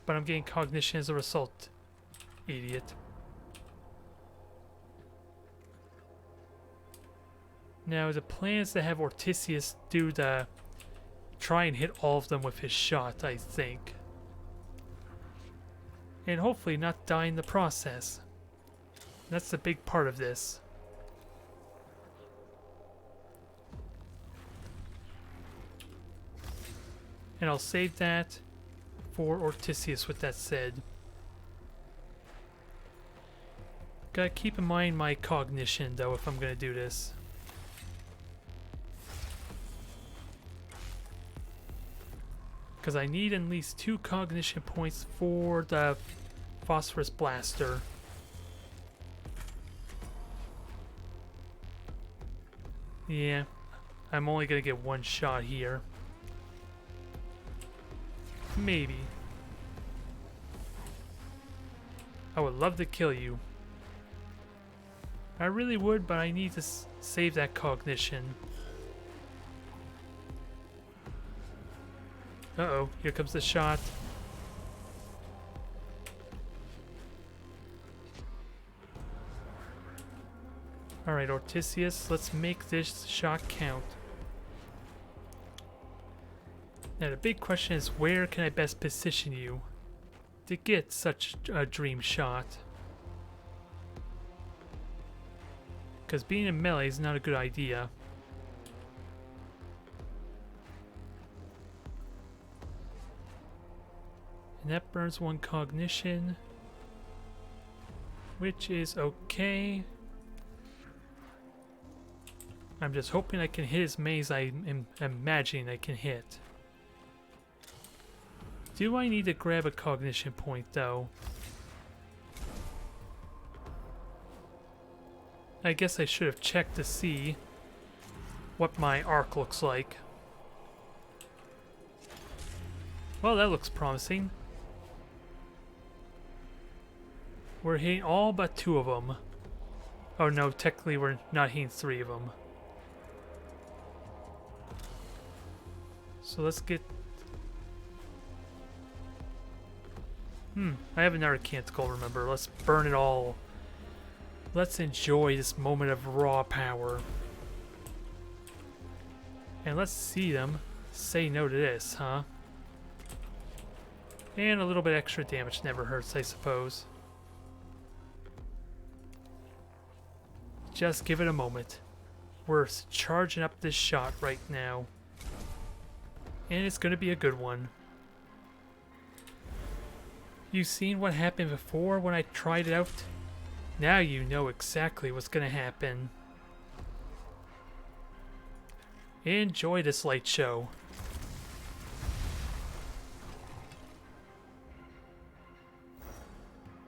But I'm getting cognition as a result. Idiot. Now the plan is to have Ortisius do the... try and hit all of them with his shot, I think. And hopefully not die in the process. That's the big part of this. And I'll save that for Ortisius with that said. Gotta keep in mind my cognition though if I'm gonna do this. Because I need at least 2 cognition points for the Phosphorus Blaster. Yeah, I'm only gonna get 1 shot here. Maybe. I would love to kill you. I really would, but I need to save that cognition. Uh-oh, here comes the shot. Alright, Ortisius, let's make this shot count. Now the big question is, where can I best position you to get such a dream shot? Because being in melee is not a good idea. And that burns 1 cognition, which is okay. I'm just hoping I can hit as many as I am imagining I can hit. Do I need to grab a cognition point, though? I guess I should have checked to see what my arc looks like. Well, that looks promising. We're hitting all but 2 of them. Oh no, technically we're not hitting 3 of them. So let's get... I have another canticle, remember. Let's burn it all. Let's enjoy this moment of raw power. And let's see them say no to this, huh? And a little bit extra damage never hurts, I suppose. Just give it a moment. We're charging up this shot right now. And it's going to be a good one. You seen what happened before when I tried it out? Now you know exactly what's going to happen. Enjoy this light show.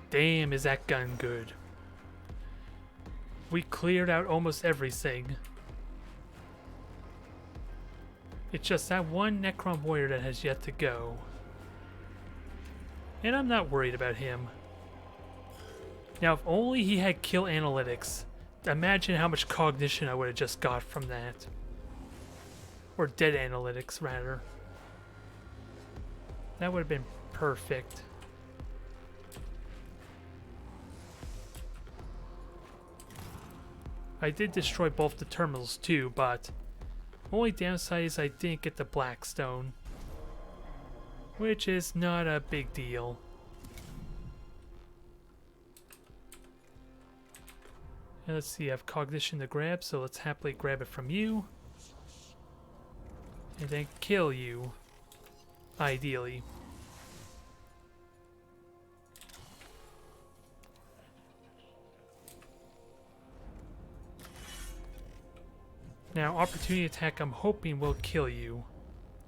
Damn, is that gun good. We cleared out almost everything. It's just that one Necron warrior that has yet to go. And I'm not worried about him. Now, if only he had kill analytics, imagine how much cognition I would have just got from that. Or dead analytics, rather. That would have been perfect. I did destroy both the terminals too, but only downside is I didn't get the Blackstone, which is not a big deal. And let's see, I have cognition to grab, so let's happily grab it from you. And then kill you, ideally. Now, opportunity attack I'm hoping will kill you,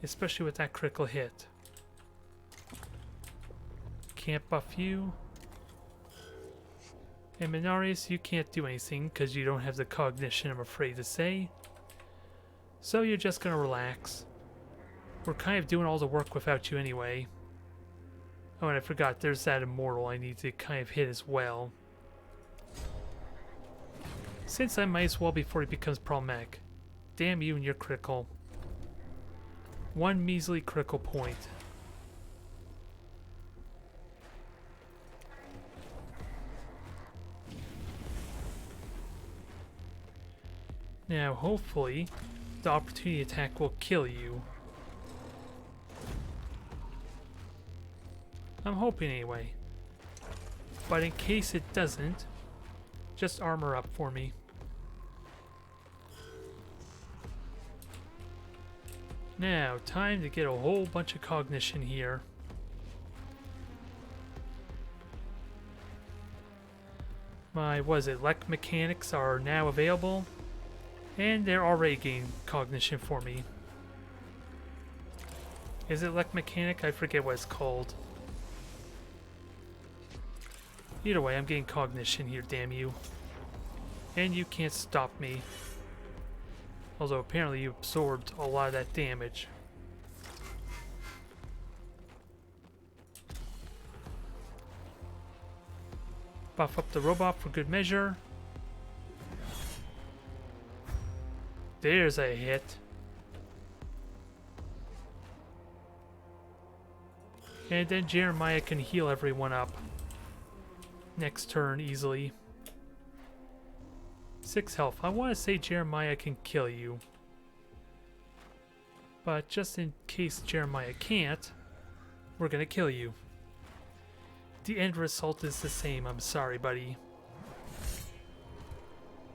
especially with that critical hit. Can't buff you. And Mechanicus, you can't do anything because you don't have the cognition, I'm afraid to say. So you're just gonna relax. We're kind of doing all the work without you anyway. Oh, and I forgot, there's that immortal I need to kind of hit as well. Since I might as well before it becomes problematic. Damn you and your critical. 1 measly critical point. Now, hopefully, the opportunity attack will kill you. I'm hoping anyway. But in case it doesn't, just armor up for me. Now, time to get a whole bunch of cognition here. My, mechanics are now available. And they're already getting cognition for me. Is it mechanic? I forget what it's called. Either way, I'm getting cognition here, damn you. And you can't stop me. Although apparently you absorbed a lot of that damage. Buff up the robot for good measure. There's a hit. And then Jeremiah can heal everyone up. Next turn easily. 6 health. I want to say Jeremiah can kill you. But just in case Jeremiah can't, we're gonna kill you. The end result is the same, I'm sorry, buddy.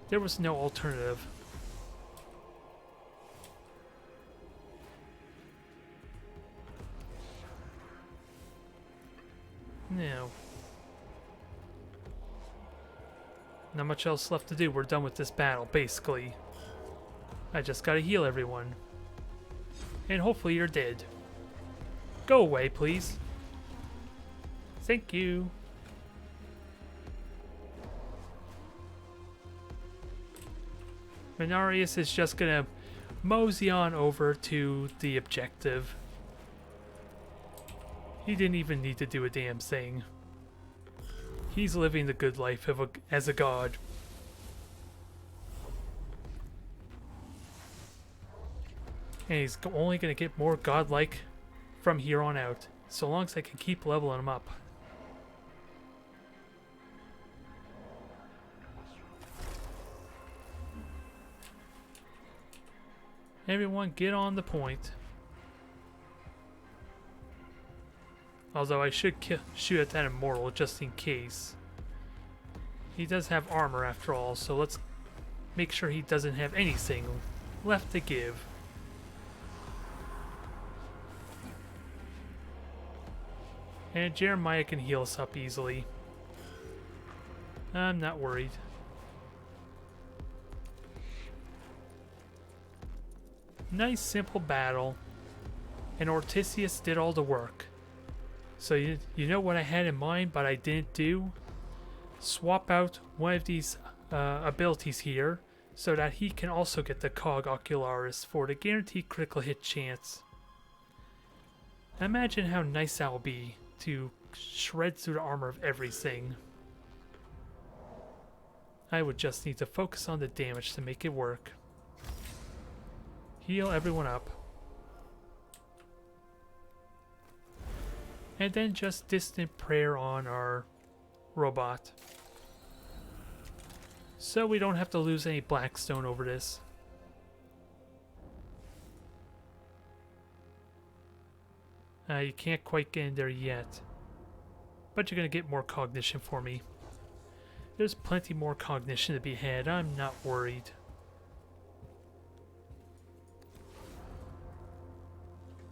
There was no alternative. Now, not much else left to do. We're done with this battle, basically. I just gotta heal everyone. And hopefully you're dead. Go away, please. Thank you. Menarius is just gonna mosey on over to the objective. He didn't even need to do a damn thing. He's living the good life as a god. And he's only going to get more godlike from here on out, so long as I can keep leveling him up. Everyone get on the point. Although I should shoot at that immortal just in case. He does have armor after all, so let's make sure he doesn't have anything left to give. And Jeremiah can heal us up easily. I'm not worried. Nice simple battle. And Ortisius did all the work. So you know what I had in mind but I didn't do? Swap out one of these abilities here so that he can also get the Cog Ocularis for the guaranteed critical hit chance. Imagine how nice that will be to shred through the armor of everything. I would just need to focus on the damage to make it work. Heal everyone up. And then just distant prayer on our robot. So we don't have to lose any Blackstone over this. You can't quite get in there yet. But you're going to get more cognition for me. There's plenty more cognition to be had. I'm not worried.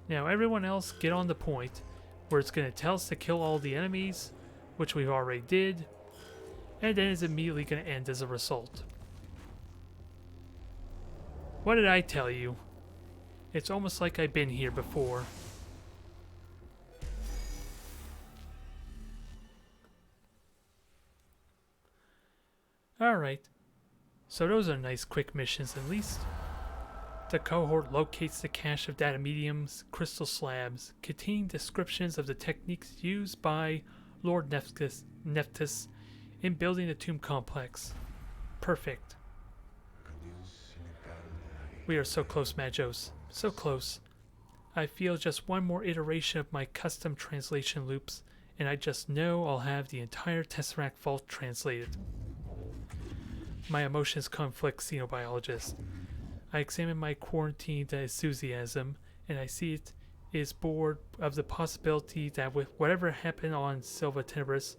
Now everyone else get on the point where it's going to tell us to kill all the enemies, which we already did, and then it's immediately going to end as a result. What did I tell you? It's almost like I've been here before. Alright, so those are nice quick missions at least. The cohort locates the cache of data mediums, crystal slabs, containing descriptions of the techniques used by Lord Nephthys in building the tomb complex. Perfect. We are so close, Magos. So close. I feel just one more iteration of my custom translation loops, and I just know I'll have the entire Tesseract Vault translated. My emotions conflict, xenobiologist. I examine my quarantined enthusiasm, and I see it is bored of the possibility that with whatever happened on Silva Tenebris,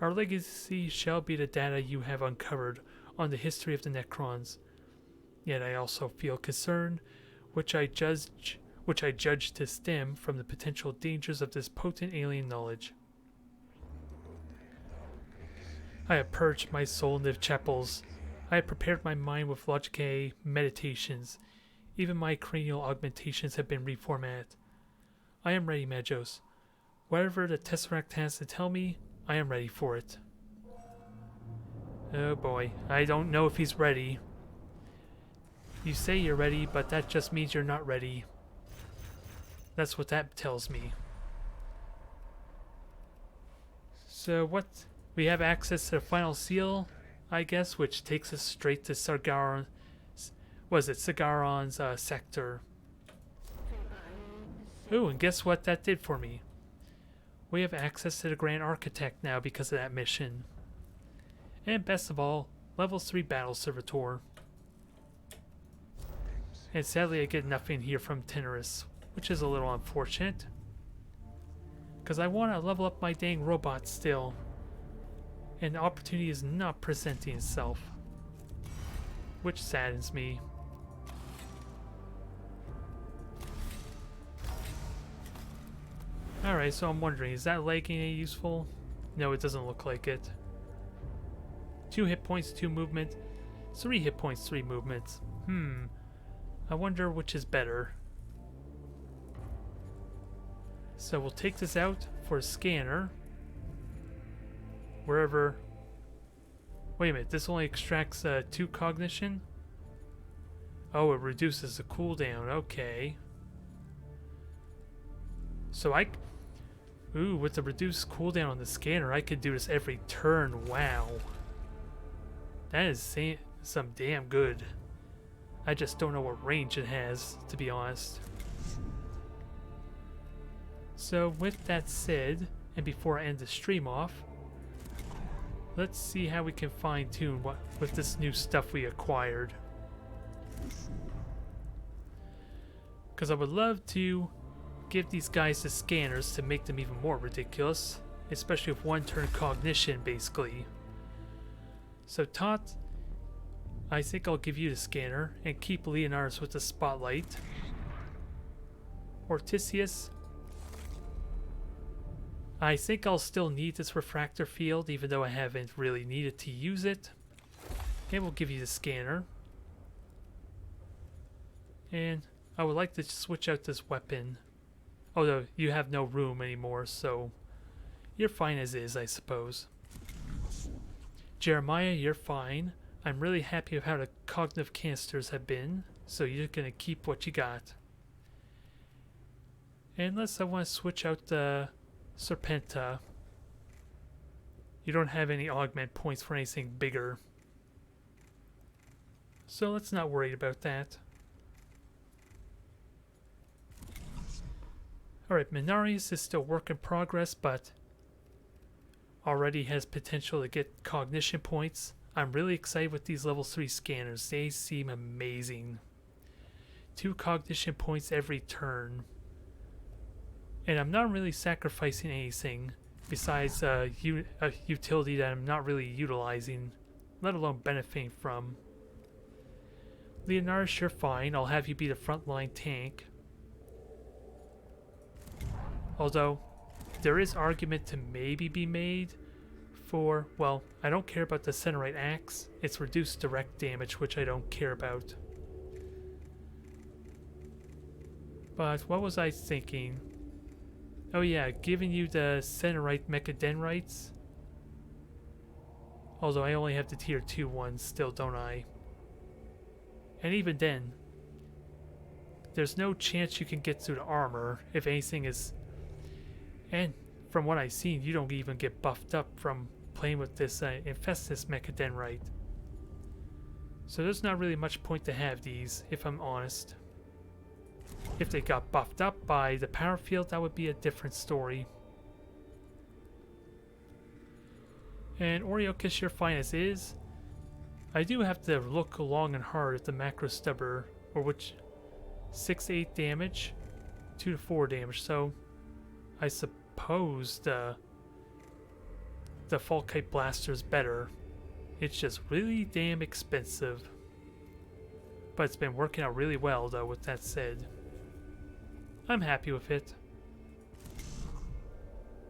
our legacy shall be the data you have uncovered on the history of the Necrons. Yet I also feel concern, which I judge to stem from the potential dangers of this potent alien knowledge. I have purged my soul in the chapels. I have prepared my mind with logicae meditations. Even my cranial augmentations have been reformatted. I am ready, Magos. Whatever the Tesseract has to tell me, I am ready for it. Oh boy, I don't know if he's ready. You say you're ready, but that just means you're not ready. That's what that tells me. So what? We have access to the final seal, I guess, which takes us straight to Sagaron's sector. Ooh, and guess what that did for me? We have access to the Grand Architect now because of that mission. And best of all, level 3 Battle Servitor. And sadly I get nothing here from Teneris, which is a little unfortunate. Because I want to level up my dang robot still. And the opportunity is not presenting itself. Which saddens me. Alright, so I'm wondering, is that legging any useful? No, it doesn't look like it. 2 hit points, 2 movement. 3 hit points, 3 movements. I wonder which is better. So we'll take this out for a scanner. Wherever... Wait a minute, this only extracts 2 cognition? Oh, it reduces the cooldown, okay. So ooh, with the reduced cooldown on the scanner, I could do this every turn, wow. That is some damn good. I just don't know what range it has, to be honest. So with that said, and before I end the stream off, let's see how we can fine-tune what with this new stuff we acquired. Because I would love to give these guys the scanners to make them even more ridiculous, especially with 1-turn cognition, basically. So Tot, I think I'll give you the scanner and keep Leonardus with the spotlight. Ortisius, I think I'll still need this refractor field, even though I haven't really needed to use it. And we'll give you the scanner. And I would like to switch out this weapon. Although you have no room anymore, so you're fine as is, I suppose. Jeremiah, you're fine. I'm really happy with how the cognitive canisters have been, so you're going to keep what you got. Unless I want to switch out the Serpenta. You don't have any augment points for anything bigger. So let's not worry about that. Alright, Mechanicus is still work in progress, but already has potential to get cognition points. I'm really excited with these level 3 scanners. They seem amazing. 2 cognition points every turn. And I'm not really sacrificing anything besides a utility that I'm not really utilizing, let alone benefiting from. Leonardus, you're fine. I'll have you be the frontline tank. Although, there is argument to maybe be made for, well, I don't care about the Centerite Axe. It's reduced direct damage, which I don't care about. But what was I thinking? Oh yeah, giving you the Centerite Mechadendrites. Although I only have the tier 2 ones still, don't I? And even then, there's no chance you can get through the armor if anything is... And from what I've seen, you don't even get buffed up from playing with this Infestus Mechadendrite. So there's not really much point to have these, if I'm honest. If they got buffed up by the power field, that would be a different story. And Oreokis, you're fine as is. I do have to look long and hard at the macro stubber, or which 6 to 8 damage, 2 to 4 damage. So I suppose the Falkite Blaster is better. It's just really damn expensive. But it's been working out really well, though, with that said. I'm happy with it.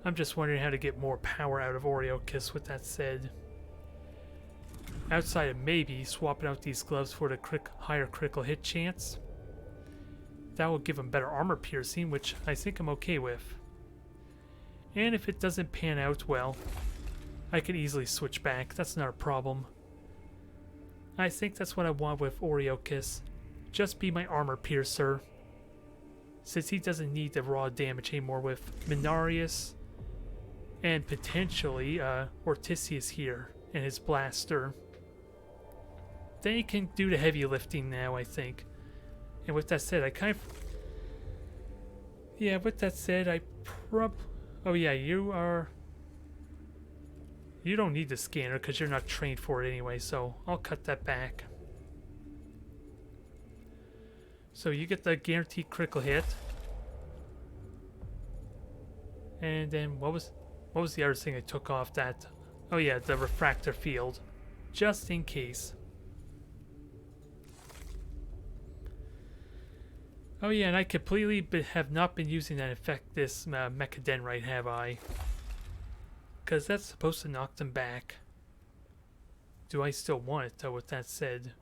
I'm just wondering how to get more power out of Oreokis, with that said. Outside of maybe swapping out these gloves for the higher critical hit chance. That will give him better armor piercing, which I think I'm okay with. And if it doesn't pan out well, I can easily switch back. That's not a problem. I think that's what I want with Oreokis. Just be my armor piercer. Since he doesn't need the raw damage anymore with Mechanicus and potentially Ortisius here and his blaster. Then he can do the heavy lifting now, I think. And with that said, I kind of... Yeah, with that said, oh yeah, you don't need the scanner because you're not trained for it anyway, so I'll cut that back. So you get the guaranteed critical hit. And then what was the other thing I took off that? Oh yeah, the refractor field. Just in case. Oh yeah, and I completely have not been using that Infestus Mechadendrite, have I? Because that's supposed to knock them back. Do I still want it, though, with that said?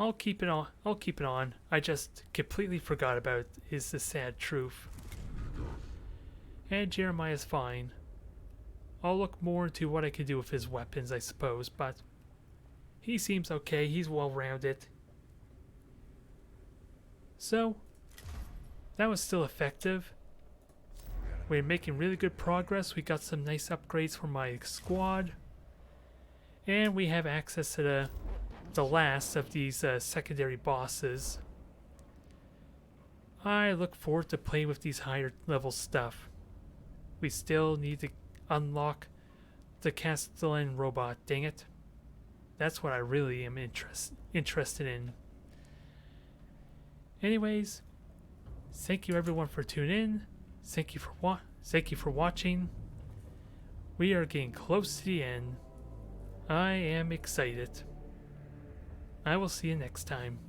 I'll keep it on. I'll keep it on. I just completely forgot about it, is the sad truth. And Jeremiah's fine. I'll look more into what I can do with his weapons, I suppose, but he seems okay. He's well-rounded. So, that was still effective. We're making really good progress. We got some nice upgrades for my squad. And we have access to the last of these secondary bosses. I look forward to playing with these higher level stuff. We still need to unlock the Castellan robot, dang it. That's what I really am interested in. Anyways, thank you everyone for tuning in. Thank you for watching. We are getting close to the end. I am excited. I will see you next time.